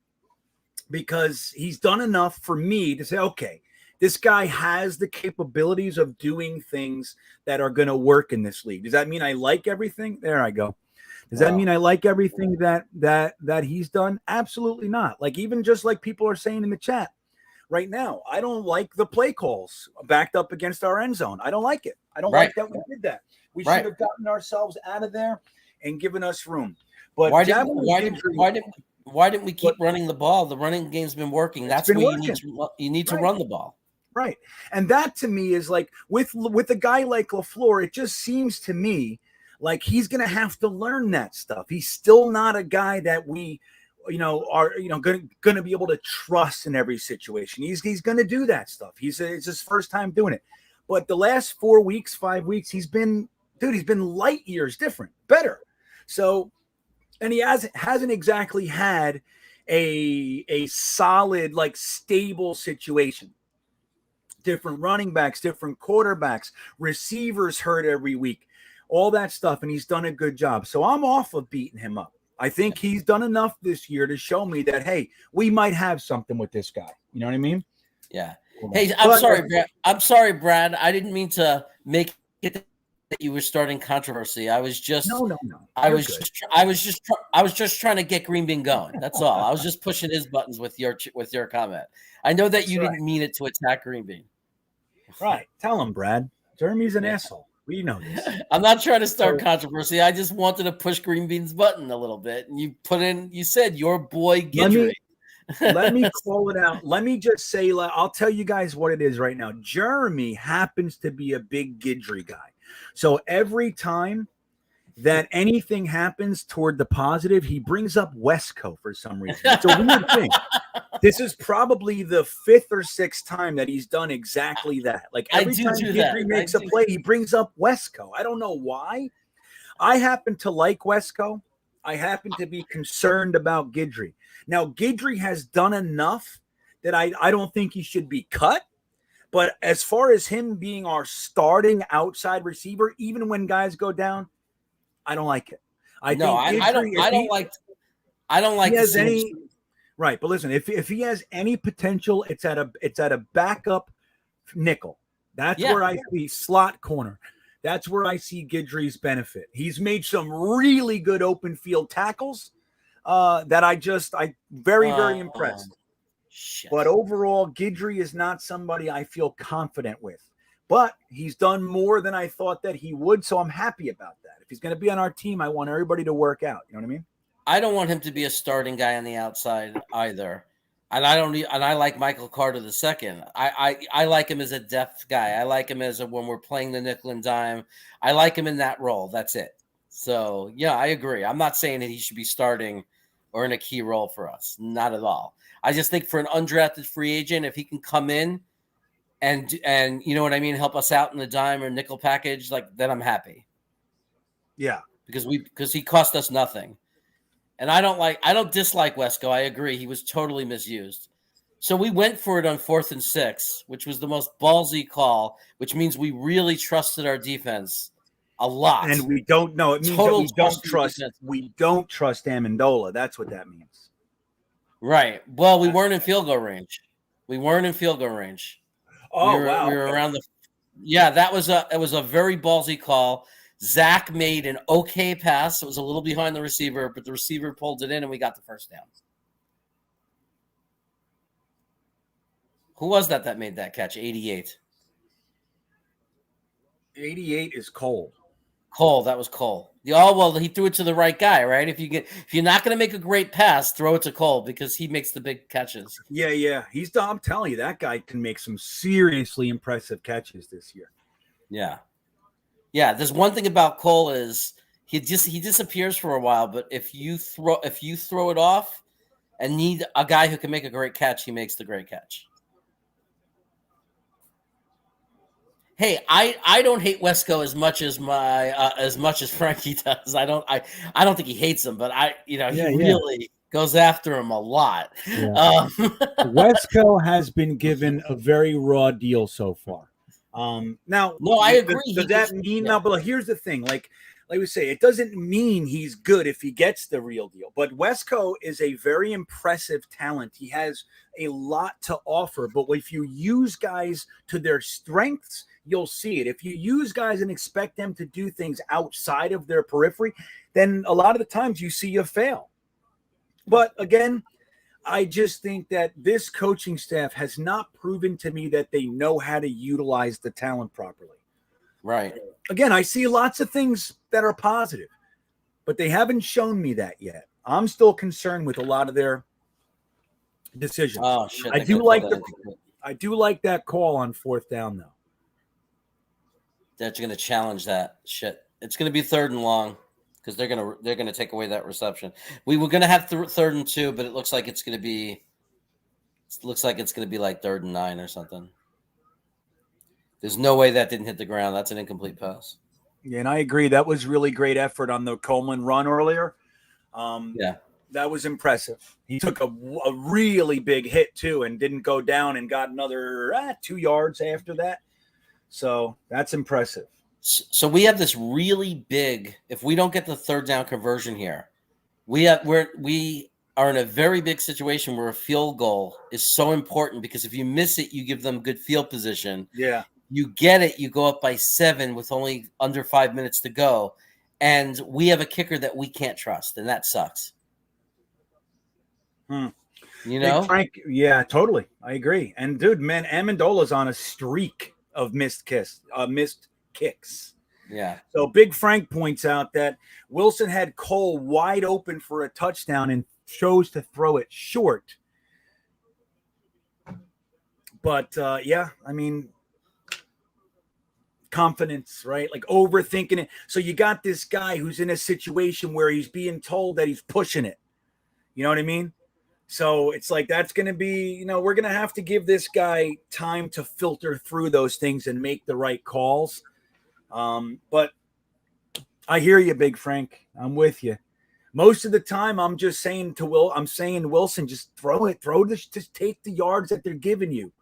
because he's done enough for me to say, okay, this guy has the capabilities of doing things that are going to work in this league. Does that mean I like everything? There I go. Does that mean I like everything that he's done? Absolutely not. Like, even just like people are saying in the chat right now, I don't like the play calls backed up against our end zone. I don't like it. I don't like that we did that. We should have gotten ourselves out of there and given us room. But why didn't we keep running the ball? The running game's been working. That's where you need to run the ball. Right. And that to me is like with a guy like LaFleur, it just seems to me like he's going to have to learn that stuff. He's still not a guy that we, are, going to be able to trust in every situation. He's going to do that stuff. It's his first time doing it. But the last 4 weeks, 5 weeks, he's been light years different, better. So, and he hasn't exactly had a solid, like, stable situation. Different running backs, different quarterbacks, receivers hurt every week, all that stuff. And he's done a good job. So I'm off of beating him up. I think he's done enough this year to show me that, hey, we might have something with this guy. You know what I mean? Yeah. Hey, I'm sorry, Brad. I didn't mean to make it that you were starting controversy. I was just no. I was just trying to get GreenBean going. That's all. I was just pushing his buttons with your comment. I know that you didn't mean it to attack GreenBean. Right. Tell him, Brad. Jeremy's an asshole. We know this. I'm not trying to start controversy. I just wanted to push GreenBean's button a little bit. And you said your boy Guidry. Let me call it out. Let me just say, I'll tell you guys what it is right now. Jeremy happens to be a big Guidry guy. So every time that anything happens toward the positive, he brings up Wesco for some reason. It's a weird thing. This is probably the 5th or 6th time that he's done exactly that. Like every time Guidry makes a play, he brings up Wesco. I don't know why. I happen to like Wesco. I happen to be concerned about Guidry. Now, Guidry has done enough that I don't think he should be cut. But as far as him being our starting outside receiver, even when guys go down, I don't like it. I don't like right. But listen, if he has any potential, it's at a backup nickel. That's where I see slot corner. That's where I see Guidry's benefit. He's made some really good open field tackles that I very impressed. Shit. But overall, Guidry is not somebody I feel confident with. But he's done more than I thought that he would, so I'm happy about that. If he's going to be on our team, I want everybody to work out. You know what I mean? I don't want him to be a starting guy on the outside either. And I like Michael Carter II. I like him as a depth guy. I like him when we're playing the nickel and dime. I like him in that role. That's it. So yeah, I agree. I'm not saying that he should be starting or in a key role for us. Not at all. I just think for an undrafted free agent, if he can come in and you know what I mean, help us out in the dime or nickel package, then I'm happy. Yeah. Because he cost us nothing. And I don't dislike Wesco. I agree. He was totally misused. So we went for it on 4th and 6, which was the most ballsy call, which means we really trusted our defense a lot. And we don't know. It means that we don't trust Amendola. That's what that means. Right. Well, we weren't in field goal range. Oh, wow. We were around the. Yeah, it was a very ballsy call. Zach made an okay pass. It was a little behind the receiver, but the receiver pulled it in, and we got the first down. Who was that made that catch? 88. 88 is Cole. That was Cole. Well, he threw it to the right guy, right? If you're not going to make a great pass, throw it to Cole because he makes the big catches. Yeah. I'm telling you, that guy can make some seriously impressive catches this year. Yeah. Yeah, there's one thing about Cole is he disappears for a while, but if you throw it off and need a guy who can make a great catch, he makes the great catch. Hey, I don't hate Wesco as much as Frankie does. I don't think he hates him, but he really goes after him a lot. Yeah. Wesco has been given a very raw deal so far. Now, no, I agree. Does that mean now? But here's the thing: like we say, it doesn't mean he's good if he gets the real deal. But Wesco is a very impressive talent. He has a lot to offer. But if you use guys to their strengths, you'll see it. If you use guys and expect them to do things outside of their periphery, then a lot of the times you see you fail. But again, I just think that this coaching staff has not proven to me that they know how to utilize the talent properly. Right. Again, I see lots of things that are positive, but they haven't shown me that yet. I'm still concerned with a lot of their decisions. Oh shit! I do like that call on 4th down though. That you're going to challenge that shit. It's going to be 3rd and long. Because they're gonna take away that reception. We were gonna have 3rd and 2, but it looks like it's gonna be like 3rd and 9 or something. There's no way that didn't hit the ground. That's an incomplete pass. Yeah, and I agree. That was really great effort on the Coleman run earlier. Yeah, that was impressive. He took a really big hit too, and didn't go down, and got another 2 yards after that. So that's impressive. So we have this really big. If we don't get the 3rd down conversion here, we are in a very big situation where a field goal is so important because if you miss it, you give them good field position. Yeah, you get it, you go up by 7 with only under 5 minutes to go, and we have a kicker that we can't trust, and that sucks. You know, Frank. Yeah, totally. I agree. And dude, man, Amendola's on a streak of missed kicks. Yeah. So Big Frank points out that Wilson had Cole wide open for a touchdown and chose to throw it short. But yeah, I mean, confidence, right? Like overthinking it. So you got this guy who's in a situation where he's being told that he's pushing it. You know what I mean? So it's like that's going to be, we're going to have to give this guy time to filter through those things and make the right calls. But I hear you, Big Frank. I'm with you. Most of the time, I'm just saying Wilson, just throw it, just take the yards that they're giving you.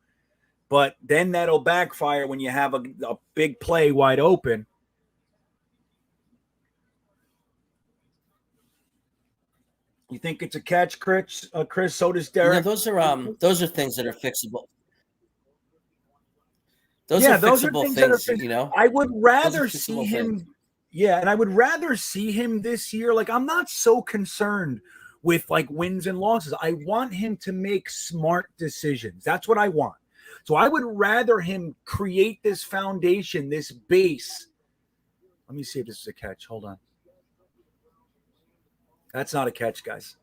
But then that'll backfire when you have a big play wide open. You think it's a catch, Chris? So does Derek. Yeah, those are things that are fixable. Those Yeah, are those are fixable things that are things, you know. I would rather Those are see fixable him. things. Yeah, and I would rather see him this year. Like, I'm not so concerned with like wins and losses. I want him to make smart decisions. That's what I want. So I would rather him create this foundation, this base. Let me see if this is a catch. Hold on. That's not a catch, guys.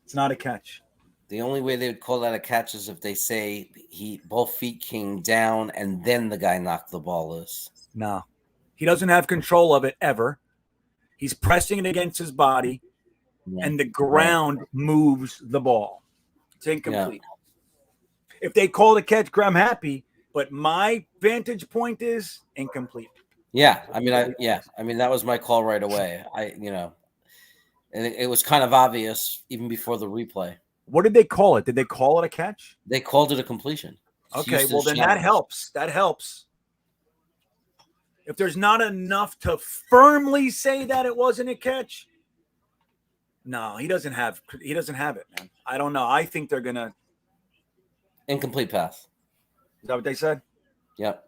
It's not a catch. The only way they would call that a catch is if they say both feet came down and then the guy knocked the ball loose. No. He doesn't have control of it ever. He's pressing it against his body, and the ground moves the ball. It's incomplete. Yeah. If they call it a catch, I'm happy, but my vantage point is incomplete. Yeah, I mean, that was my call right away. And it was kind of obvious even before the replay. What did they call it? Did they call it a catch? They called it a completion. Okay, well then that helps. That helps. If there's not enough to firmly say that it wasn't a catch, no, he doesn't have it, man. I don't know. I think they're gonna incomplete pass. Is that what they said? Yep.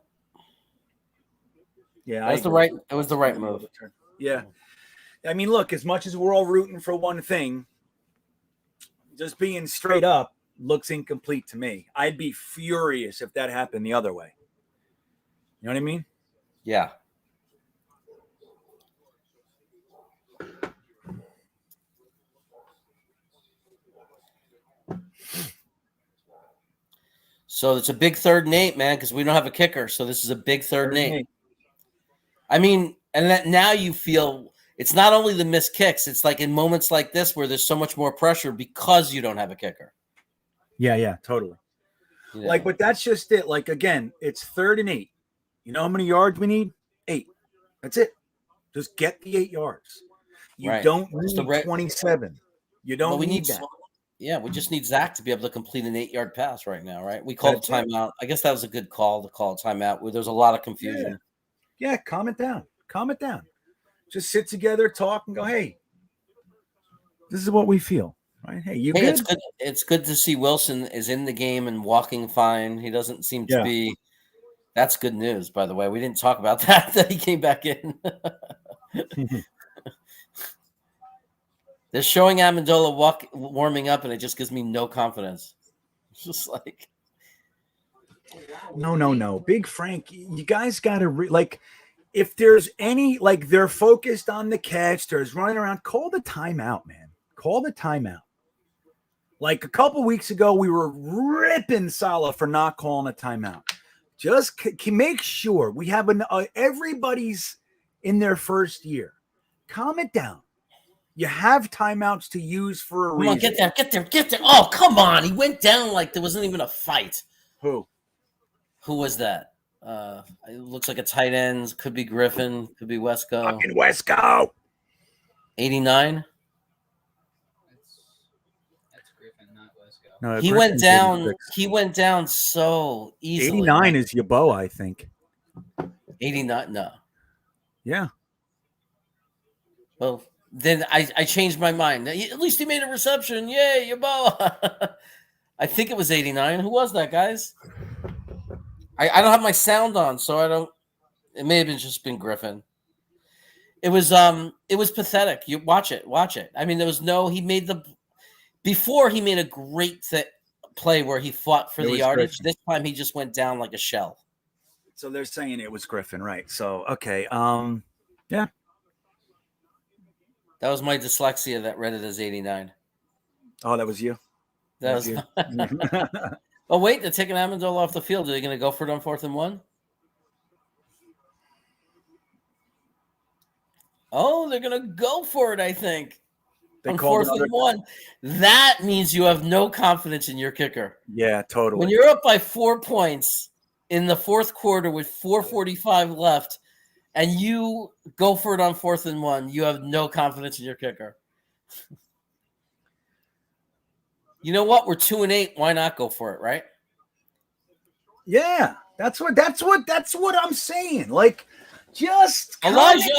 Yeah, it was the right move. Yeah. I mean, look, as much as we're all rooting for one thing, just being straight up looks incomplete to me. I'd be furious if that happened the other way. You know what I mean? Yeah. So it's a big 3rd and 8, man, because we don't have a kicker. So this is a big 3rd and 8. I mean, and that now you feel it's not only the missed kicks. It's like in moments like this where there's so much more pressure because you don't have a kicker. Yeah, totally. Yeah. Like, but that's just it. Like, again, it's 3rd and 8. You know how many yards we need? 8. That's it. Just get the 8 yards. You don't need 27. You don't need that. Yeah, we just need Zach to be able to complete an 8-yard pass right now, right? We called a timeout. I guess that was a good call to call a timeout. There's a lot of confusion. Yeah, calm it down. Calm it down. Just sit together, talk, and go, hey, this is what we feel. Right? Hey, you good? It's good to see Wilson is in the game and walking fine. He doesn't seem to be. That's good news, by the way. We didn't talk about that he came back in. They're showing Amendola warming up, and it just gives me no confidence. It's just like, no, Big Frank, you guys got to if there's any they're focused on the catch, there's running around. Call the timeout, man. Call the timeout. Like a couple weeks ago, we were ripping Salah for not calling a timeout. Just make sure we have everybody's in their first year. Calm it down. You have timeouts to use for a reason. Come on, get there. Oh, come on. He went down like there wasn't even a fight. Who was that? It looks like a tight end. Could be Griffin. Could be Wesco. Fucking Wesco. 89? That's Griffin, not Wesco. No, he went down. 86. He went down so easily. 89 is Yabo, I think. 89? No. Yeah. Well, then I changed my mind. At least he made a reception. Yay, your ball. I think it was 89. Who was that, guys? I don't have my sound on, so I don't. It may have just been Griffin. It was pathetic. You watch it. I mean, there was no. Before he made a great play where he fought for the yardage. Griffin. This time he just went down like a shell. So they're saying it was Griffin, right? So okay, yeah. That was my dyslexia that read it as 89. Oh, that was you? That was you. Oh, wait, they're taking Amendola off the field. Are they going to go for it on 4th and 1? Oh, they're going to go for it, I think. On 4th and 1. That means you have no confidence in your kicker. Yeah, totally. When you're up by 4 points in the 4th quarter with 4:45 left, and you go for it on 4th and 1, you have no confidence in your kicker. You know what? We're 2 and 8. Why not go for it, right? Yeah, that's what I'm saying. Like, just Elijah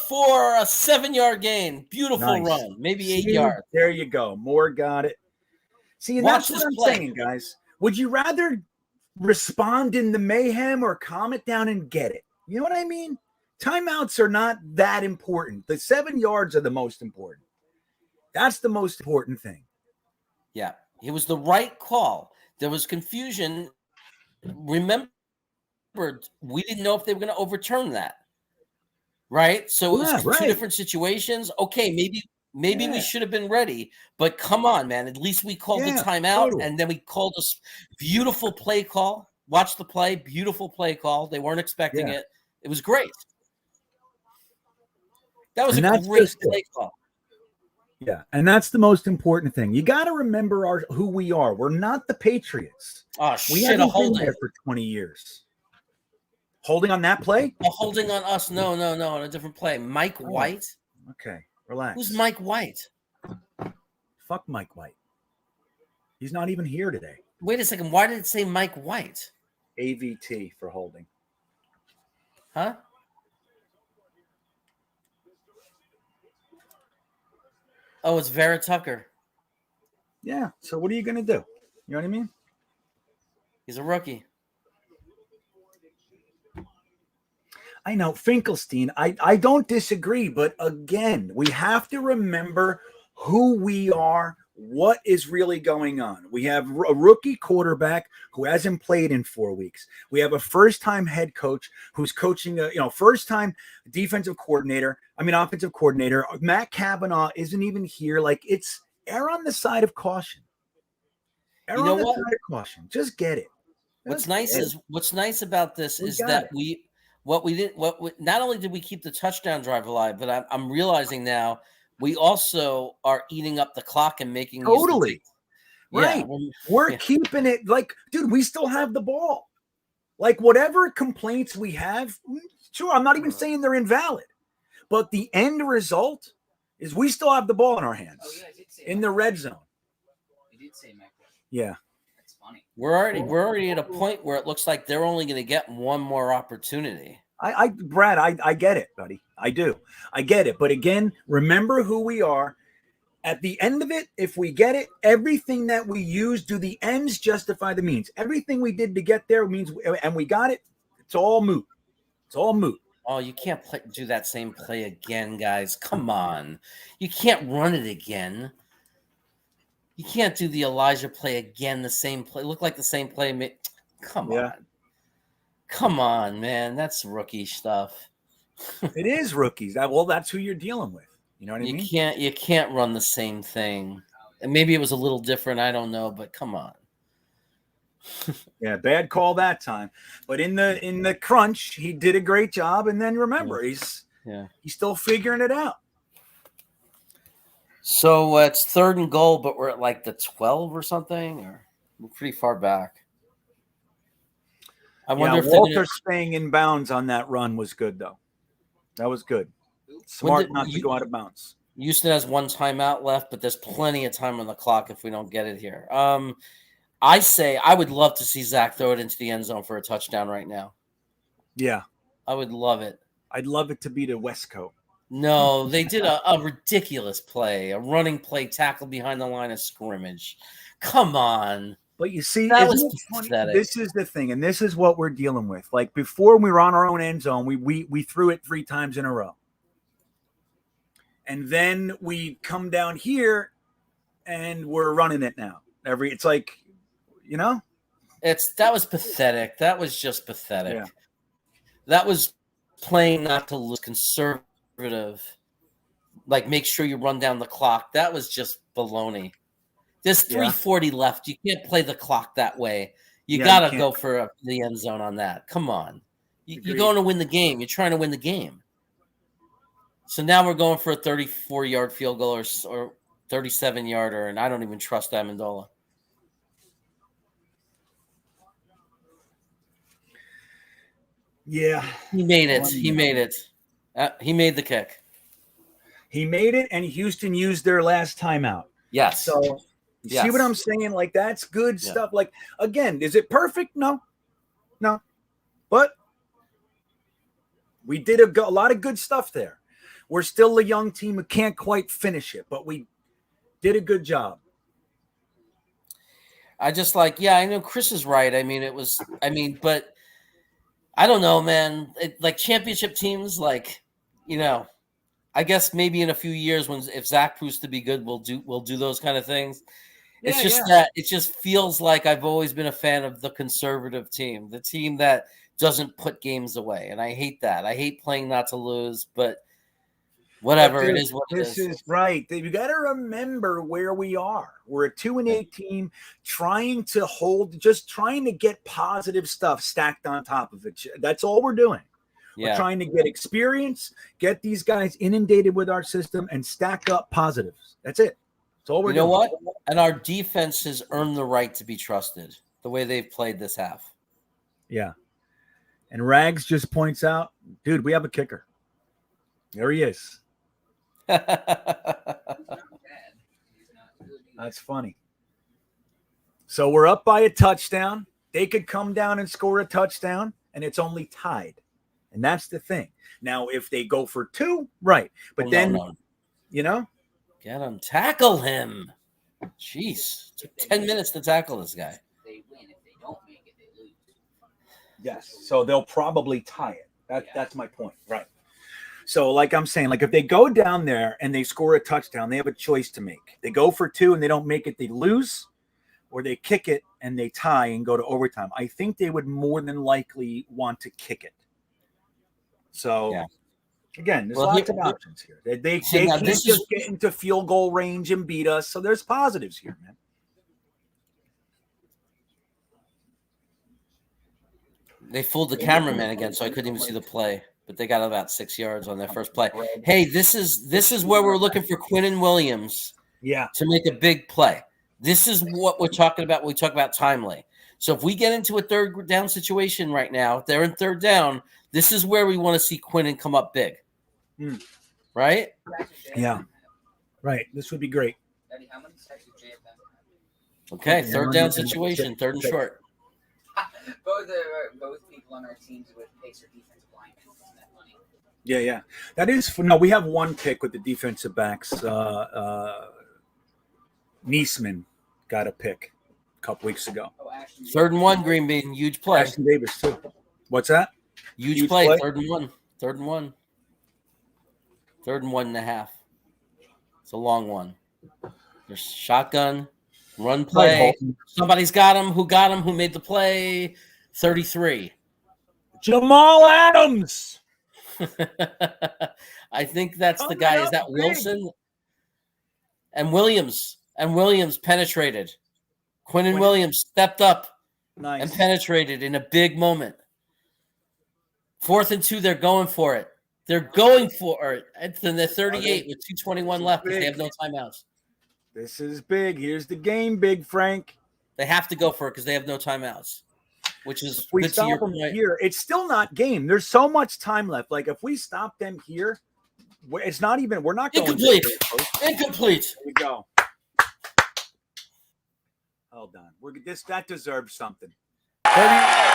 for a 7-yard gain. Beautiful run, maybe 8 yards. There you go. Moore got it. See, and Watch that's what this I'm play. saying, guys. Would you rather respond in the mayhem or calm it down and get it? You know what I mean? Timeouts are not that important. The 7 yards are the most important. That's the most important thing. Yeah, it was the right call. There was confusion. Remember, we didn't know if they were going to overturn that, right? So it was Yeah, two right. different situations. Okay, maybe Yeah. we should have been ready, but come on, man. At least we called the Yeah, timeout, totally. and then we called a beautiful play call. Watch the play, beautiful play call. They weren't expecting Yeah. it. It was great. That was And a that's great just it. play call. Yeah, and that's the most important thing. You got to remember who we are. We're not the Patriots. Oh, We shit, a haven't been holding. there for 20 years. Holding on that play? A holding on us. No, on a different play. Mike White. Okay, relax. Who's Mike White? Fuck Mike White. He's not even here today. Wait a second. Why did it say Mike White? AVT for holding. Huh? Oh, it's Vera Tucker. Yeah, so what are you going to do? You know what I mean? He's a rookie. I know, Finkelstein, I don't disagree, but again, we have to remember who we are, what is really going on. We have a rookie quarterback who hasn't played in 4 weeks. We have a first-time head coach who's coaching first-time offensive coordinator. Matt Cavanaugh isn't even here. Like, it's err on the side of caution. Err on the side of caution. Just get it. What's nice about this is that not only did we keep the touchdown drive alive, but I'm realizing now we also are eating up the clock and making totally right. Yeah, we're keeping it like, dude, we still have the ball. Like, whatever complaints we have, sure, I'm not even saying they're invalid, but the end result is we still have the ball in our hands in the red zone. You did say Mike. Yeah. Funny. We're already at a point where it looks like they're only going to get one more opportunity. Brad, I get it, buddy. I do. I get it. But again, remember who we are. At the end of it, if we get it, everything that we use, do the ends justify the means? Everything we did to get there means, and we got it, it's all moot. It's all moot. Oh, you can't do that same play again, guys. Come on. You can't run it again. You can't do the Elijah play again, the same play. Look like the same play. Come on. Come on, man. That's rookie stuff. It is rookies. That's who you're dealing with. You know what I mean? You can't run the same thing. And maybe it was a little different. I don't know, but come on. Yeah, bad call that time. But in the crunch, he did a great job. And then remember, he's still figuring it out. So it's 3rd and goal, but we're at like the 12 or something, or we're pretty far back. I wonder if Walter staying in bounds on that run was good, though. That was good. Smart not to go out of bounds. Houston has 1 timeout left, but there's plenty of time on the clock if we don't get it here. I say I would love to see Zach throw it into the end zone for a touchdown right now. Yeah. I would love it. I'd love it to be to Westco. No, they did a ridiculous play, a running play tackle behind the line of scrimmage. Come on. But you see, that was pathetic. This is the thing, and this is what we're dealing with. Like, before we were on our own end zone, we threw it 3 times in a row. And then we come down here and we're running it now. It's like, you know? That was pathetic. That was just pathetic. Yeah. That was playing not to lose, conservative. Like, make sure you run down the clock. That was just baloney. There's 3:40 left. You can't play the clock that way. You got to go for the end zone on that. Come on. You're going to win the game. You're trying to win the game. So now we're going for a 34-yard field goal or 37-yarder, and I don't even trust Amendola. Yeah. He made it. He made it. He made the kick. He made it, and Houston used their last timeout. Yes. So see what I'm saying? Like, that's good stuff. Like, again, is it perfect? No. But we did a lot of good stuff there. We're still a young team who can't quite finish it, but we did a good job. I just I know Chris is right. But I don't know, man. Championship teams, I guess maybe in a few years if Zach proves to be good, we'll do those kind of things. It's just that it just feels like I've always been a fan of the conservative team, the team that doesn't put games away. And I hate that. I hate playing not to lose, but whatever, Dude, it is what it is. This is right. You got to remember where we are. We're a 2-8 team trying to get positive stuff stacked on top of it. That's all we're doing. Yeah. We're trying to get experience, get these guys inundated with our system, and stack up positives. That's it. That's all we're doing. You know what? And our defense has earned the right to be trusted the way they've played this half. Yeah. And Rags just points out, dude, we have a kicker. There he is. That's funny. So we're up by a touchdown. They could come down and score a touchdown, and it's only tied. And that's the thing. Now, if they go for 2, right. But no. You know? Get him. Tackle him. Jeez. It took 10 minutes to tackle this guy. They win. If they don't make it, they lose. Yes. So they'll probably tie it. That's my point. Right. So like I'm saying, if they go down there and they score a touchdown, they have a choice to make. They go for 2 and they don't make it, they lose, or they kick it and they tie and go to overtime. I think they would more than likely want to kick it. So, again, there's lots of options here. They can't just get into field goal range and beat us. So there's positives here, man. They fooled the cameraman again, so I couldn't even see the play. But they got about 6 yards on their first play. Hey, this is where we're looking for Quinnen Williams to make a big play. This is what we're talking about when we talk about timely. So if we get into a third down situation right now, if they're in third down, this is where we want to see Quinnen come up big. Right? Yeah. Right. This would be great. How many sacks did Jetsfan? Okay, third down situation, third and short. Both people on our teams with picks or defensive linemen. Isn't that funny? Yeah. That is – no, we have one pick with the defensive backs. Niesman got a pick a couple weeks ago. Third and 1, GreenBean, huge play. Ashton Davis, too. What's that? Huge play, third and 1. Third and 1. Third and 1.5. It's a long one. There's shotgun, run play. Somebody's got him. Who got him? Who made the play? 33. Jamal Adams. I think that's the guy. Is that Wilson? And Williams. And Williams penetrated. Quinnen Williams stepped up and penetrated in a big moment. 4th and 2, they're going for it. They're going for it. It's in the 38 with 2:21 left, but they have no timeouts. This is big. Here's the game, Big Frank. They have to go for it because they have no timeouts, which is if we stop them here. It's still not game. There's so much time left. If we stop them here, it's not even. We're not going. Incomplete. Here we go. Well done. That deserves something. 30.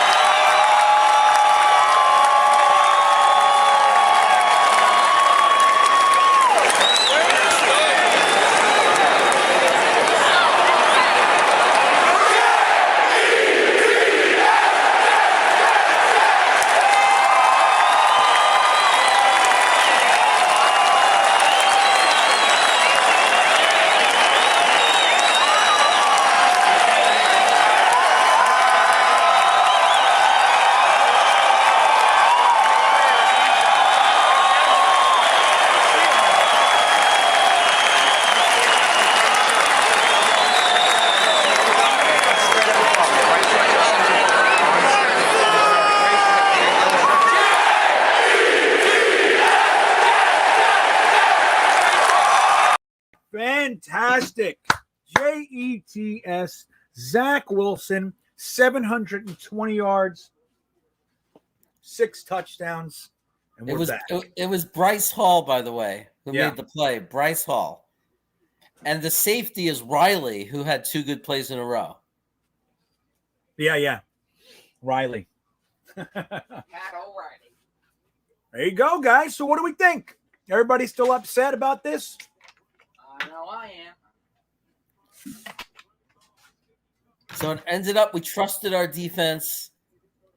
Fantastic. Jets. Zach Wilson, 720 yards, 6 touchdowns. And we're back. It was Bryce Hall, by the way, who made the play. Bryce Hall. And the safety is Riley, who had 2 good plays in a row. Yeah. Riley. Pat O'Reilly. There you go, guys. So what do we think? Everybody still upset about this? I know I am. So it ended up we trusted our defense.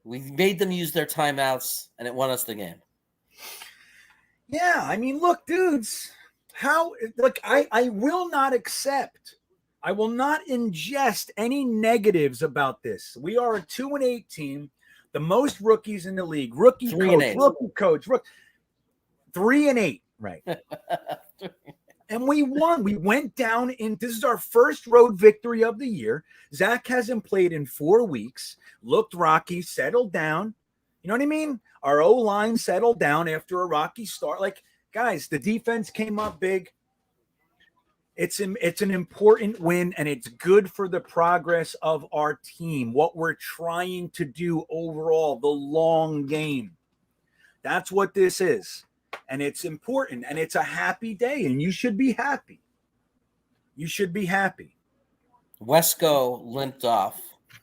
We made them use their timeouts, and it won us the game. Yeah, I mean, look, dudes, I will not accept, I will not ingest any negatives about this. We are a 2-8 team, the most rookies in the league. Rookie 3-8. coach. 3-8, right. And we won. We went down in, this is our first road victory of the year. Zach hasn't played in 4 weeks, looked rocky, settled down. You know what I mean? Our O-line settled down after a rocky start. Like, guys, the defense came up big. It's an important win, and it's good for the progress of our team, what we're trying to do overall, the long game. That's what this is. And it's important, and it's a happy day, and you should be happy. You should be happy. Wesco limped off,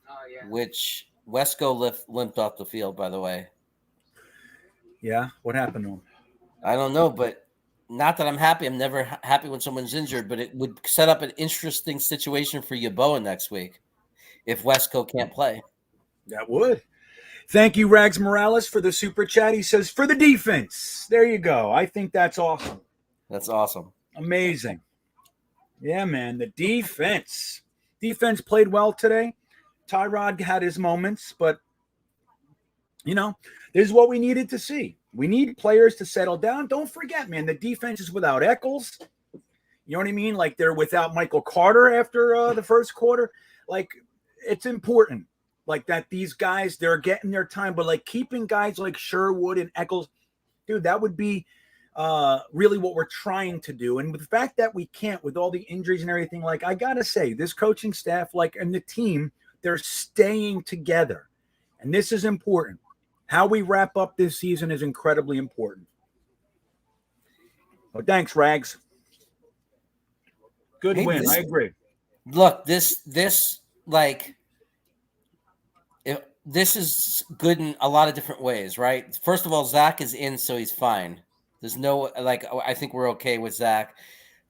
Oh yeah. which Wesco limped off the field, by the way. Yeah? What happened to him? I don't know, but not that I'm happy. I'm never happy when someone's injured, but it would set up an interesting situation for Yeboah next week if Wesco can't play. That would. Thank you, Rags Morales, for the super chat. He says, for the defense. There you go. I think that's awesome. That's awesome. Amazing. Yeah, man. The defense. Defense played well today. Tyrod had his moments, but, you know, this is what we needed to see. We need players to settle down. Don't forget, man, the defense is without Eccles. You know what I mean? Like, they're without Michael Carter after the first quarter. Like, it's important. Like that these guys, they're getting their time, but like keeping guys like Sherwood and Eccles, dude, that would be really what we're trying to do. And with the fact that we can't, with all the injuries and everything, like I gotta say, this coaching staff, like, and the team, they're staying together. And this is important. How we wrap up this season is incredibly important. Oh, thanks, Rags. Good win. I agree. Look, this is good in a lot of different ways, right? First of all, Zach is in, so he's fine. There's no, like, I think we're okay with Zach.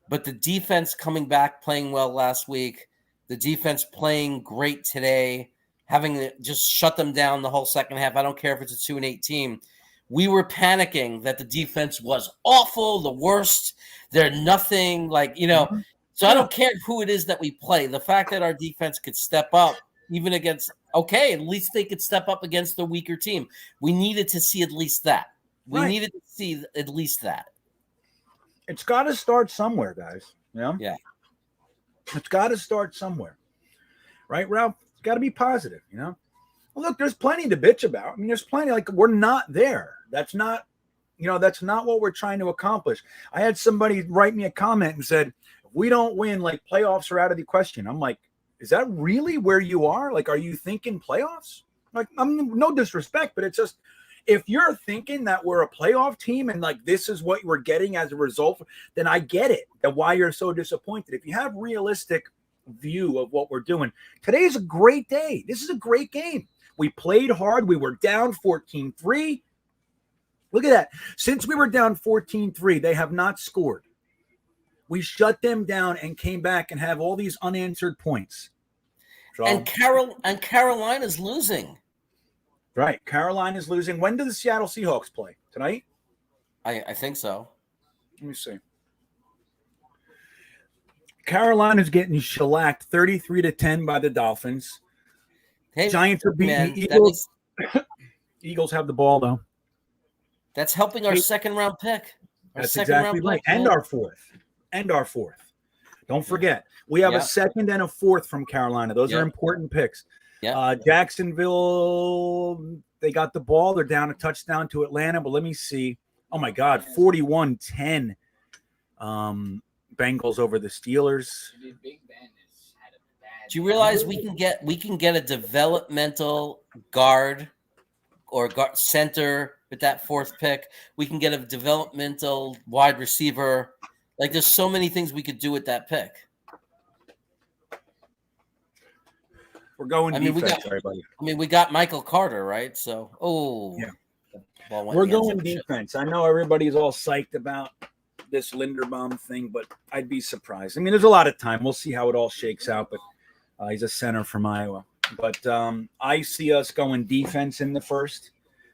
But the defense coming back, playing well last week, the defense playing great today, having just shut them down the whole second half. I don't care if it's a 2-8 team. We were panicking that the defense was awful, the worst. They're nothing, like, you know. So I don't care who it is that we play. The fact that our defense could step up, even against, okay, at least they could step up against the weaker team. We needed to see at least that. We needed to see at least that. It's got to start somewhere, guys. Yeah. It's got to start somewhere. Right, Ralph? It's got to be positive, you know? Well, look, there's plenty to bitch about. I mean, there's plenty, like, we're not there. That's not, you know, that's not what we're trying to accomplish. I had somebody write me a comment and said, if we don't win, like, playoffs are out of the question. I'm like, is that really where you are? Like, are you thinking playoffs? Like, I mean, no disrespect, but it's just, if you're thinking that we're a playoff team and like this is what we're getting as a result, then I get it, that why you're so disappointed. If you have realistic view of what we're doing, today is a great day. This is a great game. We played hard. We were down 14-3. Look at that. Since we were down 14-3, they have not scored. We shut them down and came back and have all these unanswered points. So, and Carolina's losing. Right. Carolina's losing. When do the Seattle Seahawks play? Tonight? I think so. Let me see. Carolina's getting shellacked 33-10 by the Dolphins. Hey, Giants are beating man, the Eagles. Eagles have the ball, though. That's helping our second-round pick. That's exactly right. And our fourth. Don't forget. We have a second and a fourth from Carolina. Those are important picks. Jacksonville, they got the ball. They're down a touchdown to Atlanta. But let me see. Oh, my God. 41-10. Bengals over the Steelers. Dude, Big Ben has had a bad. Do you realize we can get a developmental guard or center with that fourth pick? We can get a developmental wide receiver. Like, there's so many things we could do with that pick. We're going defense, everybody. We got Michael Carter, right? So, we're going defense. I know everybody's all psyched about this Linderbaum thing, but I'd be surprised. I mean, there's a lot of time. We'll see how it all shakes out, but He's a center from Iowa. But I see us going defense in the first.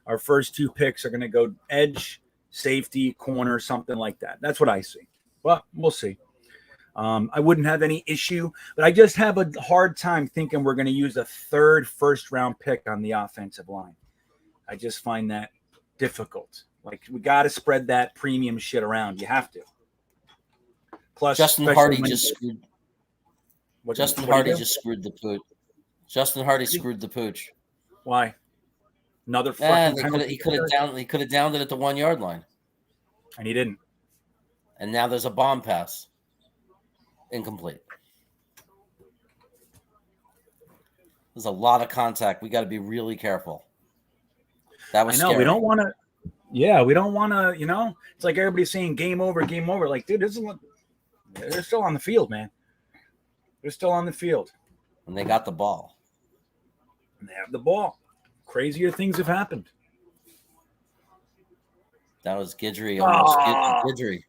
Our first 2 picks are going to go edge, safety, corner, something like that. That's what I see. But we'll see. I wouldn't have any issue, but I just have a hard time thinking we're going to use a 3rd first-round pick on the offensive line. I just find that difficult. Like, we got to spread that premium shit around. You have to. Plus, Justin Hardy just screwed. Justin Hardy do? just screwed the pooch. Justin Hardy screwed the pooch. Why? Another fucking he could have downed it at the 1 yard line, and he didn't. And now there's a bomb pass, incomplete. There's a lot of contact. We got to be really careful. That was scary. We don't want to. Yeah, we don't want to. You know, it's like everybody's saying game over, game over. Like, dude, they're still on the field, man. They're still on the field, and they got the ball. And they have the ball. Crazier things have happened. That was Guidry. Almost Guidry.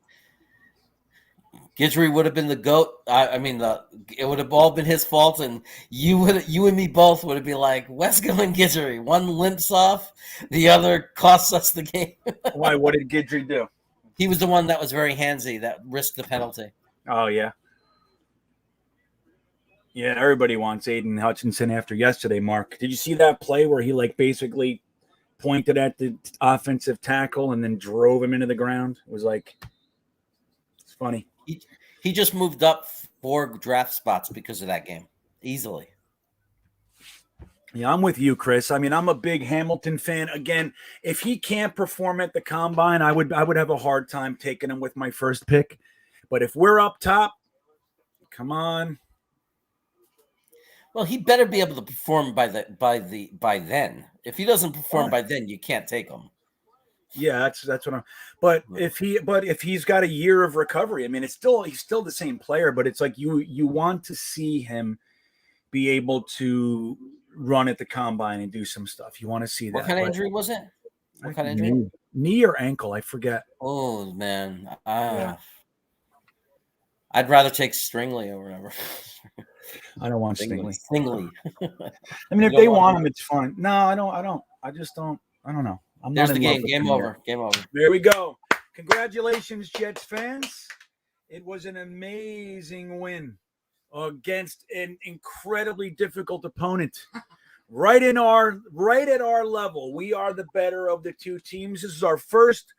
Guidry would have been the GOAT. It would have all been his fault, and you and me both would have been like, Wesco and Guidry. One limps off, the other costs us the game. Why? What did Guidry do? He was the one that was very handsy, that risked the penalty. Oh, yeah. Yeah, everybody wants Aiden Hutchinson after yesterday, Mark. Did you see that play where he basically pointed at the offensive tackle and then drove him into the ground? It was it's funny. He just moved up 4 draft spots because of that game, easily. Yeah, I'm with you, Chris. I mean, I'm a big Hamilton fan. Again, if he can't perform at the combine, I would have a hard time taking him with my first pick. But if we're up top, come on. Well, he better be able to perform by then. If he doesn't perform by then, you can't take him. Yeah, that's what I'm. But if he's got a year of recovery, I mean, he's still the same player. But it's like you want to see him be able to run at the combine and do some stuff. You want to see that. What kind of injury was it? What kind of injury? Knee or ankle? I forget. Oh man, Yeah. I'd rather take Stringley or whatever. I don't want Stingley. I mean, if they want him, it's fine. No, I don't. I just don't. I don't know. There's the game. Game over. Game over. There we go. Congratulations, Jets fans. It was an amazing win against an incredibly difficult opponent. Right at our level. We are the better of the 2 teams. This is our first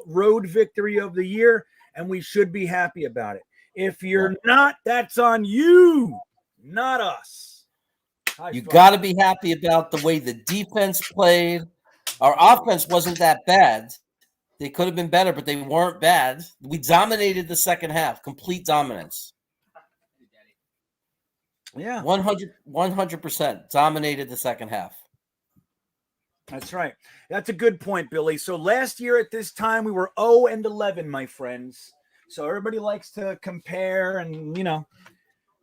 road victory of the year, and we should be happy about it. If you're not, that's on you, not us. You got to be happy about the way the defense played. Our offense wasn't that bad. They could have been better, but they weren't bad. We dominated the second half, complete dominance. Yeah. 100% dominated the second half. That's right. That's a good point, Billy. So last year at this time, we were 0-11, my friends. So everybody likes to compare and,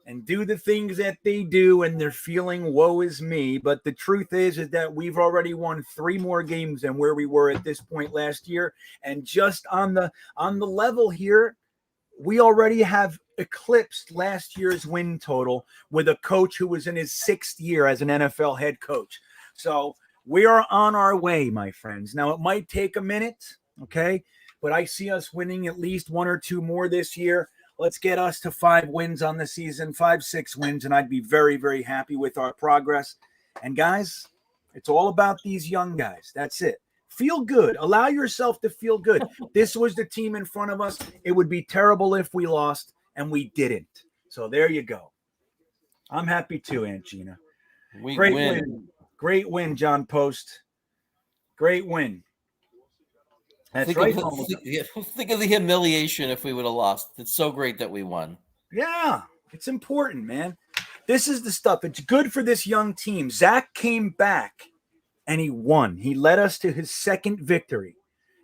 and do the things that they do, and they're feeling woe is me. But the truth is that we've already won 3 more games than where we were at this point last year. And just on the level here, we already have eclipsed last year's win total with a coach who was in his 6th year as an NFL head coach. So we are on our way, my friends. Now, it might take a minute, okay? But I see us winning at least 1 or 2 more this year. Let's get us to 5 wins on the season, 5-6 wins, and I'd be very, very happy with our progress. And guys, it's all about these young guys. That's it. Feel good. Allow yourself to feel good. This was the team in front of us. It would be terrible if we lost, and we didn't. So there you go. I'm happy too, Aunt Gina. Great win. Great win, John Post. Great win. That's right. Think of the humiliation if we would have lost. It's so great that we won. Yeah, it's important, man. This is the stuff. It's good for this young team. Zach came back, and he won. He led us to his 2nd victory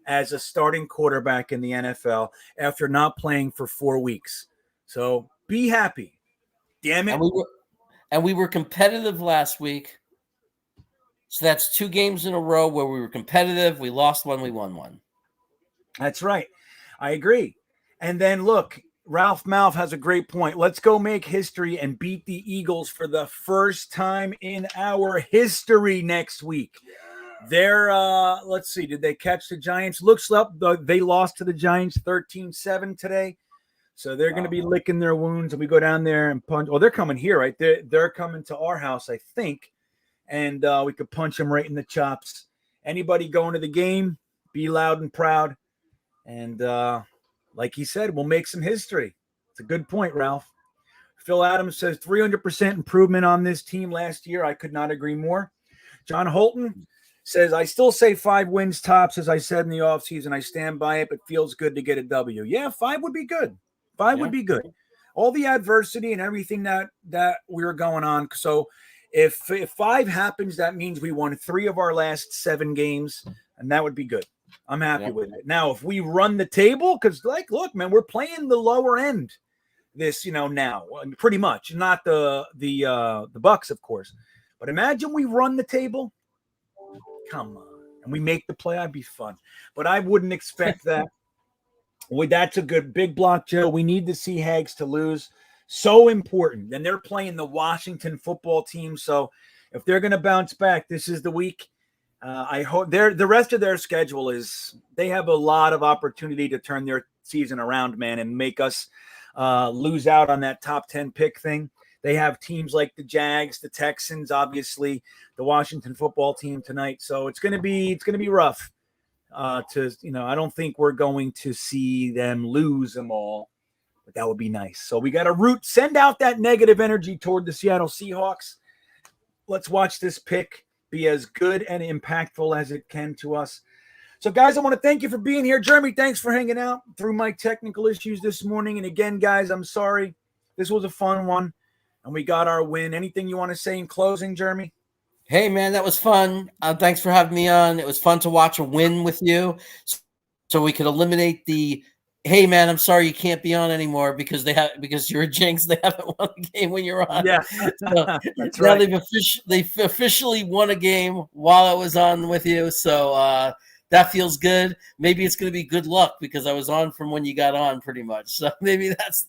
as a starting quarterback in the NFL after not playing for 4 weeks. So be happy. Damn it. And we were competitive last week. So that's 2 games in a row where we were competitive. We lost 1, we won 1. That's right. I agree. And then look, Ralph Malf has a great point. Let's go make history and beat the Eagles for the first time in our history next week. They're, let's see, did they catch the Giants? Looks up, they lost to the Giants 13-7 today. So they're going to be licking their wounds, and we go down there and punch. Well, they're coming here, right? They're coming to our house, I think, and we could punch them right in the chops. Anybody going to the game, be loud and proud. And like he said, we'll make some history. It's a good point, Ralph. Phil Adams says 300% improvement on this team last year. I could not agree more. John Holton says, I still say 5 wins tops, as I said in the offseason. I stand by it, but feels good to get a W. Yeah, 5 would be good. 5 would be good. All the adversity and everything that we were going on. So if 5 happens, that means we won 3 of our last 7 games, and that would be good. I'm happy with it. Now, if we run the table, because, like, look, man, we're playing the lower end this, now, pretty much. Not the Bucks, of course. But imagine we run the table. Come on. And we make the play. That'd be fun. But I wouldn't expect that. Well, that's a good big block, Joe. We need to see Hags to lose. So important. And they're playing the Washington football team. So if they're going to bounce back, this is the week. I hope the rest of their schedule is they have a lot of opportunity to turn their season around, man, and make us lose out on that top 10 pick thing. They have teams like the Jags, the Texans, obviously the Washington football team tonight. So it's going to be rough. I don't think we're going to see them lose them all, but that would be nice. So we got to send out that negative energy toward the Seattle Seahawks. Let's watch this pick be as good and impactful as it can to us. So, guys, I want to thank you for being here. Jeremy, thanks for hanging out through my technical issues this morning. And again, guys, I'm sorry. This was a fun one, and we got our win. Anything you want to say in closing, Jeremy? Hey, man, that was fun. Thanks for having me on. It was fun to watch a win with you, so we could eliminate the, hey, man, I'm sorry you can't be on anymore because you're a jinx. They haven't won a game when you're on. Yeah, so that's now right. they've officially won a game while I was on with you. So that feels good. Maybe it's going to be good luck because I was on from when you got on, pretty much. So maybe that's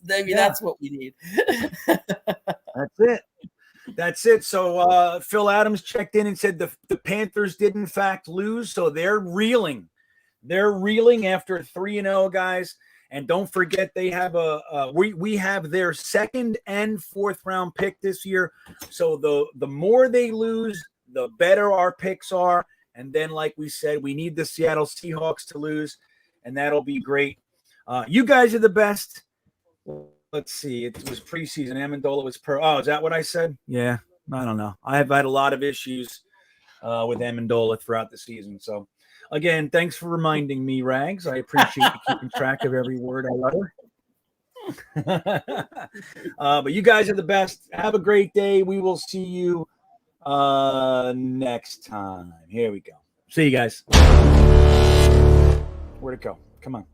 what we need. That's it. So Phil Adams checked in and said the Panthers did in fact lose. So they're reeling. They're reeling after 3-0, guys. And don't forget they have we have their 2nd and 4th round pick this year. So the more they lose, the better our picks are. And then, like we said, we need the Seattle Seahawks to lose, and that'll be great. You guys are the best. Let's see. It was preseason. Amendola was is that what I said? Yeah. I don't know. I've had a lot of issues with Amendola throughout the season. So, again, thanks for reminding me, Rags. I appreciate you keeping track of every word I utter. But you guys are the best. Have a great day. We will see you next time. Here we go. See you guys. Where'd it go? Come on.